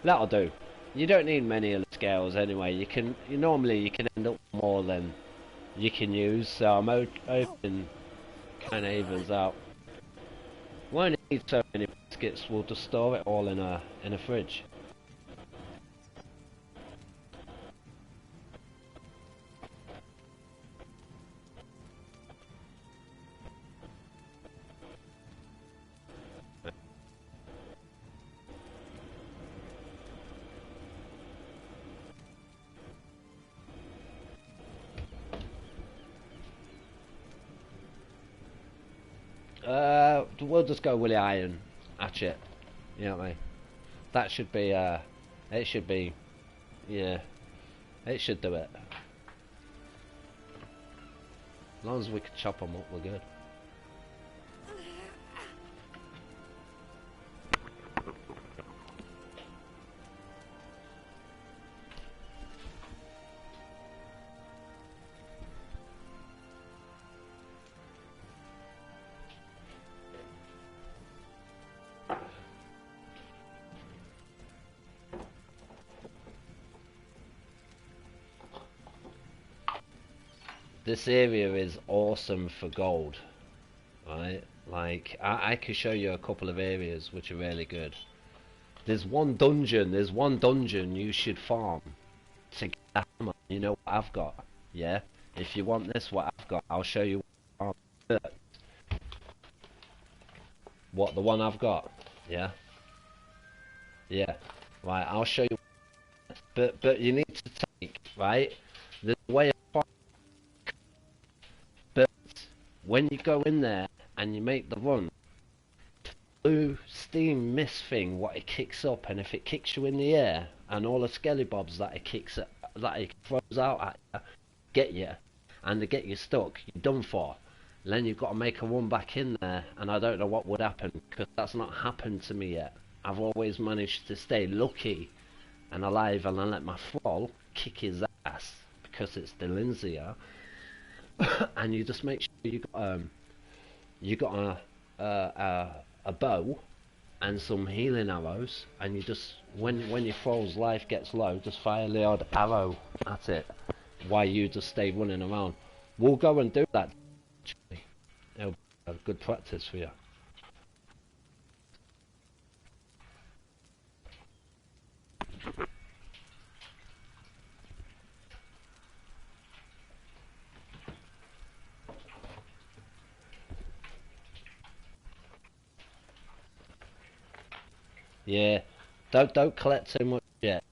that'll do. You don't need many of the scales anyway. Normally you can end up with more than you can use, so I'm hoping kind of evens out. Won't need so many biscuits. We'll just store it all in a fridge. We'll just go Willie Iron Hatchet. You know what I mean? That should be, it should be, yeah, it should do it. As long as we can chop them up, we're good. This area is awesome for gold, right? Like, I could show you a couple of areas which are really good. There's one dungeon you should farm to get a hammer. You know what I've got, yeah? If you want this, what I've got, I'll show you what the one I've got, yeah? Yeah, right, I'll show you. But you need to take, right? There's a way of farming. But when you go in there and you make the run, blue steam mist thing, what it kicks up, and if it kicks you in the air, and all the skelly bobs that it kicks at, that it throws out at you, get you, and they get you stuck, you're done for. And then you've got to make a run back in there, and I don't know what would happen, because that's not happened to me yet. I've always managed to stay lucky and alive, and I let my thrall kick his ass, because it's the Lindsay. And you just make sure you got a bow and some healing arrows, and you just when your thrall's life gets low, just fire the odd arrow at it while you just stay running around. We'll go and do that. It'll be a good practice for you. Yeah, don't collect too much yet.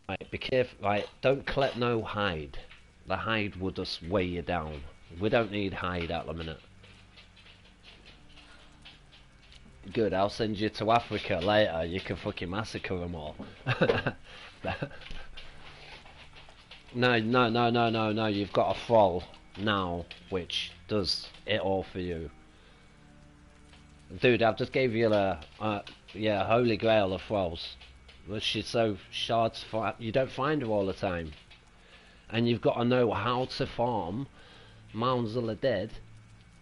Right, be careful. Right, don't collect no hide. The hide will just weigh you down. We don't need hide at the minute. Good, I'll send you to Africa later. You can fucking massacre them all. No, no, no, no, no, no. You've got a thrall now, which does it all for you. Dude, I've just gave you the yeah, holy grail of thralls, which is so hard to find. You don't find her all the time, and you've got to know how to farm Mounds of the Dead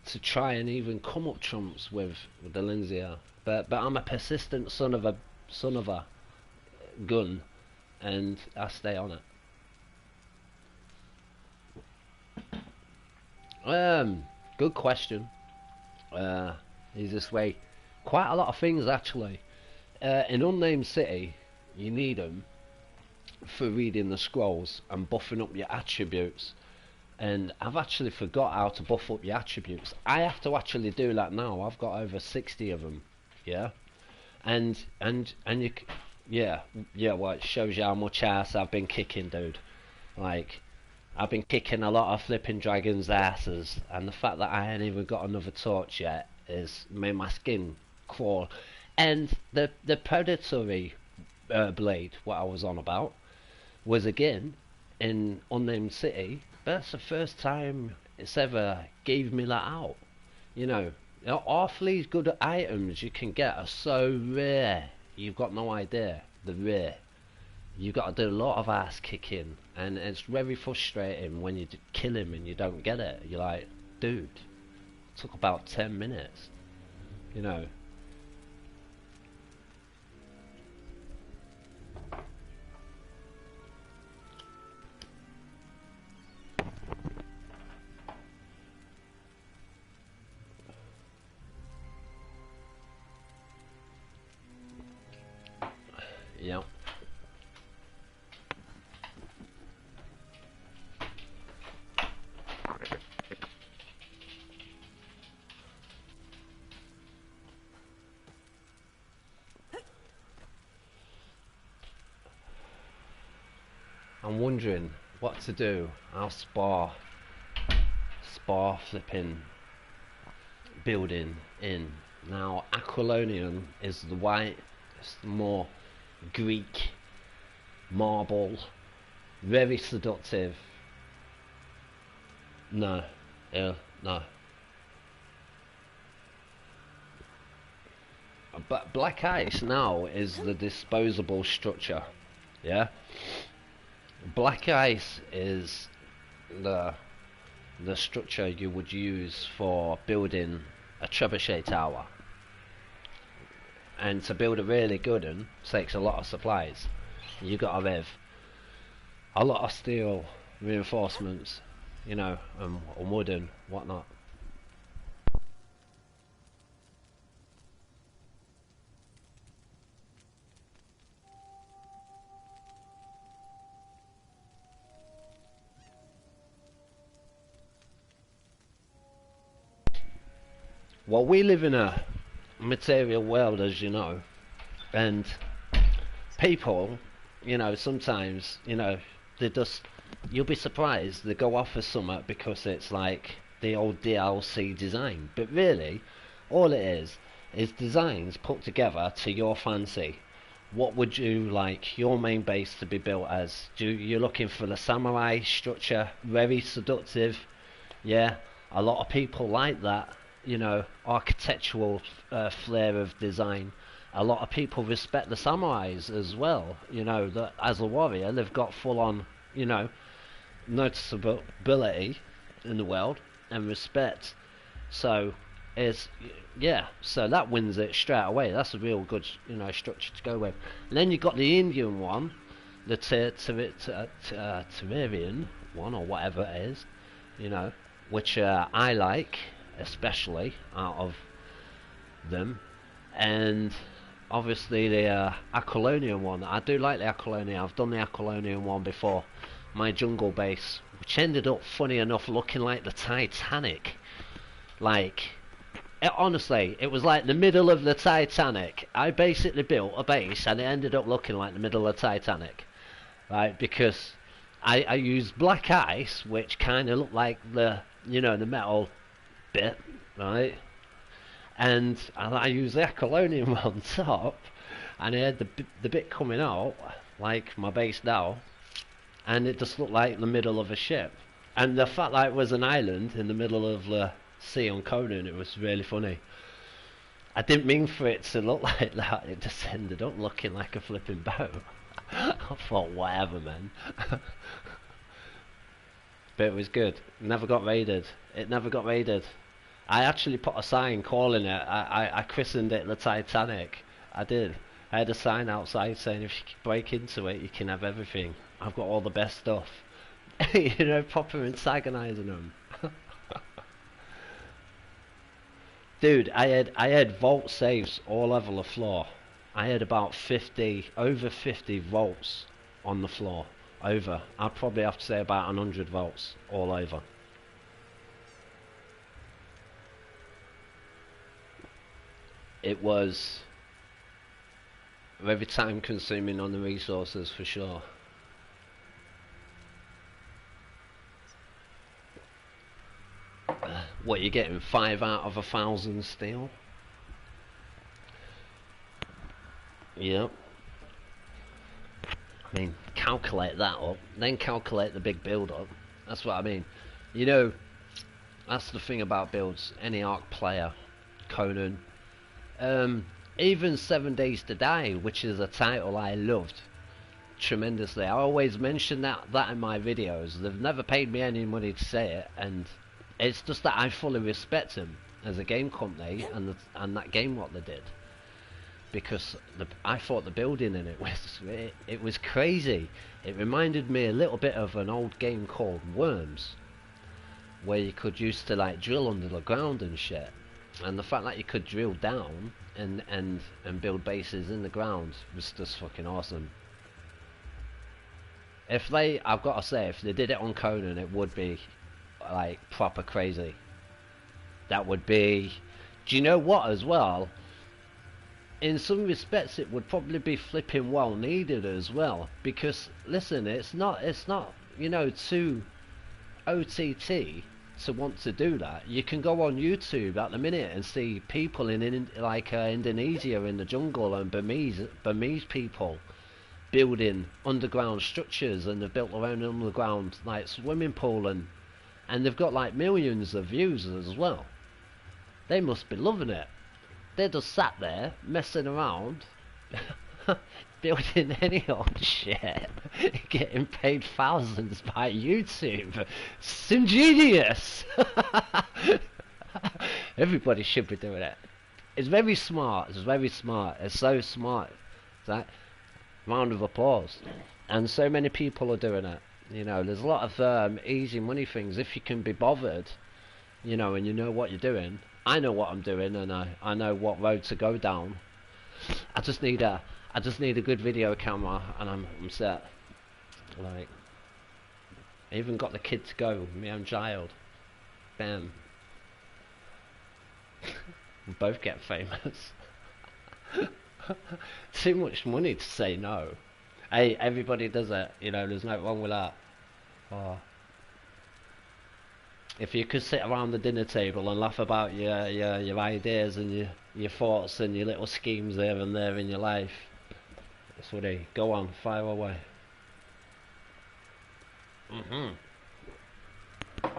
to try and even come up trumps with the Lindsay. But I'm a persistent son of a gun, and I stay on it. Good question. Easiest way, quite a lot of things actually. In Unnamed City, you need them for reading the scrolls and buffing up your attributes. And I've actually forgot how to buff up your attributes. I have to actually do that now. I've got over 60 of them. Yeah, and you, yeah. Well, it shows you how much ass I've been kicking, dude. Like, I've been kicking a lot of flipping dragons' asses, and the fact that I ain't even got another torch yet is made my skin crawl. And the predatory blade, what I was on about, was again in Unnamed City. That's the first time it's ever gave me that out. You know, awfully good items you can get are so rare. You've got no idea. They're rare. You've got to do a lot of ass kicking, and it's very frustrating when you kill him and you don't get it. You're like, dude, it took about 10 minutes, you know. Yeah. I'm wondering what to do. I'll spar flipping building in. Now Aquilonian is the white, it's the more Greek marble, very seductive. No, no. But black ice now is the disposable structure. Yeah. Black ice is the structure you would use for building a trebuchet tower. And to build a really good one takes a lot of supplies. You gotta have a lot of steel reinforcements, you know, and wood and whatnot. Well, we live in a material world, as you know, and people, you know, sometimes, you know, they just, you'll be surprised, they go off for something because it's like the old DLC design, but really all it is designs put together to your fancy. What would you like your main base to be built as? You're looking for the samurai structure, very seductive, yeah, a lot of people like that, you know, architectural flair of design. A lot of people respect the samurais as well, you know, that as a warrior they've got full on, you know, noticeability in the world and respect. So it's, yeah, so that wins it straight away. That's a real good, you know, structure to go with. And then you've got the Indian one, the Terrarian one, or whatever it is, you know, which I like especially out of them. And obviously the Aquilonian one, I do like the Aquilonian. I've done the Aquilonian one before, my jungle base, which ended up funny enough looking like the Titanic. Like, honestly, it was like the middle of the Titanic. I basically built a base and it ended up looking like the middle of the Titanic, right? Because I used black ice, which kind of looked like the, you know, the metal bit, right? and I used the Accolonium on top, and I had the bit coming out like my base now, and it just looked like the middle of a ship. And the fact that it was an island in the middle of the sea on Conan, it was really funny. I didn't mean for it to look like that. It just ended up looking like a flipping boat. I thought, whatever, man. But it was good. Never got raided. It never got raided. I actually put a sign calling it. I christened it the Titanic. I did. I had a sign outside saying if you break into it, you can have everything. I've got all the best stuff. You know, proper antagonising them. Dude, I had vault safes all over the floor. I had about 50, over 50 vaults on the floor. Over. I'd probably have to say about 100 volts all over. It was very time consuming on the resources for sure. What, you're getting 5 out of 1,000 steel? Yep. I mean, calculate that up, then calculate the big build up. That's what I mean. You know, that's the thing about builds. Any Ark player, Conan, even 7 Days to Die, which is a title I loved tremendously. I always mention that in my videos. They've never paid me any money to say it, and it's just that I fully respect them as a game company and that game what they did. Because I thought the building in it was crazy. It reminded me a little bit of an old game called Worms, where you could used to like drill under the ground and shit. And the fact that you could drill down and build bases in the ground was just fucking awesome. I've got to say, if they did it on Conan, it would be like proper crazy. That would be. Do you know what as well? In some respects it would probably be flipping well needed as well, because listen, it's not you know, too OTT to want to do that. You can go on YouTube at the minute and see people in Indonesia in the jungle, and Burmese people building underground structures, and they've built their own underground like swimming pool, and they've got like millions of views as well. They must be loving it. They just sat there messing around, building any old shit, getting paid thousands by YouTube. It's ingenious. Everybody should be doing it. It's very smart. It's very smart. It's so smart. It's like, round of applause. And so many people are doing it. You know, there's a lot of easy money things if you can be bothered. You know, and you know what you're doing. I know what I'm doing, and I know what road to go down. I just need a good video camera, and I'm set. Like, I even got the kid to go, my own child. Bam. We both get famous. Too much money to say no. Hey, everybody does it. You know, there's nothing wrong with that. Oh. If you could sit around the dinner table and laugh about your ideas and your thoughts and your little schemes there and there in your life, that's what they go on, fire away.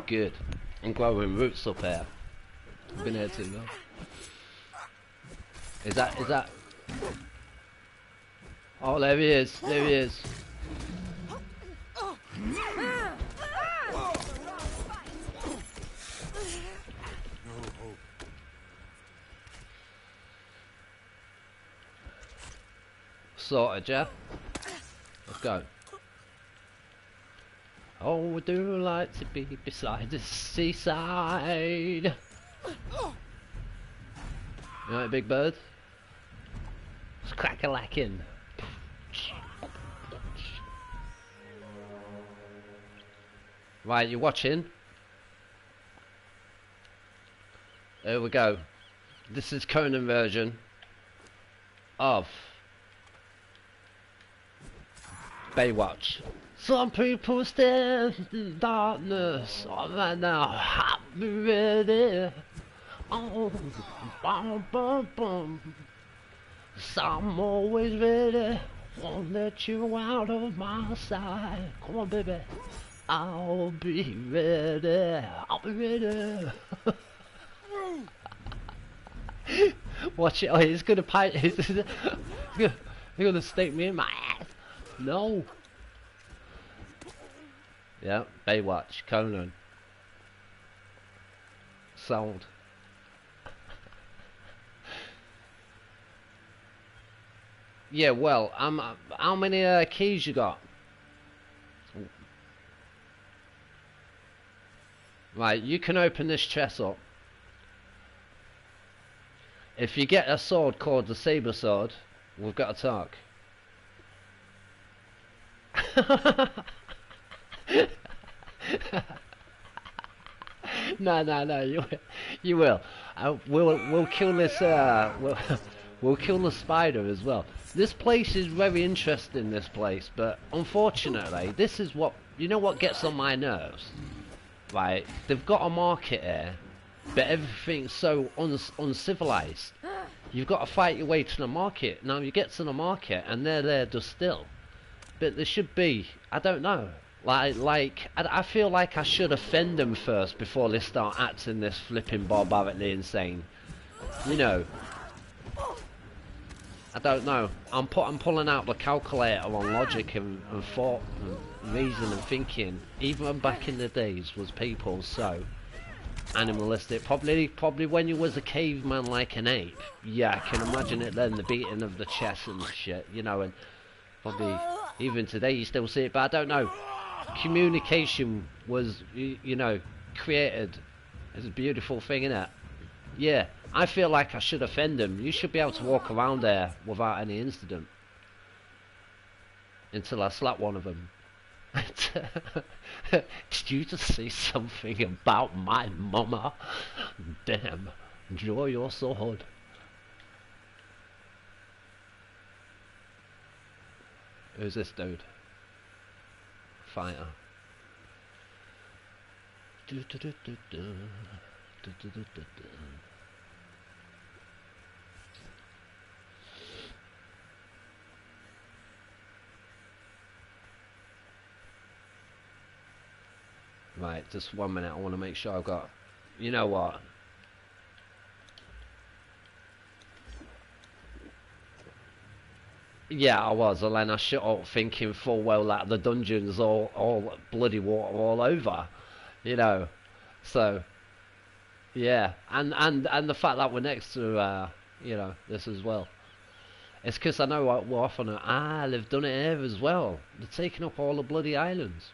Good. I'm growing roots up here. I've been here too long. Is that? Oh, there he is. There he is. Sorted, yeah? Let's go. Oh, we do like to be beside the seaside. You right, big bird? It's crack-a-lacking. Right, you watching? There we go. This is Conan version of Baywatch. Some people stand in darkness. Oh man, now I'm ready. Oh, bum, bum, bum. So I'm always ready. Won't let you out of my sight. Come on, baby. I'll be ready. I'll be ready. Watch it. Oh, he's gonna pipe. He's gonna stick me in my ass. No. Yeah, Baywatch, Conan. Sold. Yeah, well, how many keys you got? Right, you can open this chest up. If you get a sword called the Saber Sword, we've got to talk. No, you will. We'll kill this. We'll kill the spider as well. This place is very interesting. This place, but unfortunately, this is what what gets on my nerves. Right? They've got a market here, but everything's so uncivilized. You've got to fight your way to the market. Now you get to the market, and they're there just still. But there should be. I don't know. I feel like I should offend them first before they start acting this flipping barbarically insane. You know. I don't know. I'm pulling out the calculator on logic and thought and reason and thinking. Even back in the days was people so animalistic. Probably when you was a caveman like an ape. Yeah, I can imagine it then, the beating of the chest and shit, and probably even today you still see it, but I don't know. Communication was, created as a beautiful thing, innit? Yeah, I feel like I should offend them. You should be able to walk around there without any incident. Until I slap one of them. Did you just say something about my mama? Damn, draw your sword. Who's this dude? Fighter. Right, just 1 minute. I want to make sure I've got. You know what? Yeah, I was, and then I shut up thinking full well that the dungeon's all bloody water all over, So, yeah, and the fact that we're next to, this as well. It's because I know we're off on they've done it here as well. They're taking up all the bloody islands.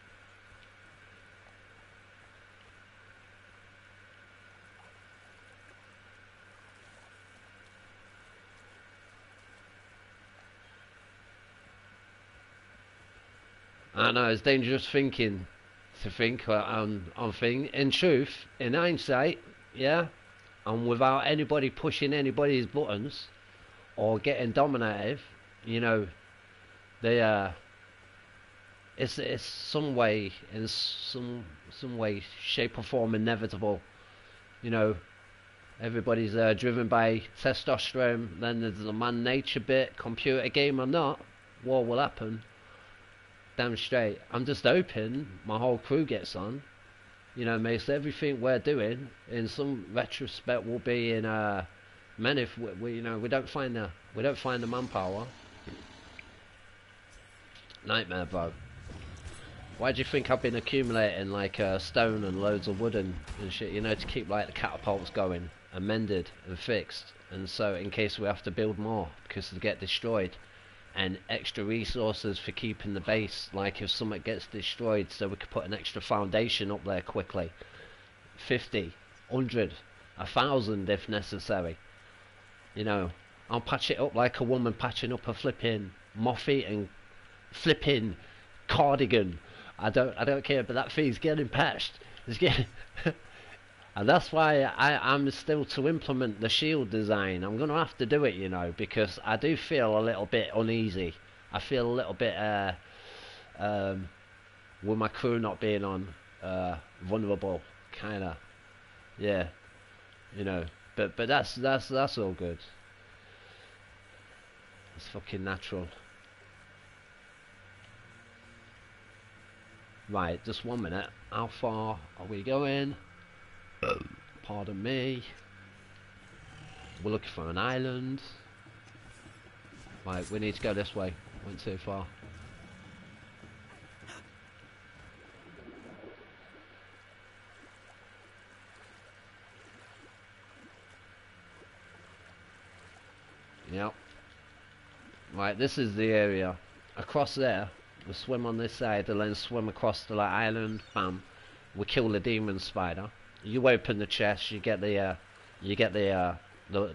I know, it's dangerous thinking to think on thing. In truth, in hindsight, yeah, and without anybody pushing anybody's buttons or getting dominative, they it's some way, in some way, shape or form inevitable. Everybody's driven by testosterone. Then there's the man nature bit, computer game or not, war will happen. Damn straight. I'm just hoping my whole crew gets on. Makes everything we're doing in some retrospect will be in men if we don't find the manpower. Nightmare, bro. Why do you think I've been accumulating like stone and loads of wood and shit? To keep like the catapults going and mended and fixed, and so in case we have to build more because they get destroyed. And extra resources for keeping the base, like if something gets destroyed, so we could put an extra foundation up there quickly. 50, 100, 1,000 if necessary. I'll patch it up like a woman patching up a flipping moth-eating flipping cardigan. I don't care, but that thing's getting patched. It's getting and that's why I'm still to implement the shield design. I'm going to have to do it, because I do feel a little bit uneasy. I feel a little bit, with my crew not being on, vulnerable, kind of. Yeah, But that's all good. It's fucking natural. Right, just 1 minute. How far are we going? Pardon me. We're looking for an island. Right, we need to go this way. Went too far. Yep. Right, this is the area. Across there, we swim on this side and then swim across the island. Bam. We kill the demon spider. You open the chest, you get the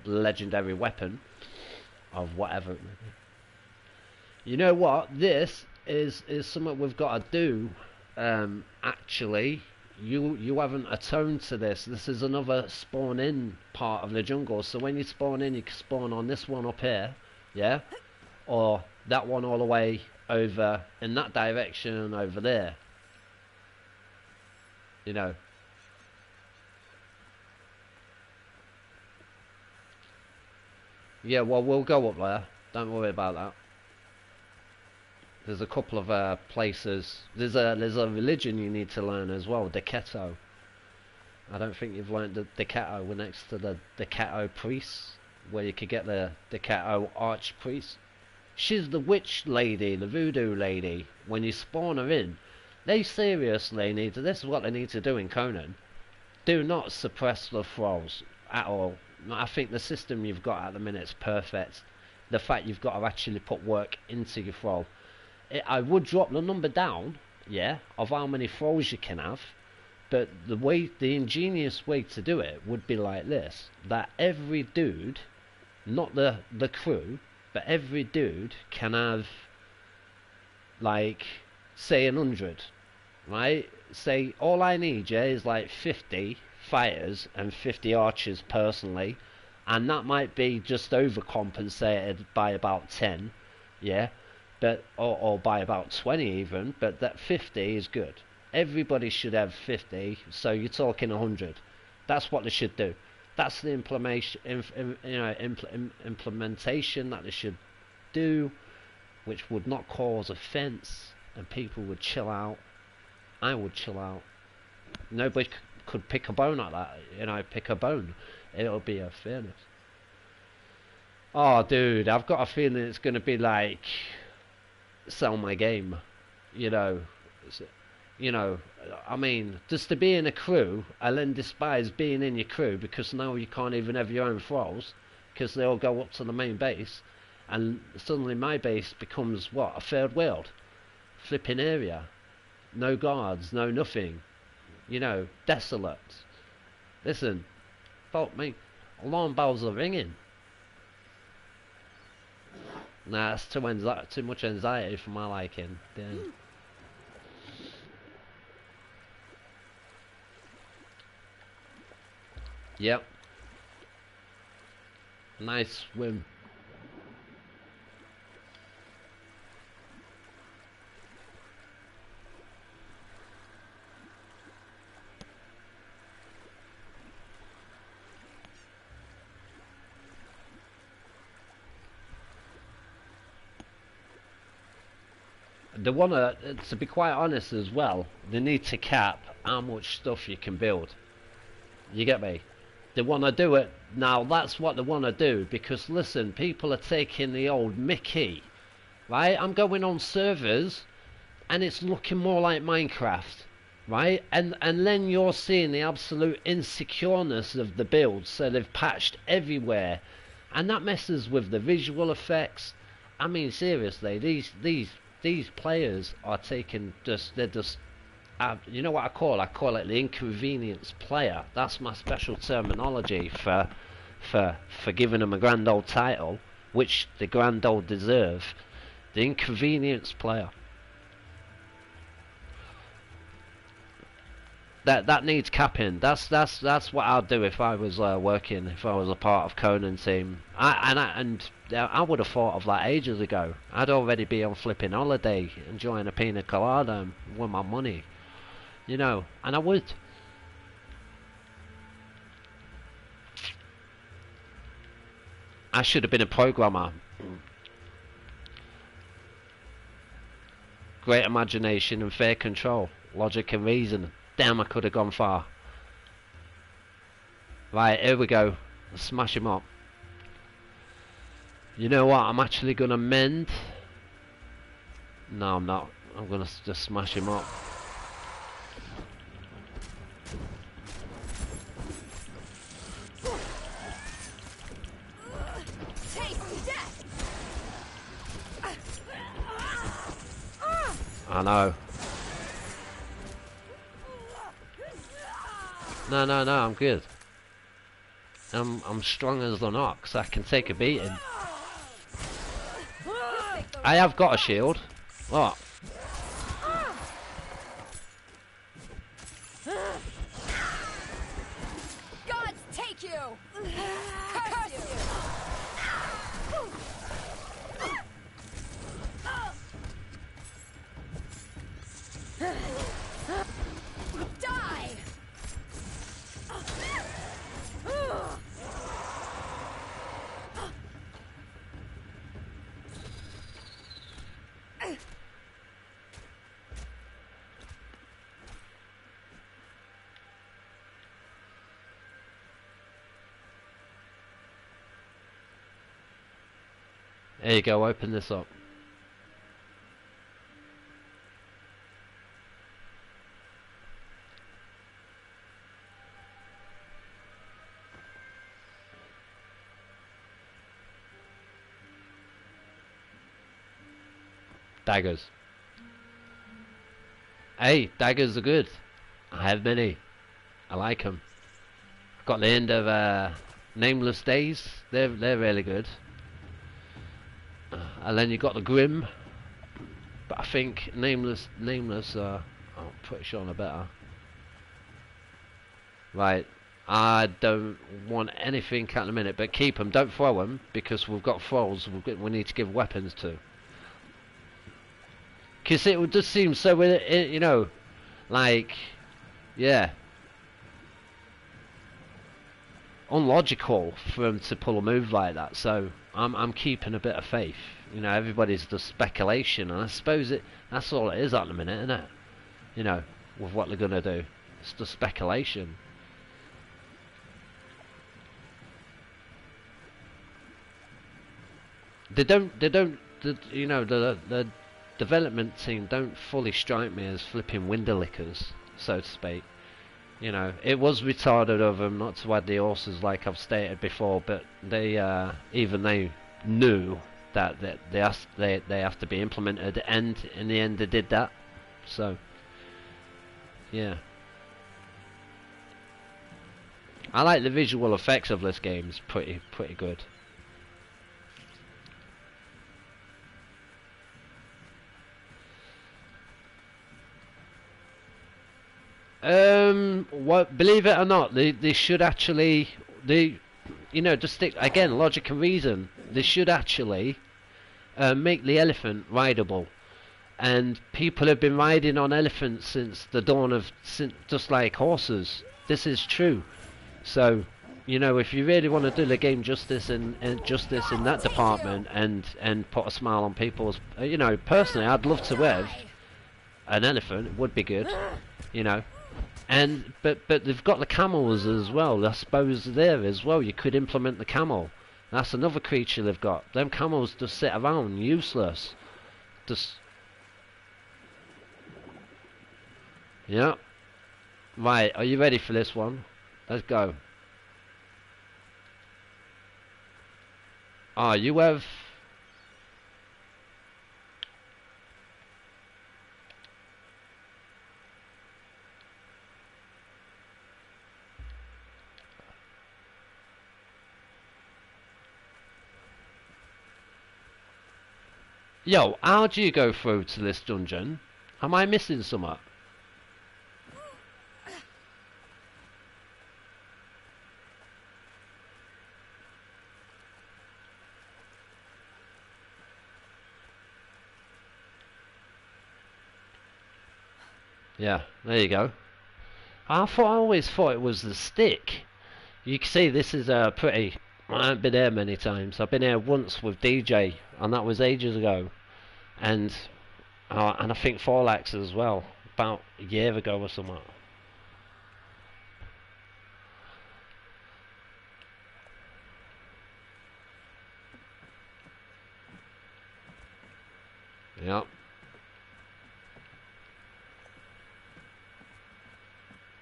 legendary weapon of whatever it may be. You know what? This is something we've got to do. Actually, you haven't atoned to this. This is another spawn in part of the jungle. So when you spawn in, you can spawn on this one up here, yeah, or that one all the way over in that direction over there. You know. Yeah, well, we'll go up there. Don't worry about that. There's a couple of places. There's a religion you need to learn as well, Deketo. I don't think you've learned the Deketo. We're next to the Deketo priests, where you could get the Deketo archpriest. She's the witch lady, the voodoo lady. When you spawn her in, they seriously need to. This is what they need to do in Conan. Do not suppress the thralls at all. I think the system you've got at the minute is perfect. The fact you've got to actually put work into your thrall. I would drop the number down, yeah, of how many thralls you can have, but the ingenious way to do it would be like this: that every dude, not the crew, but every dude can have, like, say 100, right? Say all I need, yeah, is like 50 fighters and 50 archers personally, and that might be just overcompensated by about 10, yeah. But or by about 20 even, but that 50 is good. Everybody should have 50, so you're talking 100. That's what they should do. That's the implementation that they should do, which would not cause offence, and people would chill out. I would chill out. Nobody could pick a bone like that, you know, pick a bone. It'll be a fairness. Oh, dude, I've got a feeling it's going to be like sell my game, you know. I mean, just to be in a crew, I then despise being in your crew because now you can't even have your own thralls because they all go up to the main base, and suddenly my base becomes what, a third world flipping area, no guards, no nothing, you know, desolate. Listen, fuck me, alarm bells are ringing. Nah, that's too much anxiety for my liking. Damn. Yep. Nice swim. They wanna, to be quite honest as well, they need to cap how much stuff you can build. You get me? They want to do it now. That's what they want to do, because listen, people are taking the old Mickey, right? I'm going on servers and it's looking more like Minecraft, right? And then you're seeing the absolute insecureness of the build. So they've patched everywhere, and that messes with the visual effects. I mean, seriously, these players are taking they're just you know what I call it the inconvenience player. That's my special terminology for giving them a grand old title, which the grand old deserve. The inconvenience player. That needs capping. That's what I'd do if I was working, if I was a part of Conan team. I would have thought of that ages ago. I'd already be on flipping holiday, enjoying a pina colada with my money, you know, and I would. I should have been a programmer. Great imagination and fair control. Logic and reason. Damn, I could have gone far. Right, here we go. Let's smash him up. You know what? I'm actually going to mend. No, I'm not. I'm going to just smash him up. I know. No, I'm good. I'm strong as an ox. I can take a beating. I have got a shield. What? Gods take you! Curse you! Die! There you go, open this up. Daggers. Hey, daggers are good. I have many. I like them. Got the end of Nameless Days. They're really good. And then you got the Grim. But I think Nameless. I'm pretty sure they're better. Right. I don't want anything at the minute, but keep them. Don't throw them because we've got thralls. We need to give weapons to. Because it would just seem so, you know, like, yeah, unlogical for them to pull a move like that. So I'm keeping a bit of faith. You know, everybody's just speculation, and I suppose that's all it is at the minute, isn't it? You know, with what they're gonna do, it's just speculation. You know, the development team don't fully strike me as flipping window lickers, so to speak. You know, it was retarded of them not to add the horses, like I've stated before, but they even they knew that they have to be implemented, and in the end they did that. So yeah, I like the visual effects of this game. It's pretty good. What? Believe it or not, they should actually, you know, just stick again, logic and reason. They should actually make the elephant rideable, and people have been riding on elephants since the dawn of, just like horses. This is true. So, you know, if you really want to do the game justice and justice in that department, and put a smile on people's, you know, personally, I'd love to have an elephant. It would be good, you know. And but they've got the camels as well. I suppose there as well you could implement the camel. That's another creature they've got. Them camels just sit around useless. Just yeah. Right, are you ready for this one? Let's go. Ah, you have. Yo, how do you go through to this dungeon? Am I missing something? Yeah, there you go. I always thought it was the stick. You can see this is a pretty I haven't been here many times. I've been here once with DJ, and that was ages ago. And I think Forlax as well, about a year ago or something. Yep.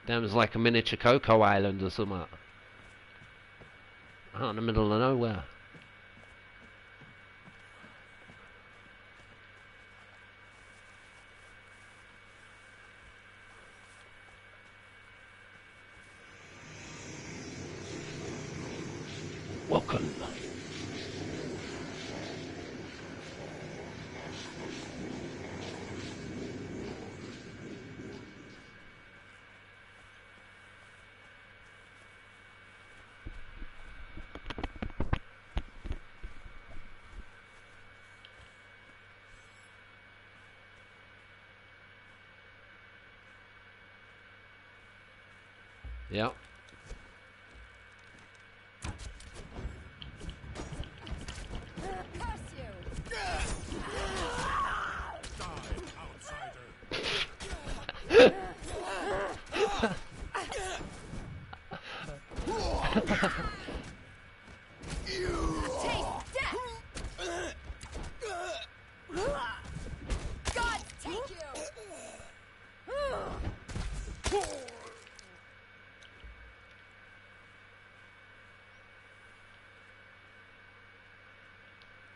That was like a miniature cocoa island or something. Out in the middle of nowhere. Welcome. Yep. Curse you! Die, outsider. Taste death! God take you!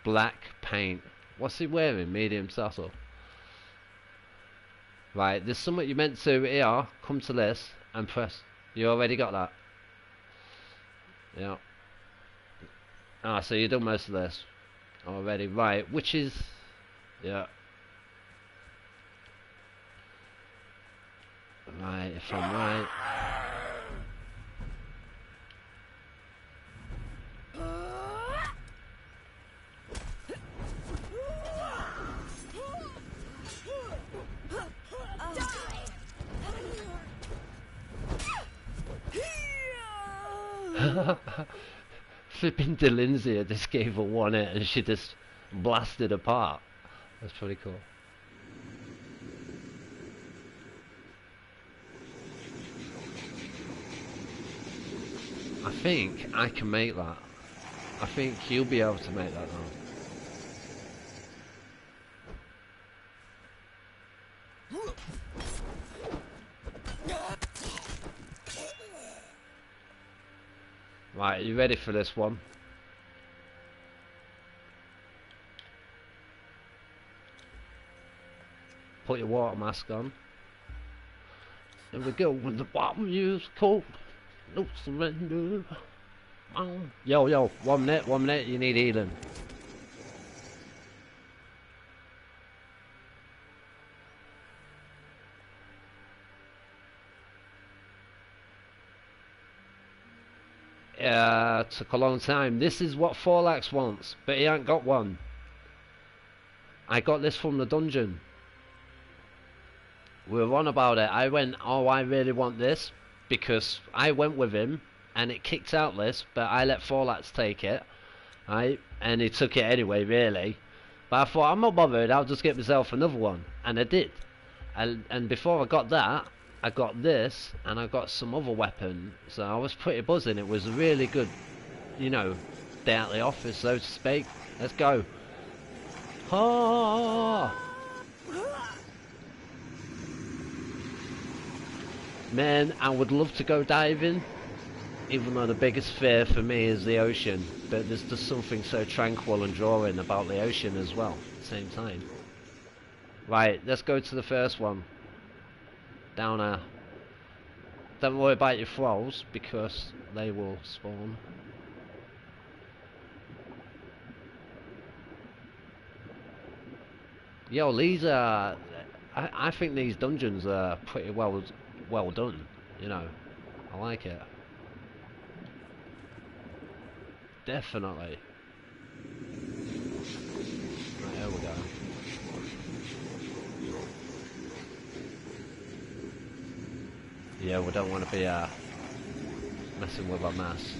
Black paint. What's he wearing? Medium subtle. Right, there's something you meant to here. Come to this and press. You already got that? Yeah. Ah, so you've done most of this already. Right, which is... Yeah. Right, if I'm right... Flipping Delincia just gave her one hit and she just blasted apart. That's pretty cool. I think I can make that. I think you'll be able to make that now. Right, are you ready for this one? Put your water mask on. There we go with the bottom use cold. No surrender. Yo, 1 minute, you need healing. Took a long time. This is what Forlax wants, but he ain't got one. I got this from the dungeon. We were on about it. I went, oh, I really want this, because I went with him, and it kicked out this, but I let Forlax take it, right? And he took it anyway, really. But I thought, I'm not bothered, I'll just get myself another one, and I did. And before I got that, I got this, and I got some other weapon, so I was pretty buzzing. It was a really good, you know, day at the office, so to speak. Let's go. Oh! Man, I would love to go diving, even though the biggest fear for me is the ocean, but there's just something so tranquil and drawing about the ocean as well, at the same time. Right, let's go to the first one. Down there. Don't worry about your thralls, because they will spawn. Yo, these are... I think these dungeons are pretty well done, you know. I like it. Definitely. Right, here we go. Yeah, we don't want to be messing with our mass.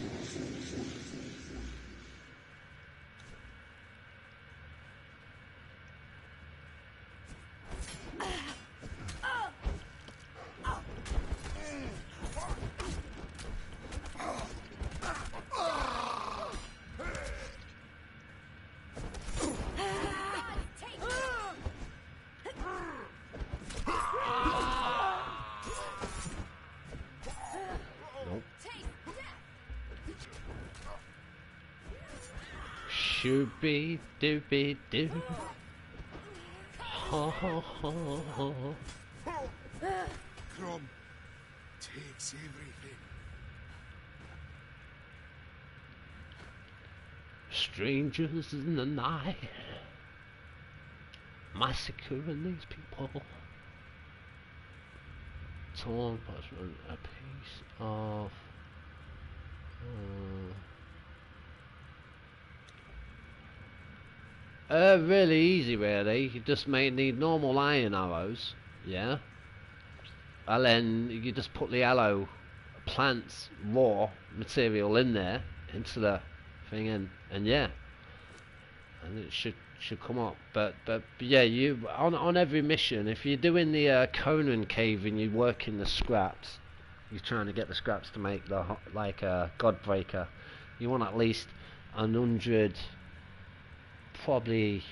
Shooby dooby doo. Ho ho ho ho. Crumb takes everything. Strangers in the night, massacring these people. Torn parchment, a piece of. Really easy, really. You just may need normal iron arrows, yeah. And then you just put the aloe plants raw material in there into the thing, and yeah, and it should come up. But yeah, you on every mission, if you're doing the Conan cave and you work in the scraps, you're trying to get the scraps to make the like a Godbreaker. You want at least 100, probably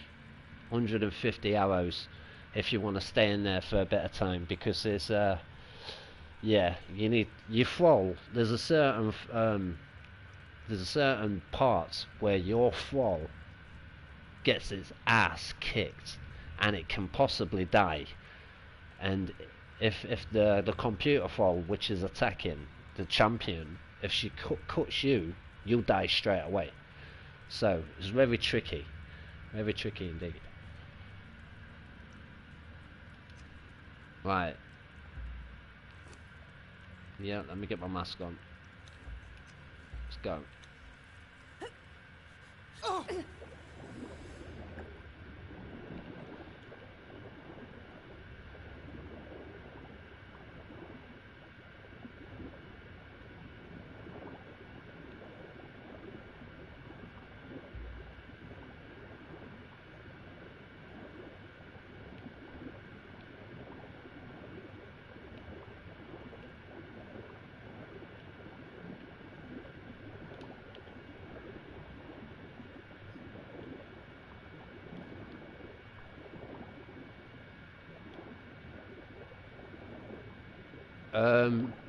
150 arrows if you want to stay in there for a bit of time, because there's yeah, you need your thrall. There's a certain part where your thrall gets its ass kicked and it can possibly die, and if the computer thrall which is attacking the champion, if she cuts you, you'll die straight away. So it's very tricky indeed. Right, yeah, let me get my mask on. Let's go.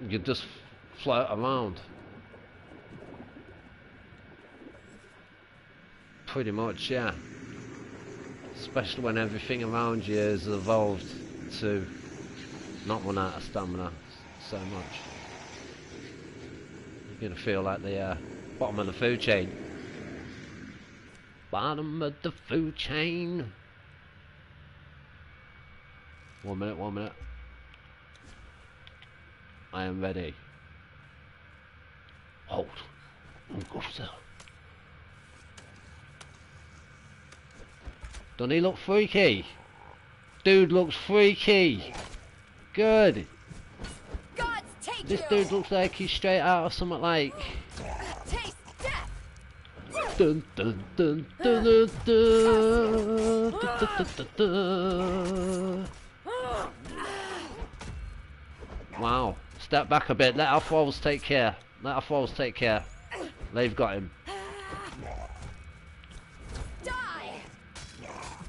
You just float around. Pretty much, yeah. Especially when everything around you has evolved to not run out of stamina so much. You're gonna feel like the bottom of the food chain. Bottom of the food chain. 1 minute, 1 minute. I am ready. Hold. Go still. Doesn't he look freaky? Dude looks freaky. Good. Gods take This you. dude looks like he's straight out of something like. Taste death. Dun dun dun dun dun dun dun dun dun. Wow. Step back a bit. Let our thralls take care. Let our thralls take care. They've got him. Die.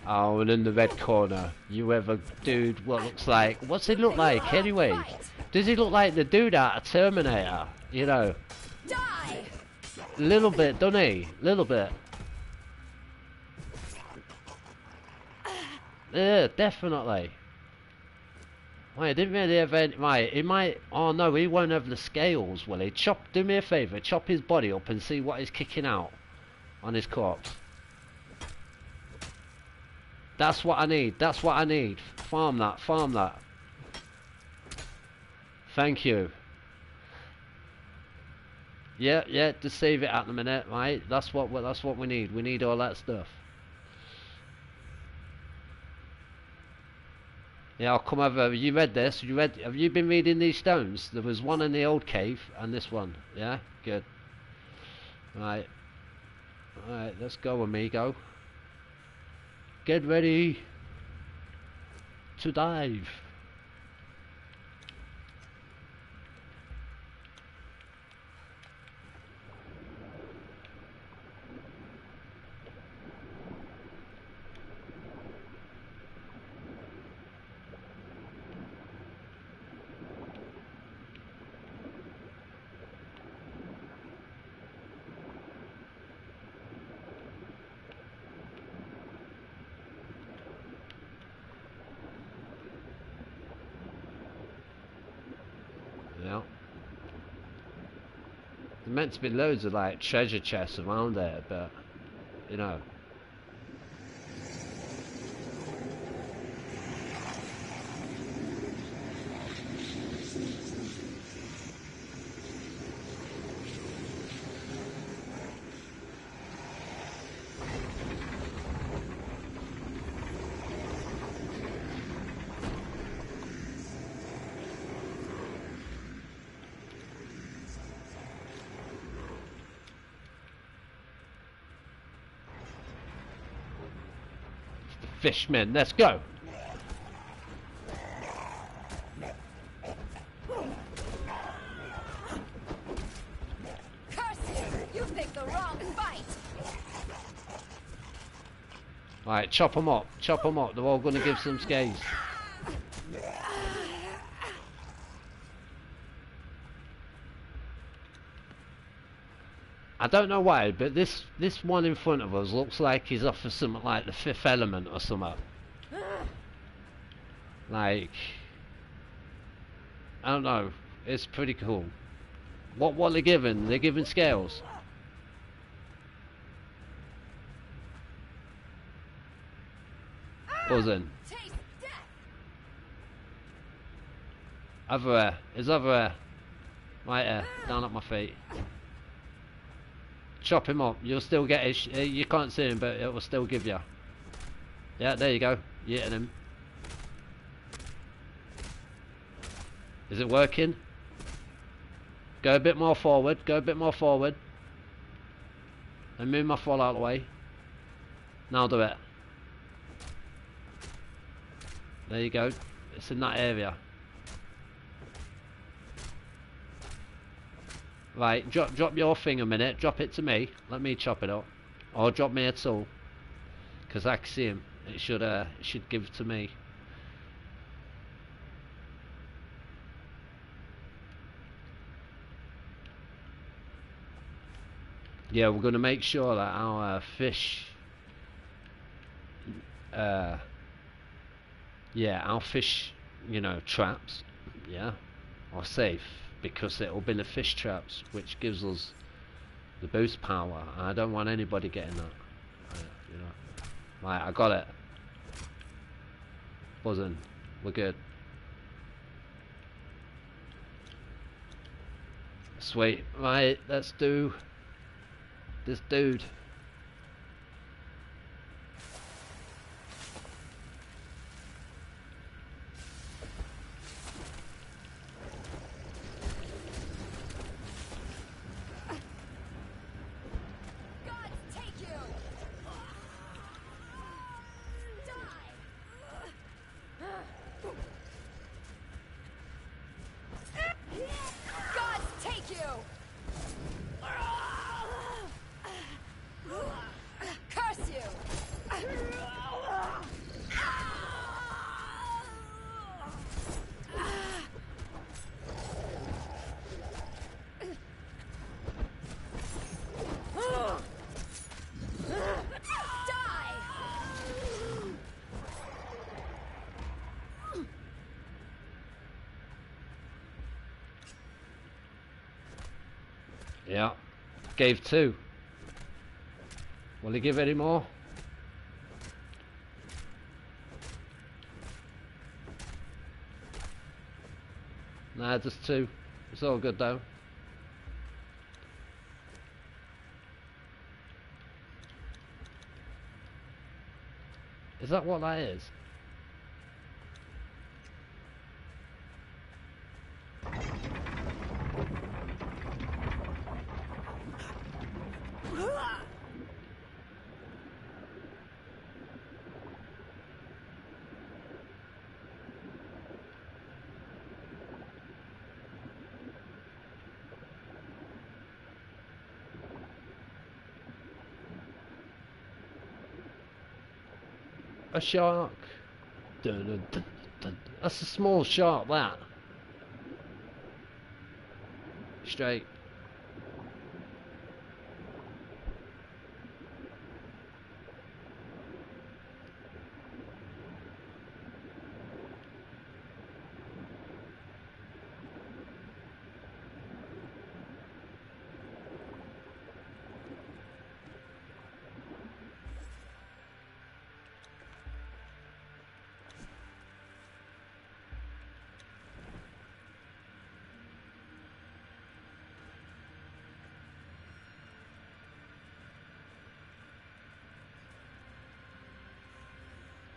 Oh, and in the red corner, you have a dude what looks like... What's he look like, anyway? Does he look like the dude out of Terminator? You know? Die. Little bit, doesn't he? Little bit. Yeah, definitely. Wait, I didn't really have any... Right, he might... Oh no, he won't have the scales, will he? Do me a favour, chop his body up and see what is kicking out on his corpse. That's what I need, that's what I need. Farm that, farm that. Thank you. Yeah, yeah, just save it at the minute, right? That's what we need. We need all that stuff. Yeah, I'll come over. You read this? Have you been reading these stones? There was one in the old cave and this one. Yeah? Good. Right. Alright, let's go, amigo. Get ready to dive. meant to be loads of like treasure chests around there, but you know. Fishmen, let's go. Curse you! You picked the wrong fight. Right, chop them up, chop them up. They're all going to give some skates. I don't know why, but this one in front of us looks like he's off of something like the Fifth Element or something. Like, I don't know. It's pretty cool. What are they giving? They're giving scales. Buzzing. Taste death. Over there. It's over there. Right there. Down at my feet. Chop him up. You'll still get it. You can't see him, but it will still give you. Yeah, there you go. You're hitting him. Is it working? Go a bit more forward. Go a bit more forward. And move my fall out of the way. Now do it. There you go. It's in that area. Right, drop your thing a minute. Drop it to me. Let me chop it up. Or drop me a tool. Because I can see him. It should give to me. Yeah, we're going to make sure that our fish... yeah, our fish, you know, traps, yeah, are safe. Because it will be the fish traps which gives us the boost power. I don't want anybody getting that. You know. Right, I got it. Buzzing. We're good. Sweet. Right, let's do this dude. Yeah, gave 2. Will he give any more? Nah, just 2. It's all good though. Is that what that is? A shark. Dun, dun, dun, dun. That's a small shark, that. Straight.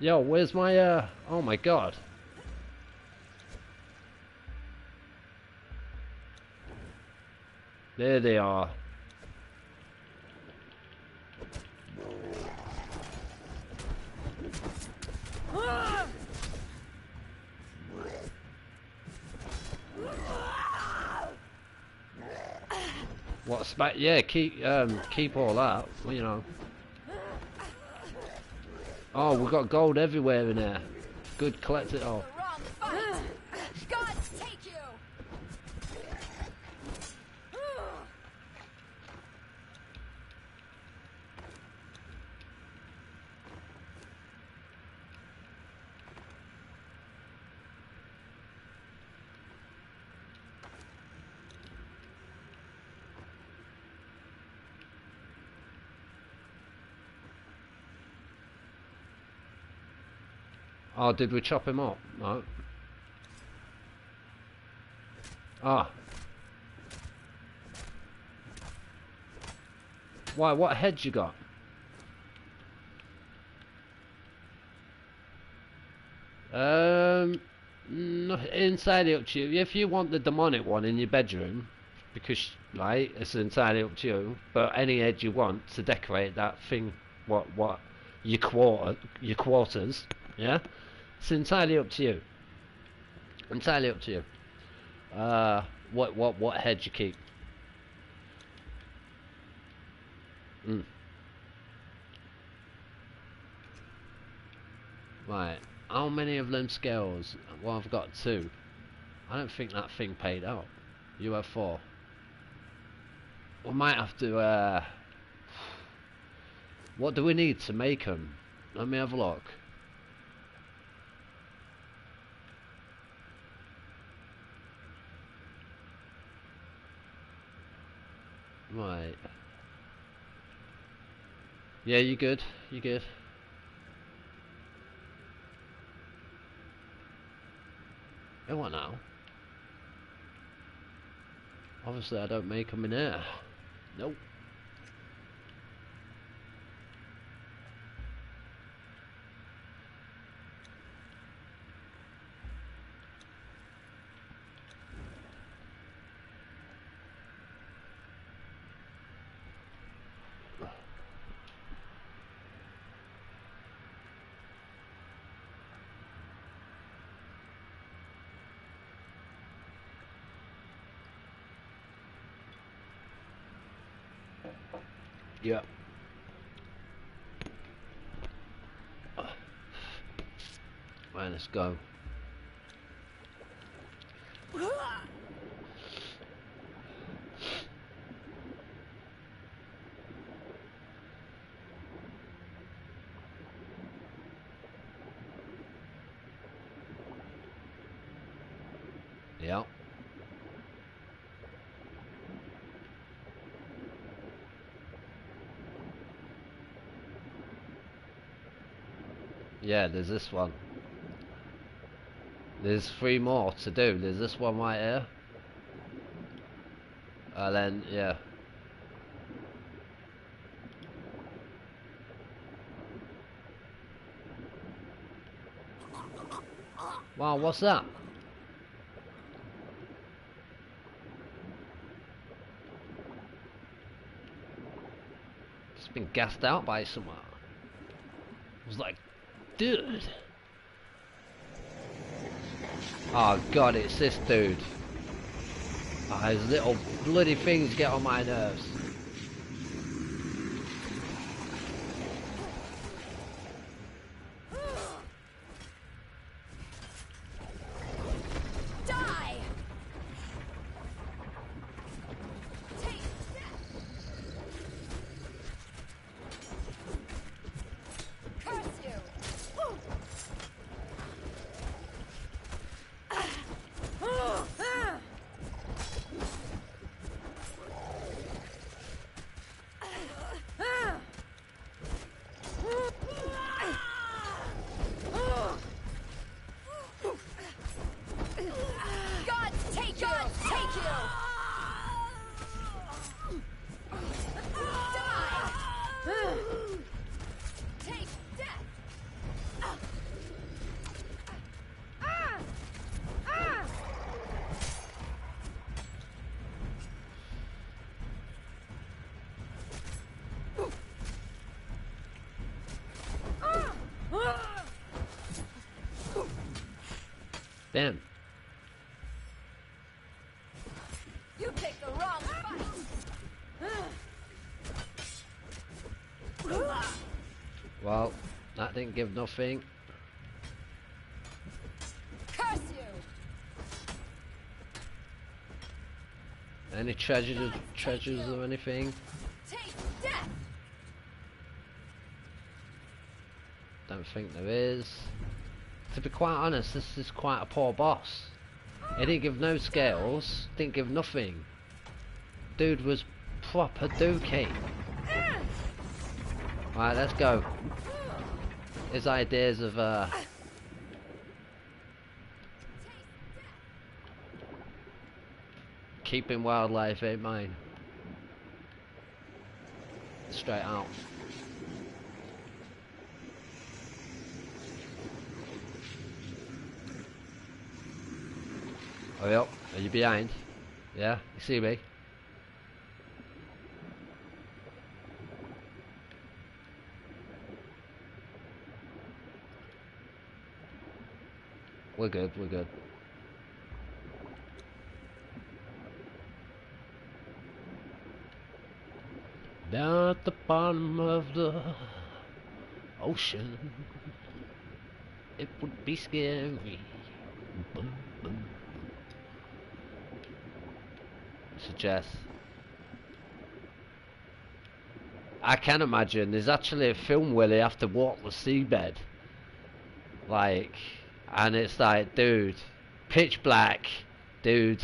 Yo, where's my, oh my god. There they are. What's back? Yeah, keep all that. Well, you know. Oh, we've got gold everywhere in there. Good, collect it all. The wrong fight. Gods take you. Oh, did we chop him up? No. Ah. Why, what head you got? Entirely up to you. If you want the demonic one in your bedroom, because, right, it's entirely up to you. But any head you want to decorate that thing, what, your quarters, yeah? It's entirely up to you. Entirely up to you. What head you keep? Right. How many of them scales? Well, I've got 2. I don't think that thing paid out. You have 4. We might have to. What do we need to make them? Let me have a look. Right. Yeah, you good? You good? Hey, what now? Obviously, I don't make them in air. Nope. Yeah. Right, let's go. Yeah. Yeah, there's this one. There's 3 more to do. There's this one right here. And then, yeah. Wow, what's that? It's been gassed out by someone. I was like, dude. Oh god, it's this dude. Oh, his little bloody things get on my nerves. Die. Take curse you. Damn. You picked the wrong fight. Well, that didn't give nothing. Curse you! Any treasures or anything? Taste death! Don't think there is. To be quite honest, this is quite a poor boss. He didn't give no scales, didn't give nothing. Dude was proper dookie. Right, let's go. His ideas of keeping wildlife ain't mine. Straight out. Hurry up. Are you behind? Yeah? You see me? We're good, we're good. Down at the bottom of the ocean, it would be scary. Boom, boom. Suggest. I can imagine there's actually a film where they have to walk the seabed. Like, and it's like, dude, pitch black, dude.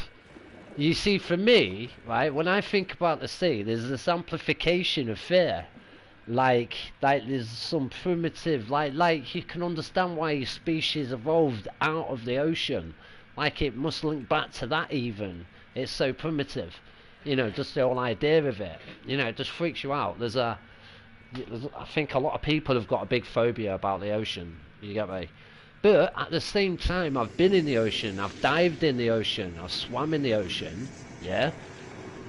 You see, for me, right, when I think about the sea, there's this amplification of fear. Like there's some primitive, like you can understand why your species evolved out of the ocean. Like it must link back to that even. It's so primitive. You know, just the whole idea of it. You know, it just freaks you out. I think a lot of people have got a big phobia about the ocean. You get me? But at the same time, I've been in the ocean, I've dived in the ocean, I've swam in the ocean. Yeah?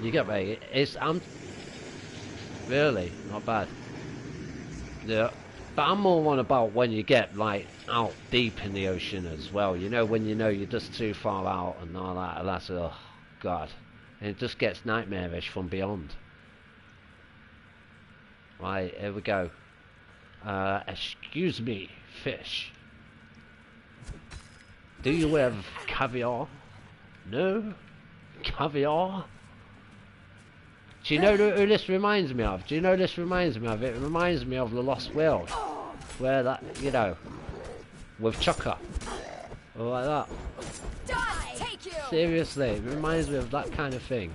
You get me? I'm really not bad. Yeah. But I'm more one about when you get like out deep in the ocean as well. You know, when you know you're just too far out and all that. And that's, oh God. And it just gets nightmarish from beyond. Right, here we go. Excuse me, fish. Do you have caviar? No? Caviar? Do you know who this reminds me of? Do you know this reminds me of? It reminds me of The Lost World. Where that, you know, with Chukka. Or like that. Die! Take you! Seriously, it reminds me of that kind of thing.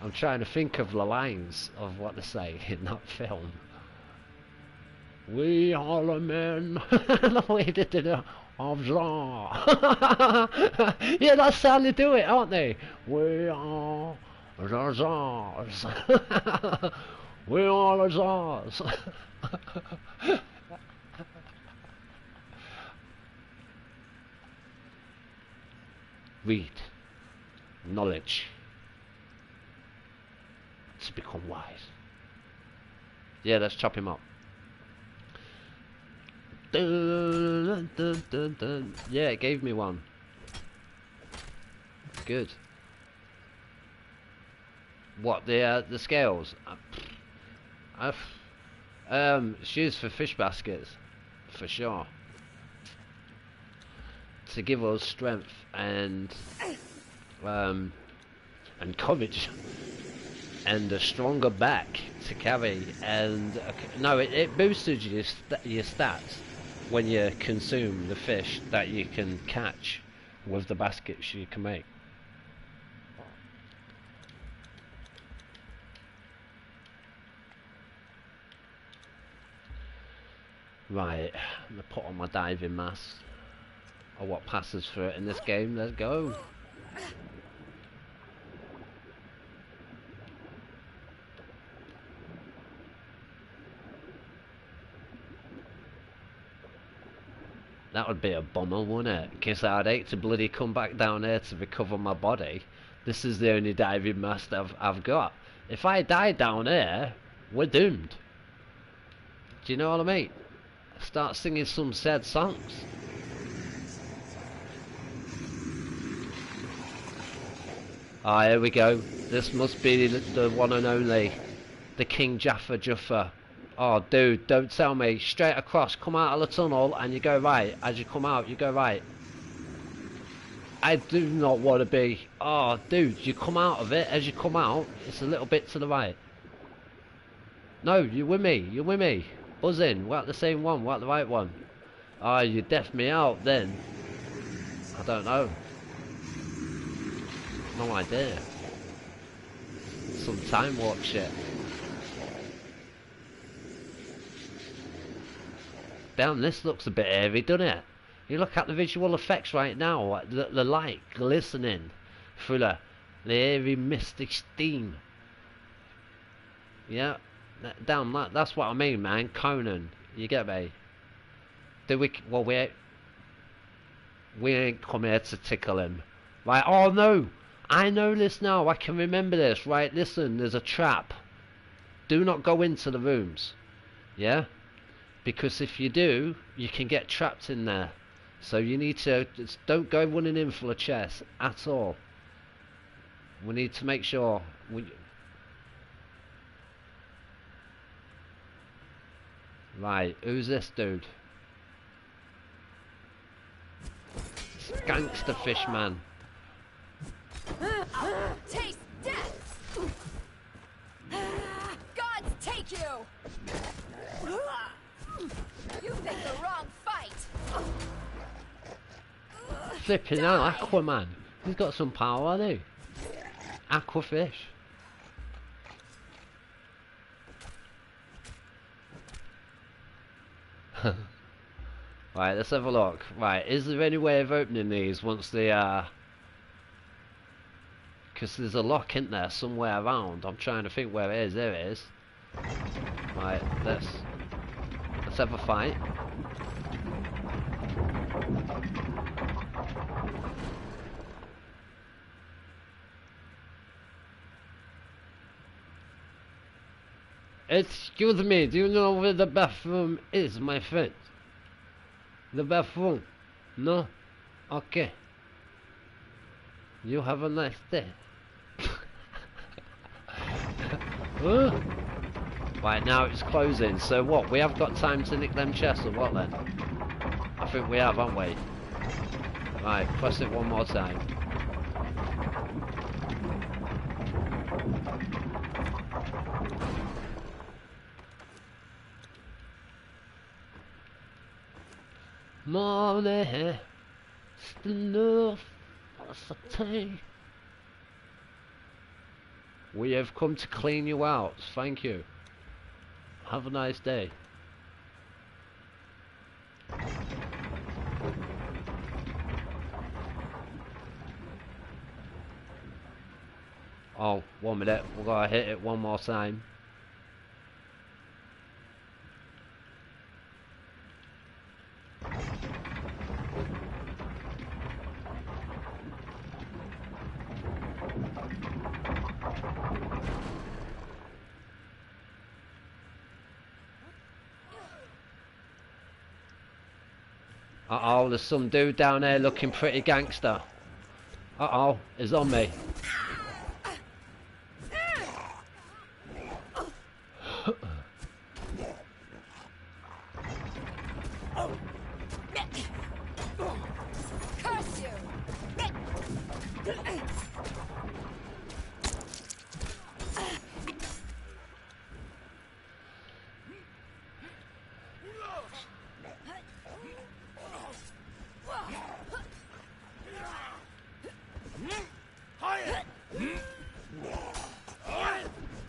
I'm trying to think of the lines of what they say in that film. We are the men. The way they did it. Of Zar. Yeah, that's how they do it, aren't they? We are the Zars. We are the Zars. Read knowledge to become wise. Yeah, let's chop him up. Dun, dun, dun, dun. Yeah, it gave me one. Good. What, the scales? Shoes for fish baskets, for sure. To give us strength and courage and a stronger back to carry. And no, it boosted your stats when you consume the fish that you can catch with the baskets you can make. Right, I'm gonna put on my diving mask, or what passes for it in this game. Let's go. That would be a bummer, wouldn't it? Because I'd hate to bloody come back down here to recover my body. This is the only diving mask I've got. If I die down here, we're doomed. Do you know what I mean? Start singing some sad songs. Ah, here we go. This must be the one and only. The King Jaffa Juffa. Oh, dude, don't tell me. Straight across. Come out of the tunnel and you go right. As you come out, you go right. I do not want to be. Oh, dude, you come out of it. As you come out, it's a little bit to the right. No, you're with me. You're with me. Buzz in. We're at the same one. We're at the right one. Oh, you deaf me out then. I don't know. No idea. Some time warp shit. Damn, this looks a bit eerie, doesn't it? You look at the visual effects right now, the light glistening through the eerie mystic steam. Yeah, damn, that's what I mean, man. Conan, you get me? Well, we ain't come here to tickle him. Right, oh no! I know this now, I can remember this. Right, listen, there's a trap. Do not go into the rooms. Yeah? Because if you do, you can get trapped in there. So you need to, don't go running in for a chest at all. We need to make sure Right, who's this dude? It's Gangster Fish Man. Taste death! Gods take you! You picked the wrong fight! Flipping out, Aquaman. He's got some power, hasn't he? Aquafish. Right, let's have a look. Right, is there any way of opening these once they are... Because there's a lock in there somewhere around. I'm trying to think where it is. There it is. Right, let's have a fight. Excuse me, do you know where the bathroom is, my friend? The bathroom? No? Okay. You have a nice day. Huh? Right, now it's closing, so what? We have got time to nick them chests or what then? I think we have, haven't we? Right, press it one more time. Money, still tea. We have come to clean you out. Thank you. Have a nice day. Oh, 1 minute. We're gonna hit it one more time. Uh-oh, there's some dude down there looking pretty gangster. Uh-oh, he's on me. Curse you!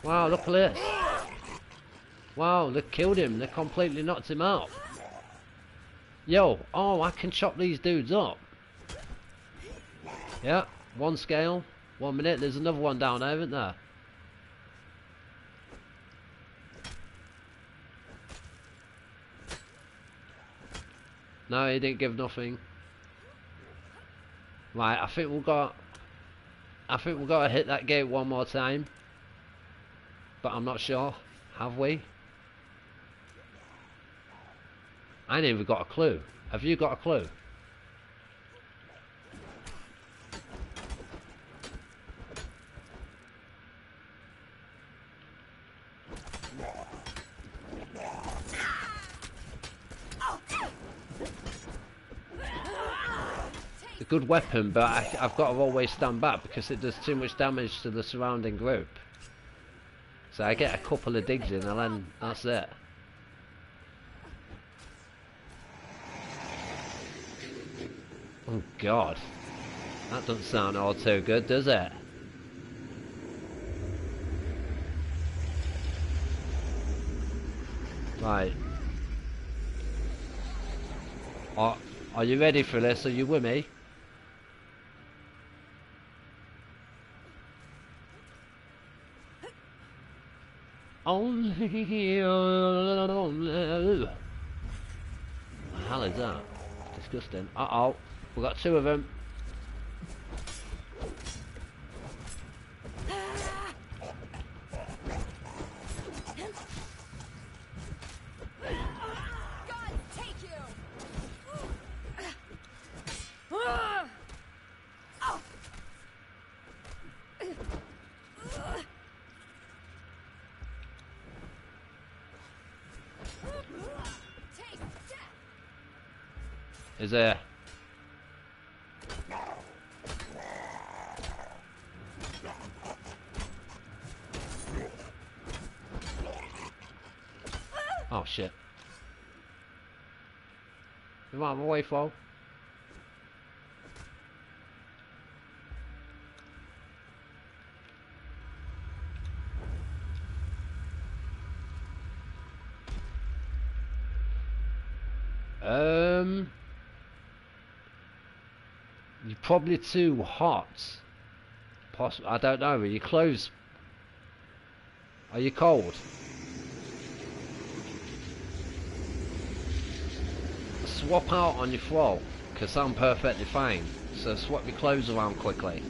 Wow, look at this. Wow, they killed him. They completely knocked him out. Yo, oh, I can chop these dudes up. Yeah, one scale. 1 minute, there's another one down there, isn't there? No, he didn't give nothing. Right, I think we've got to hit that gate one more time. But I'm not sure. Have we? I ain't even got a clue. Have you got a clue? good weapon, but I've got to always stand back because it does too much damage to the surrounding group. So I get a couple of digs in and then that's it. Oh god. That doesn't sound all too good, does it? Right. Are you ready for this? Are you with me? Only what the hell is that? Disgusting. Uh-oh. We got two of them. Is there? Oh shit. Come on, I'm away, Flo. You're probably too hot. I don't know. Are your clothes? Are you cold? Swap out on your floor, because I'm perfectly fine. So swap your clothes around quickly.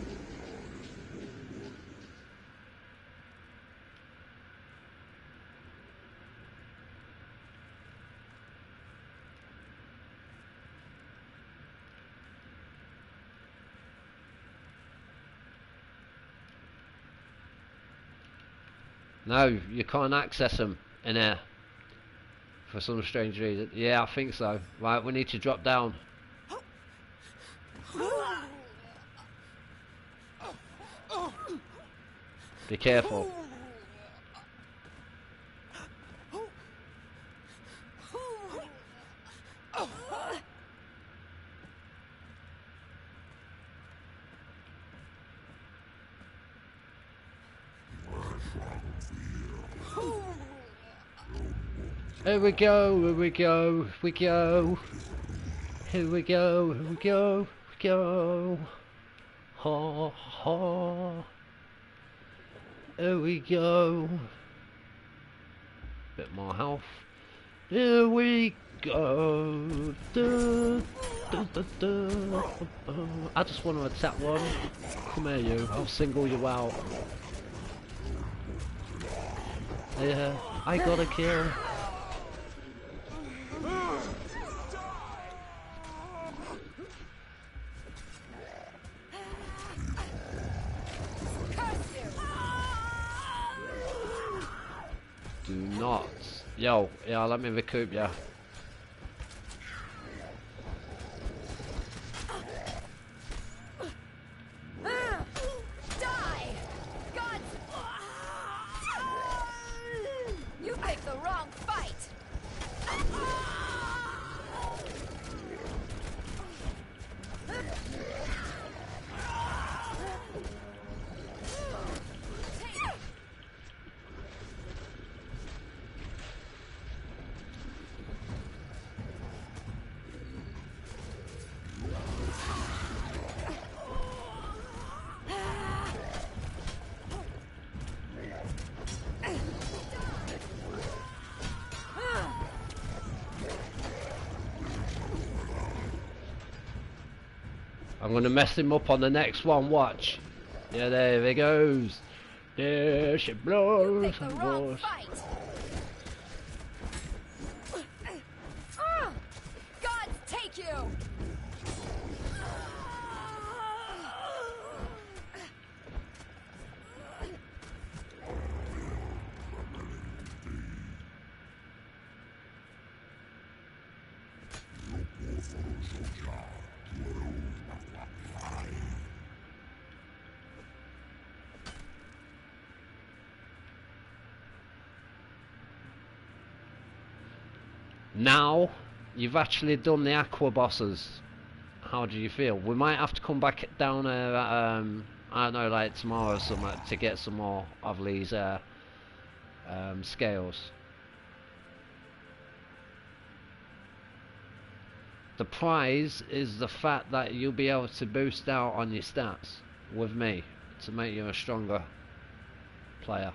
No, you can't access them in here. For some strange reason. Yeah, I think so. Right, we need to drop down. Be careful. Here we go, here we go, here we go. Here we go, here we go, here we go. Ha ha. Here we go. Bit more health. Here we go. Da, da, da, da. I just want to attack one. Come here, you. I'll single you out. Yeah, I got a kill. Do not. Yo, yeah, let me recoup ya. Die! God! You picked the wrong fight! I'm gonna mess him up on the next one, watch. Yeah, there he goes. There she blows and blows. God, take you! Now you've actually done the aqua bosses. How do you feel? We might have to come back down here at, I don't know, like tomorrow or something, to get some more of these scales. The prize is the fact that you'll be able to boost out on your stats with me to make you a stronger player.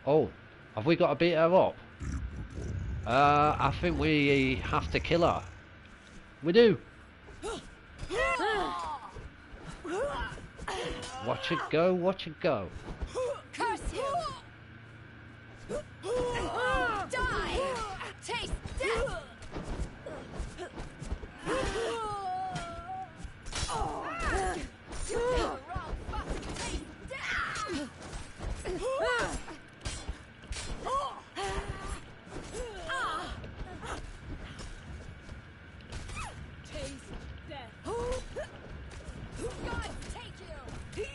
Oh, have we got to beat her up? I think we have to kill her. We do. Watch it go, watch it go. Curse you! Die! Taste death! You did the wrong fucking taste death! Taste death. God take you! Die!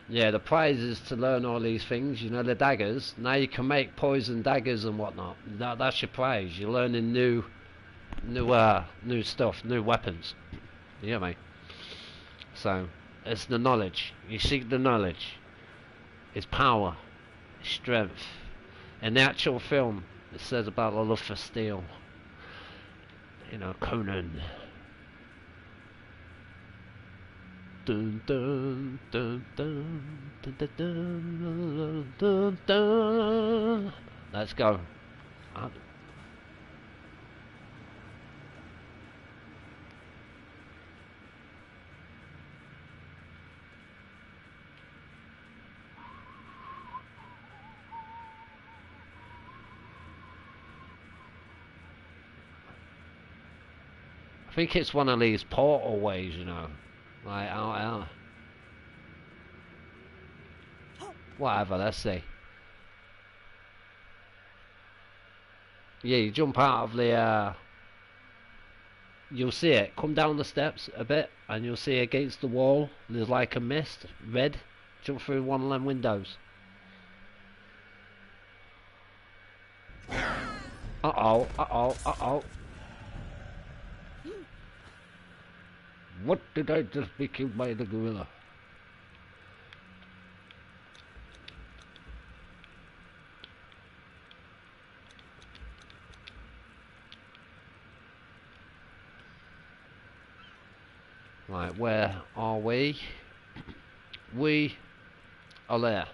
Yeah, the prize is to learn all these things, you know, the daggers. Now you can make poison daggers and whatnot. That's your prize. You're learning new stuff, new weapons. You get me? So, it's the knowledge. You seek the knowledge. It's power. It's strength. In the actual film, it says about the love for steel. You know, Conan. Dun, dun, dun, dun, dun, dun, dun, dun, dun. Let's go. I think it's one of these portal ways, you know. Like, out. Whatever, let's see. Yeah, you jump out of the, you'll see it. Come down the steps a bit, and you'll see against the wall, there's like a mist, red. Jump through one of them windows. Uh-oh, uh-oh, uh-oh. What did I just be killed by the gorilla? Right, where are we? We are there.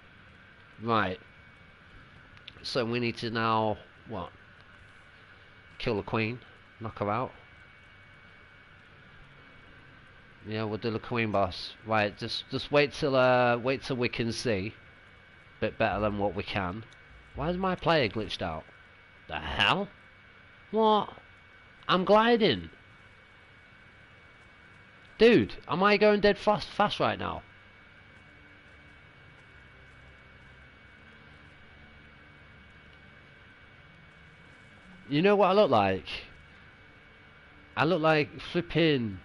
Right. So we need to now, what? Kill the queen, knock her out. Yeah, we'll do the queen boss. Right, just wait till we can see. Bit better than what we can. Why is my player glitched out? The hell? What? I'm gliding. Dude, am I going dead fast right now? You know what I look like? I look like flipping...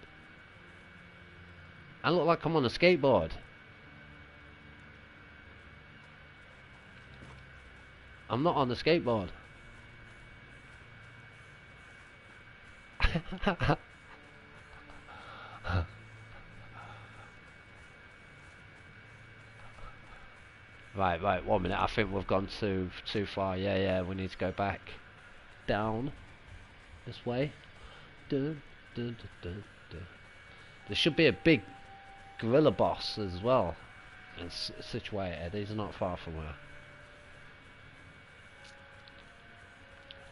I look like I'm on a skateboard. I'm not on the skateboard. Right, 1 minute. I think we've gone too far. Yeah, we need to go back. Down. This way. Dun, dun, dun, dun, dun. There should be a big gorilla boss as well. It's situated. He's not far from her.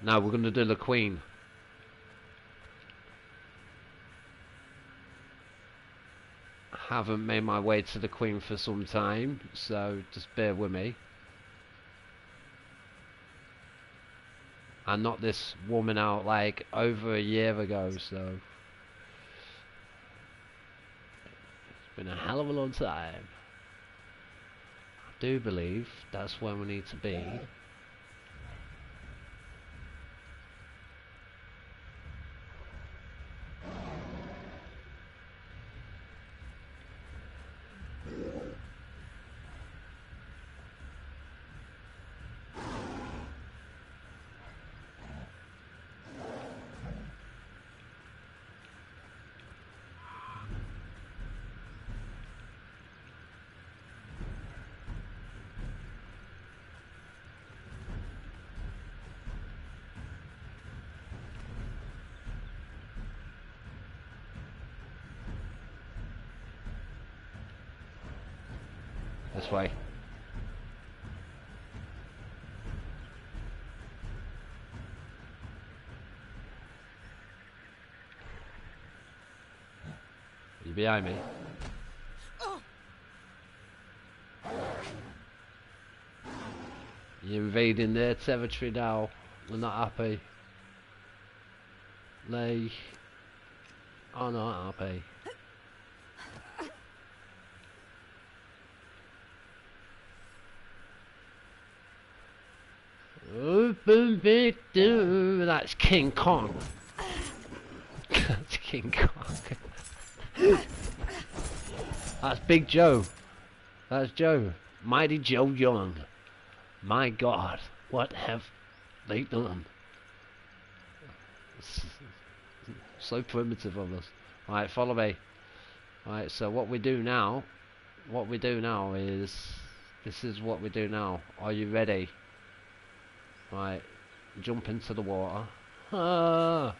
Now we're going to do the queen. Haven't made my way to the Queen for some time, so just bear with me. I knocked this woman out like over a year ago, so it's been a hell of a long time. I do believe that's where we need to be. This way. You behind me? You're invading their territory now. We're not happy. They are not happy. Open victim. That's King Kong. That's King Kong. That's Big Joe. That's Joe. Mighty Joe Young. My God, what have they done? So primitive of us. Right, follow me. Right, so what we do now is, this is what we do now. Are you ready? Right, jump into the water. Ah.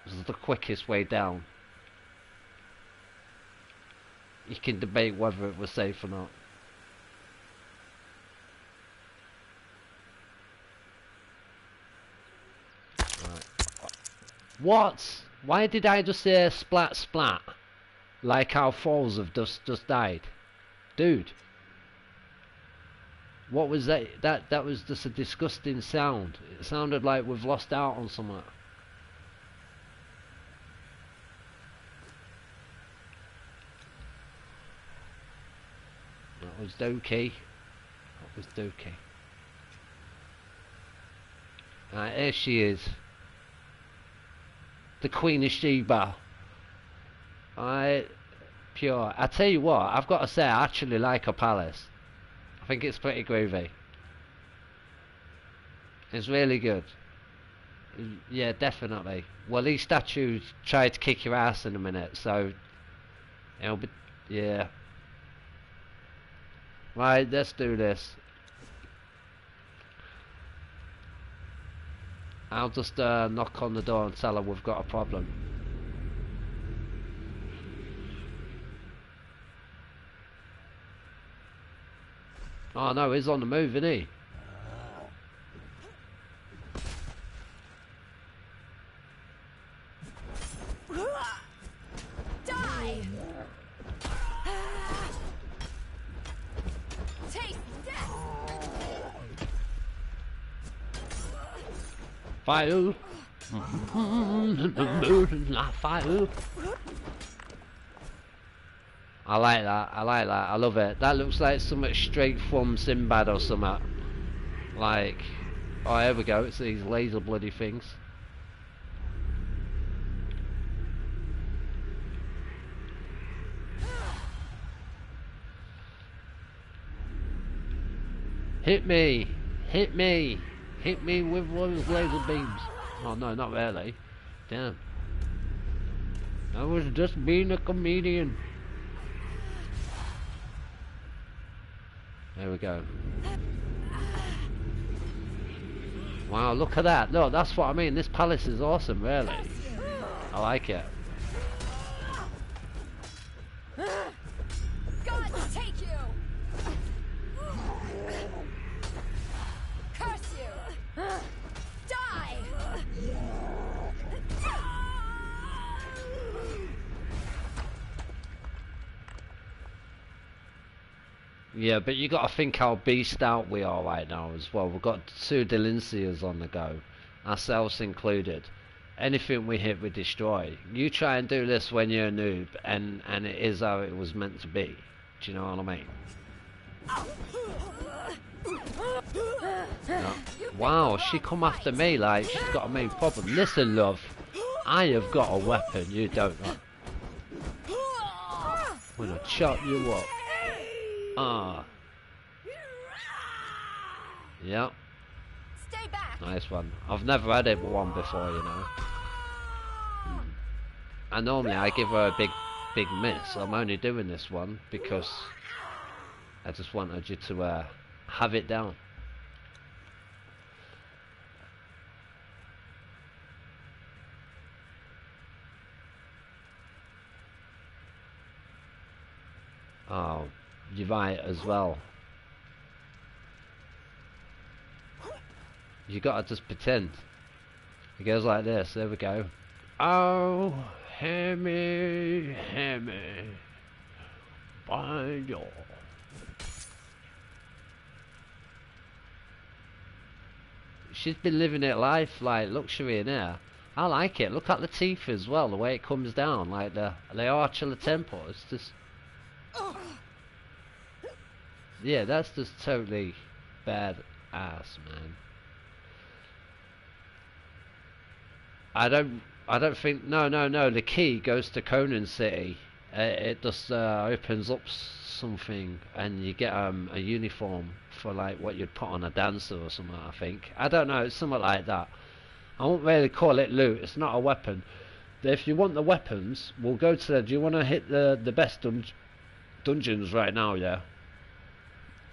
This is the quickest way down. You can debate whether it was safe or not. Right. What? Why did I just say splat splat? Like how falls have just died? Dude. What was that? That was just a disgusting sound. It sounded like we've lost out on something. That was Doki. That was Doki. Right, here she is. The Queen of Sheba. Pure. I tell you what, I've got to say, I actually like her palace. I think it's pretty groovy. It's really good. Yeah, definitely. Well, these statues tried to kick your ass in a minute, so it'll be, yeah. Right, let's do this. I'll just knock on the door and tell her we've got a problem. Oh no, he's on the move, isn't he? Die! Taste death! Fire! Fire! I like that, I like that, I love it. That looks like something straight from Sinbad or something. Like, oh, here we go, it's these laser bloody things. Hit me! Hit me! Hit me with one of those laser beams. Oh no, not really. Damn. I was just being a comedian. There we go. Wow, look at that. Look, that's what I mean. This palace is awesome, really. I like it. God take you! Curse you! Yeah, but you got to think how beast out we are right now as well. We've got 2 Delincias on the go, ourselves included. Anything we hit, we destroy. You try and do this when you're a noob, and it is how it was meant to be. Do you know what I mean? No. Wow, she come after me like she's got a main problem. Listen, love, I have got a weapon you don't know. I'm gonna chop you up. Ah. Yep. Stay back. Nice one. I've never had it one before, you know. And normally I give her a big miss. I'm only doing this one because I just wanted you to have it down. Oh, you're right as well. You gotta just pretend. It goes like this. There we go. Oh, hear me, by your. She's been living it life like luxury in here. I like it. Look at the teeth as well. The way it comes down, like the arch of the temple. It's just. Yeah, that's just totally bad ass, man. I don't think. No. The key goes to Conan City. It just opens up something, and you get a uniform for like what you'd put on a dancer or something. I think. I don't know. It's something like that. I won't really call it loot. It's not a weapon. If you want the weapons, we'll go to the. Do you want to hit the best dungeons right now? Yeah.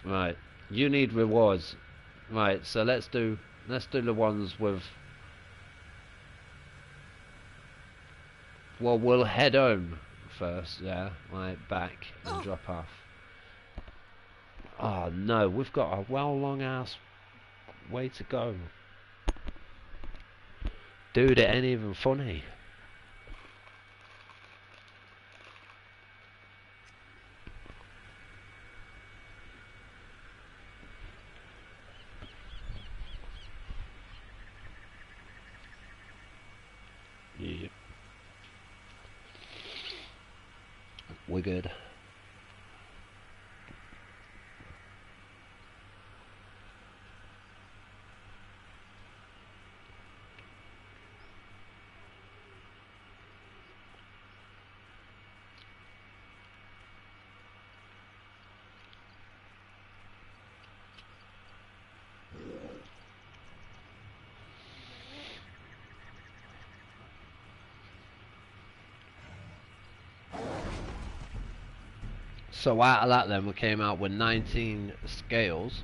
Right. You need rewards. Right. So let's do the ones with. Well, we'll head home first, yeah, like back and drop off. Oh no, we've got a long ass way to go. Dude, it ain't even funny. Yep. We're good. So out of that then we came out with 19 scales.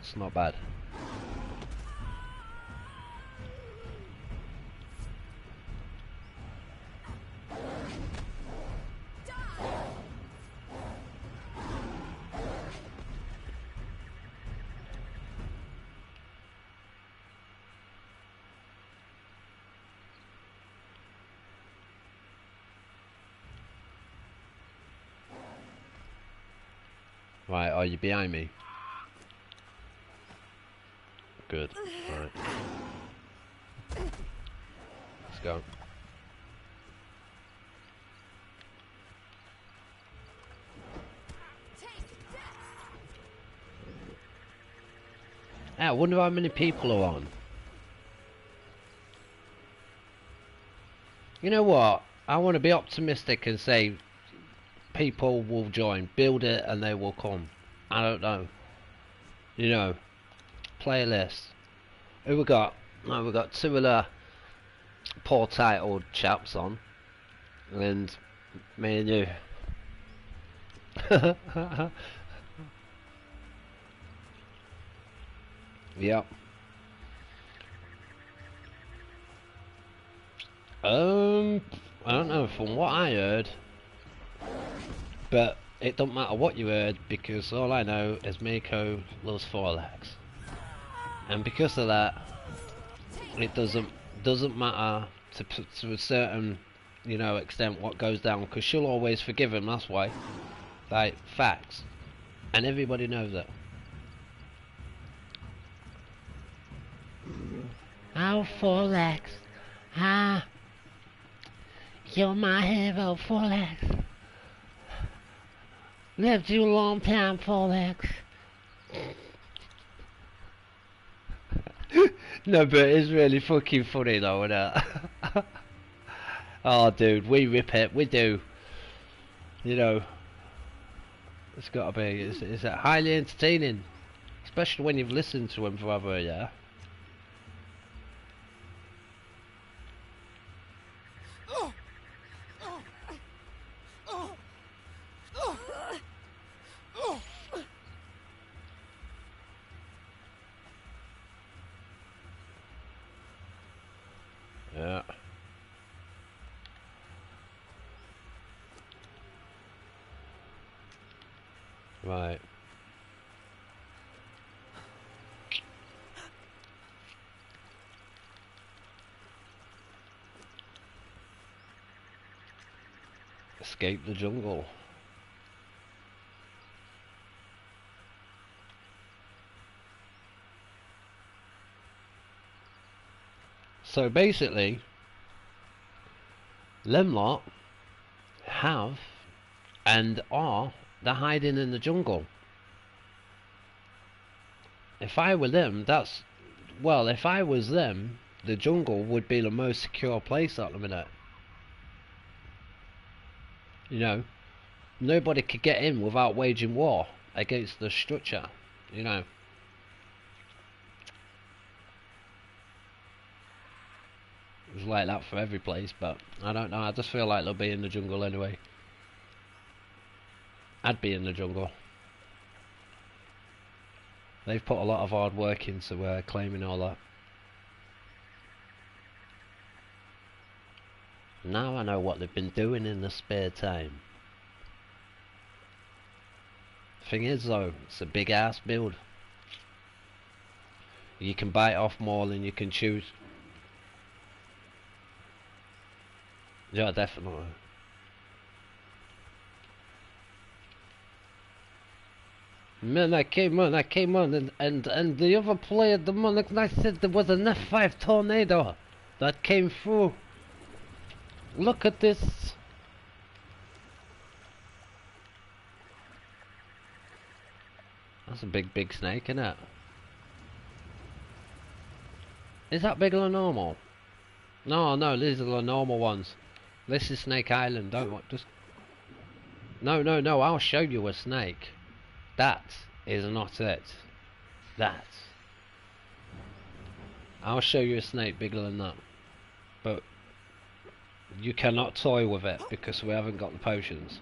It's not bad. Right, are you behind me? Good. Right. Let's go. I wonder how many people are on. You know what? I want to be optimistic and say people will join. Build it and they will come. I don't know. You know. Playlist. Who we got? Oh, we got 2 of the poor titled chaps on. And me and you. Yep. I don't know, from what I heard, but it don't matter what you heard because all I know is Miko loves 4 legs, and because of that, it doesn't doesn't matter to a certain, you know, extent what goes down, because she'll always forgive him. That's why. Like, facts, and everybody knows it. Oh, Folex. Ah, you're my hero, Folex. Lived you a long time, Folex. No, but it's really fucking funny though, isn't it? Oh, dude, we rip it. We do. You know, it's gotta be. It's highly entertaining, especially when you've listened to him forever, yeah. Yeah. Right. Escape the jungle. So basically, them lot have and are they're hiding in the jungle. If I were them, if I was them, the jungle would be the most secure place at the minute. You know, nobody could get in without waging war against the structure, you know. It was like that for every place, but I don't know, I just feel like they'll be in the jungle anyway. I'd be in the jungle. They've put a lot of hard work into claiming all that. Now I know what they've been doing in the spare time. Thing is though, it's a big ass build. You can bite off more than you can choose. Yeah, definitely. Man, I came on, and the other player, the one that I said there was an F5 tornado that came through. Look at this. That's a big snake, isn't it? Is that bigger than normal? No, these are the normal ones. This is Snake Island, just... No, I'll show you a snake. That is not it. I'll show you a snake bigger than that. But you cannot toy with it because we haven't got the potions.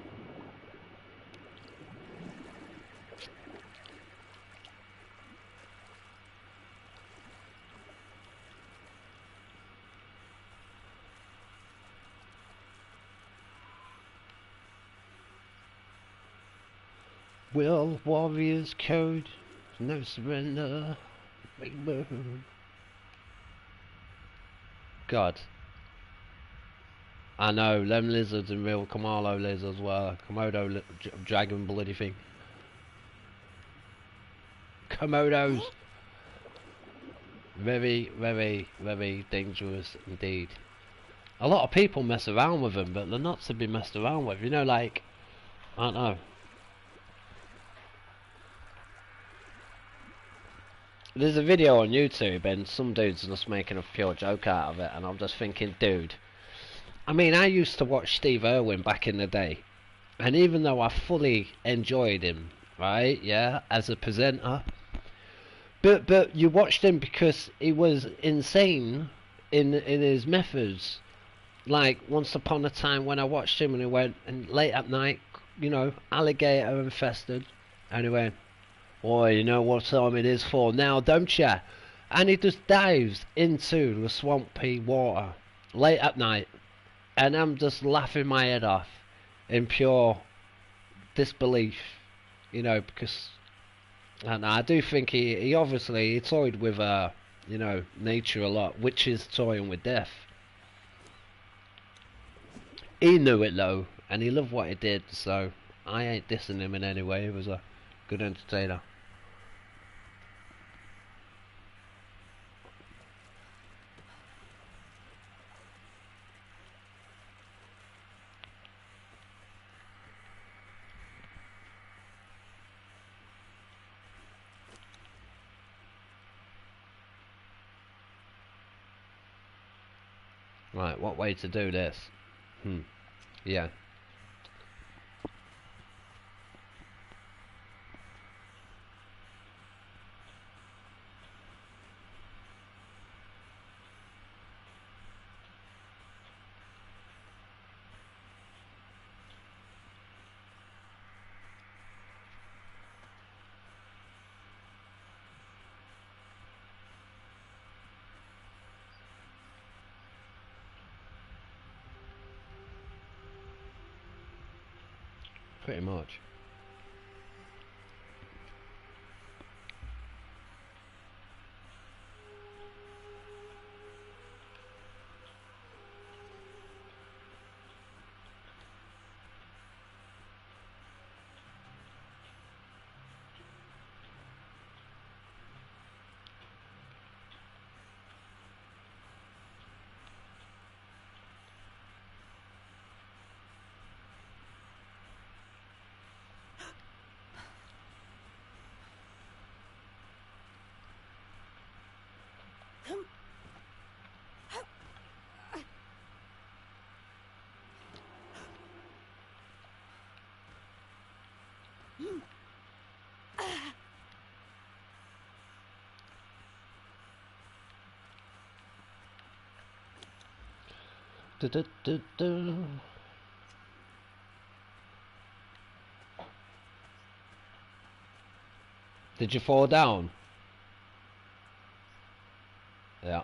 Will warriors code, no surrender, rainbow. God. I know, them lizards and real Komodo lizards were Komodo dragon bloody thing. Komodos. Very, very, very dangerous indeed. A lot of people mess around with them, but they're not to be messed around with. You know, like, I don't know. There's a video on YouTube and some dude's just making a pure joke out of it, and I'm just thinking, dude, I mean, I used to watch Steve Irwin back in the day, and even though I fully enjoyed him, right, yeah, as a presenter, but you watched him because he was insane in his methods. Like, once upon a time when I watched him and he went, and late at night, you know, alligator infested, and he went, boy, you know what time it is for now, don't ya? And he just dives into the swampy water late at night, and I'm just laughing my head off in pure disbelief, you know, because I do think he obviously toyed with you know, nature a lot. Witches toying with death. He knew it though, and he loved what he did, so I ain't dissing him in any way. He was a good entertainer. Right, what way to do this? Yeah. Pretty much. Du -du -du -du. Did you fall down? Yeah.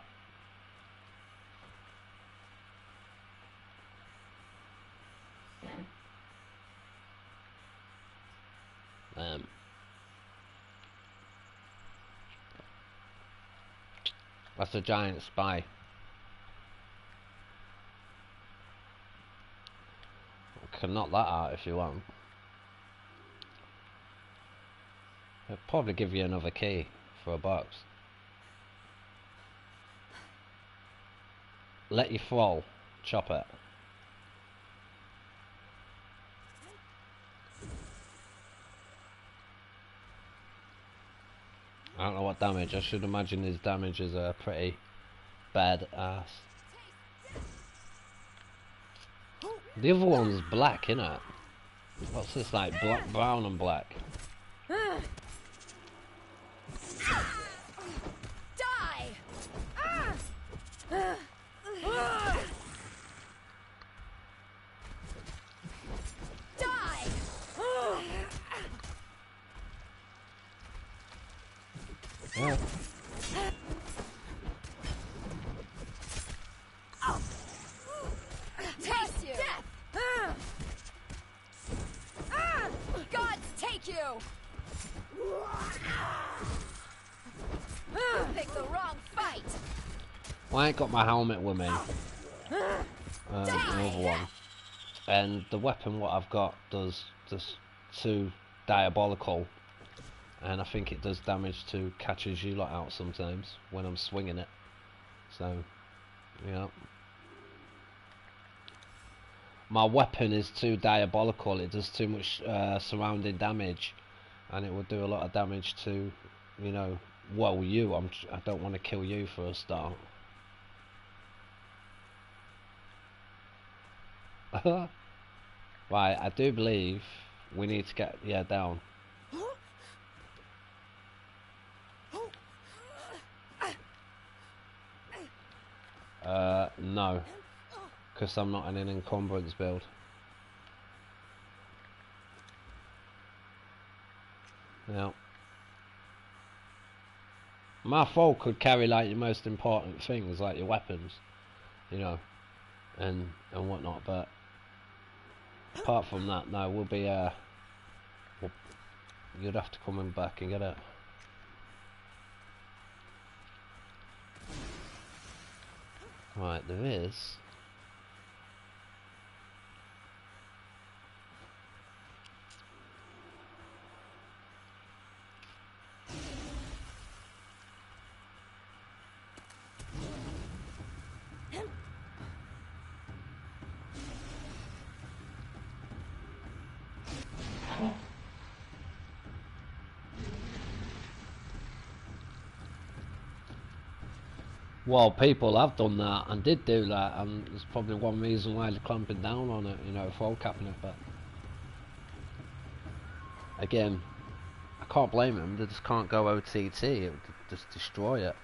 That's a giant spy. I can knock that out if you want. It'll probably give you another key for a box. Let you fall. Chop it. I don't know what damage. I should imagine his damage is a pretty bad ass. The other one's black, innit? What's this like? Black, brown, and black. Die! Die! Yeah. Taste you! Death! Gods take you! You picked the wrong fight! Well, I ain't got my helmet with me. The other one. And the weapon what I've got does 2 diabolical. And I think it does damage to catches you lot out sometimes when I'm swinging it. So, yeah. My weapon is too diabolical. It does too much surrounding damage, and it will do a lot of damage to, you know, well, you. I don't want to kill you for a start. Right, I do believe we need to get down. No, because I'm not in an encumbrance build. Yeah. My foe could carry like your most important things, like your weapons, you know, and whatnot. But apart from that, no, we'll be you'd have to come in back and get it. Right, there is. Well, people have done that and did do that, and there's probably one reason why they're clamping down on it, you know, for capping it. But again, I can't blame them. They just can't go OTT. It would just destroy it.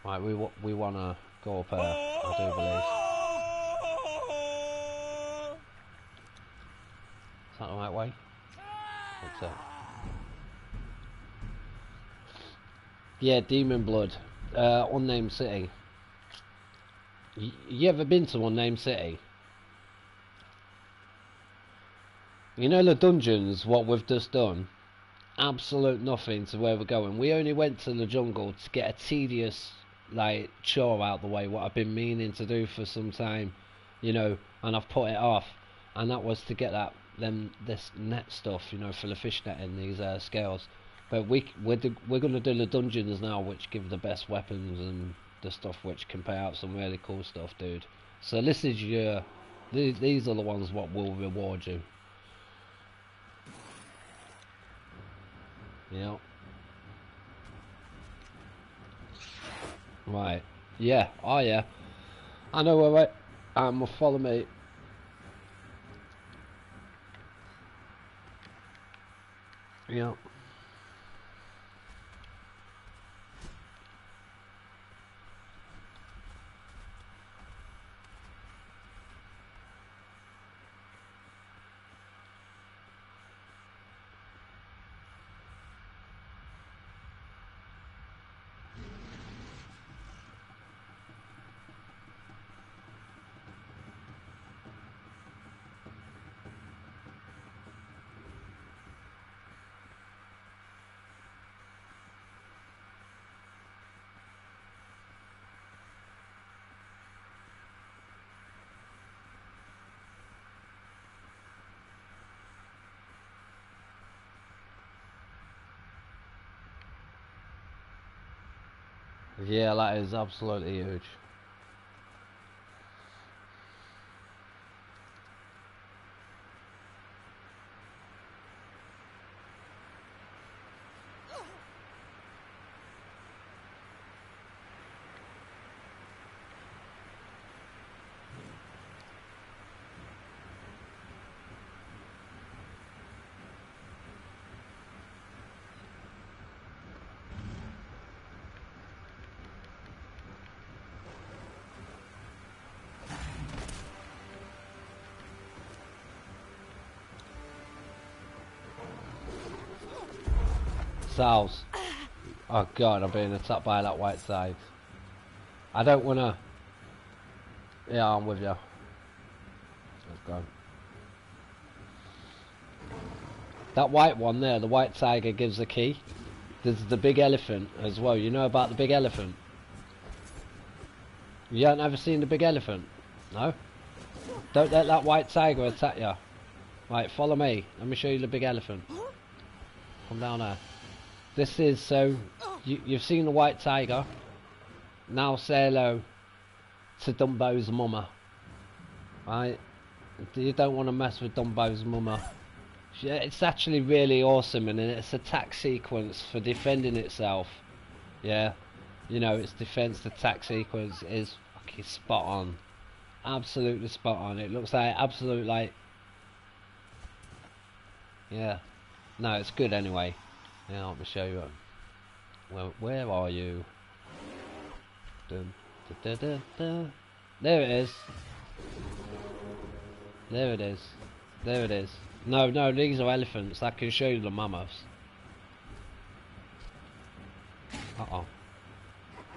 Right, we want to go up here, I do believe. Is that the right way? What's that? Yeah, Demon Blood. Unnamed City. You ever been to Unnamed City? You know the dungeons, what we've just done? Absolute nothing to where we're going. We only went to the jungle to get a tedious like chore out the way, what I've been meaning to do for some time, you know, and I've put it off, and that was to get this net stuff, you know, for the fish netting, these scales. But we're gonna do the dungeons now, which give the best weapons and the stuff which can pay out some really cool stuff, dude. So this is these are the ones what will reward you. Yep. Right. Yeah. Oh yeah. I know where follow me. Yep. Yeah, that is absolutely huge. Salves. Oh god, I'm being attacked by that white side. I don't wanna... Yeah, I'm with you. Let's go. That white one there, the white tiger gives the key. There's the big elephant as well. You know about the big elephant? You haven't ever seen the big elephant? No? Don't let that white tiger attack you. Right, follow me. Let me show you the big elephant. Come down there. This is so... You've seen the white tiger. Now say hello to Dumbo's mama. Right? You don't want to mess with Dumbo's mama. It's actually really awesome, and its attack sequence for defending itself. Yeah. You know, its defense attack sequence is fucking spot on. Absolutely spot on. It looks like absolute like... Yeah. No, it's good anyway. Yeah, let me show you. Where are you? Dun, da, da, da, da. There it is. There it is. There it is. No, these are elephants. I can show you the mammoths. Uh-oh.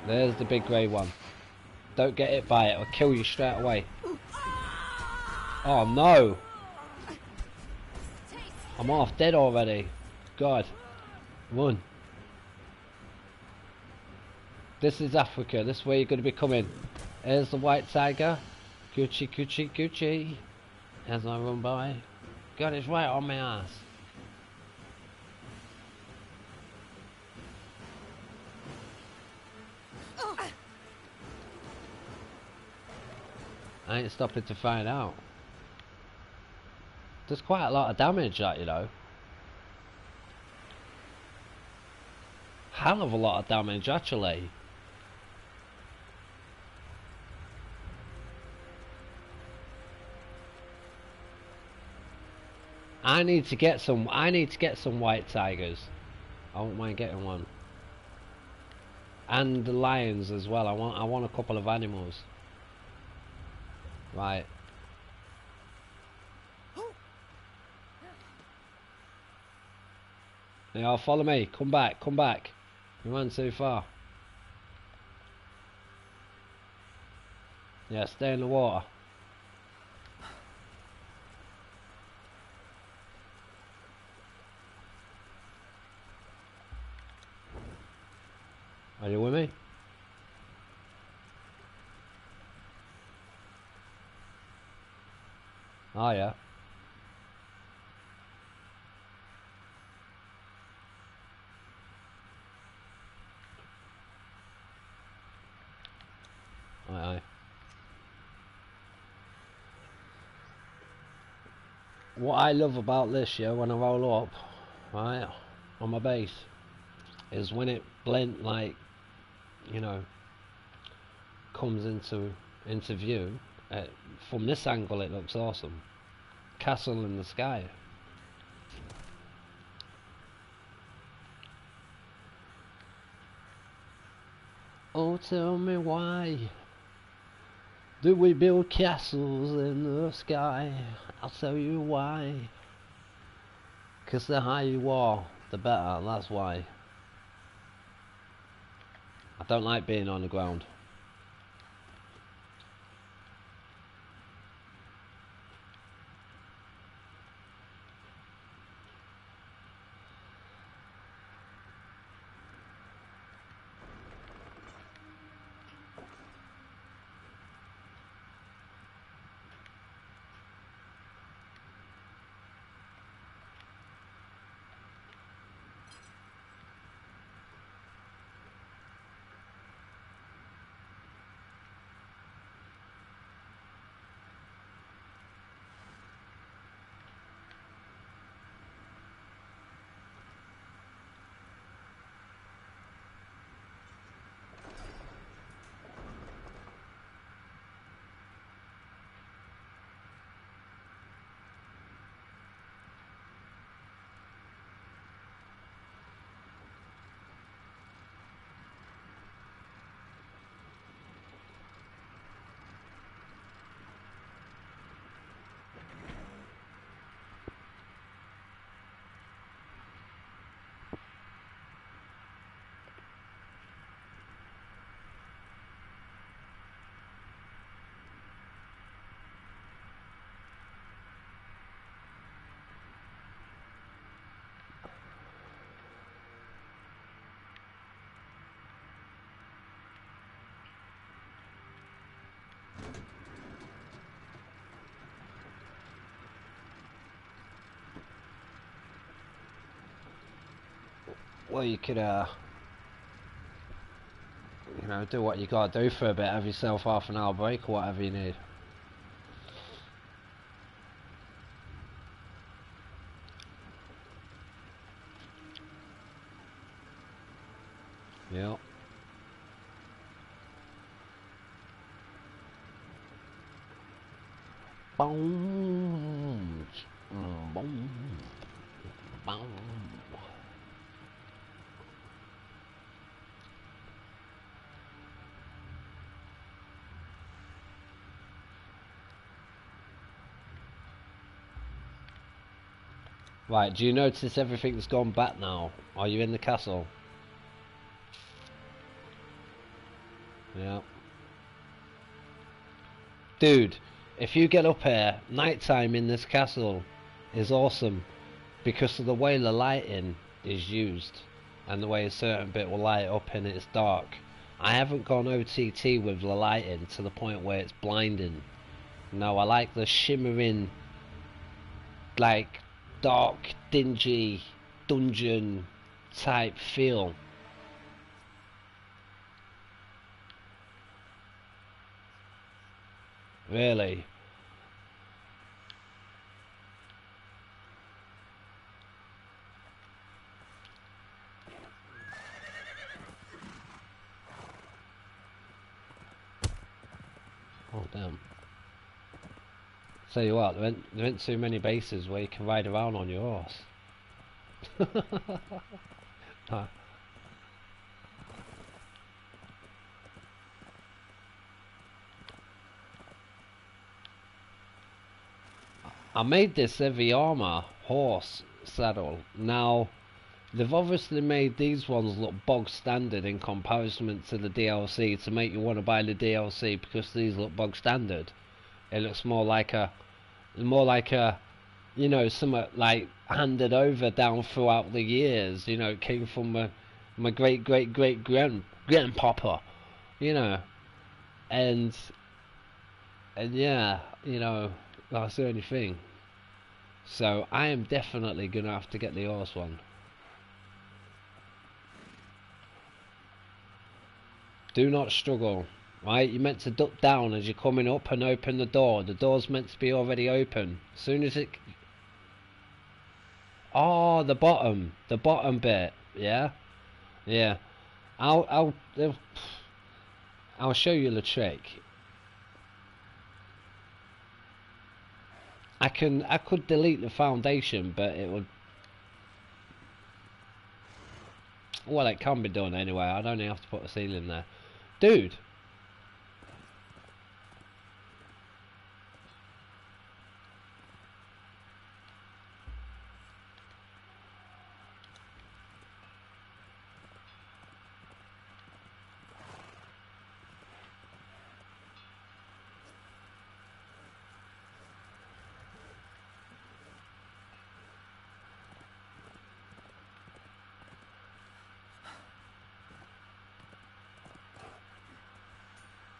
There's the big grey one. Don't get hit by it, it'll kill you straight away. Oh no! I'm half dead already. God. Run. This is Africa, this is where you're going to be coming. Here's the white tiger. Gucci, Gucci, Gucci. As I run by. God, it's right on my ass. I ain't stopping to find out. There's quite a lot of damage, that, you know. Hell of a lot of damage, actually. I need to get some white tigers. I won't mind getting one. And the lions as well. I want a couple of animals. Right. Now follow me. Come back. Come back. We went too far. Yeah, stay in the water. Are you with me? Oh yeah. Aye aye. What I love about this, yeah, when I roll up, right, on my base, is when it blend, like, you know, comes into view. From this angle, it looks awesome. Castle in the sky. Oh, tell me why do we build castles in the sky? I'll tell you why. 'Cause the higher you are, the better, that's why. I don't like being on the ground. Well, you could, you know, do what you gotta do for a bit. Have yourself half an hour break or whatever you need. Yep. Boom. Boom. Boom. Right, do you notice everything's gone back now? Are you in the castle? Yeah. Dude, if you get up here, nighttime in this castle is awesome because of the way the lighting is used and the way a certain bit will light up and it's dark. I haven't gone OTT with the lighting to the point where it's blinding. No, I like the shimmering, like dark, dingy, dungeon type feel. Really? Oh damn. Tell you what, there ain't too many bases where you can ride around on your horse. Ah. I made this heavy armor horse saddle. Now, they've obviously made these ones look bog standard in comparison to the DLC to make you want to buy the DLC because these look bog standard. It looks more like a, you know, something like handed over down throughout the years. You know, it came from my great grandpapa, you know, and yeah, you know, that's the only thing. So I am definitely gonna have to get the horse one. Do not struggle, right? You're meant to duck down as you're coming up and open the door. The door's meant to be already open. As soon as it... Oh, the bottom bit, yeah? Yeah. I'll show you the trick. I could delete the foundation, but it would... Well, it can be done anyway. I'd only have to put a ceiling there. Dude!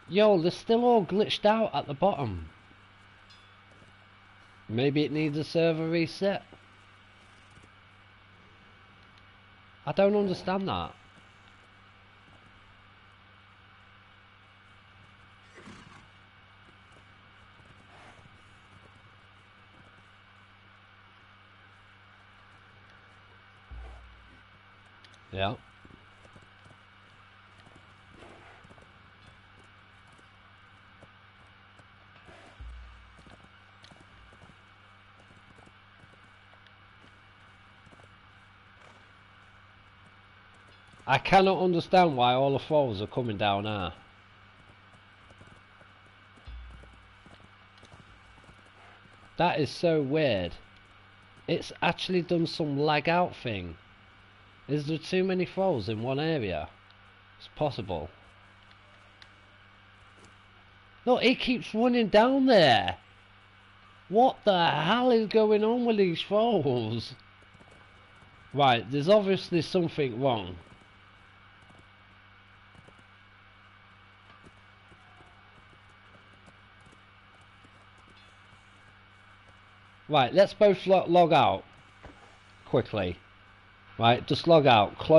Yo, they're still all glitched out at the bottom. Maybe it needs a server reset. I don't understand that. Yeah. I cannot understand why all the falls are coming down now. That is so weird. It's actually done some lag out thing. Is there too many falls in one area? It's possible. Look, it keeps running down there. What the hell is going on with these falls? Right, there's obviously something wrong. Right, let's both log out quickly. Right, just log out. Close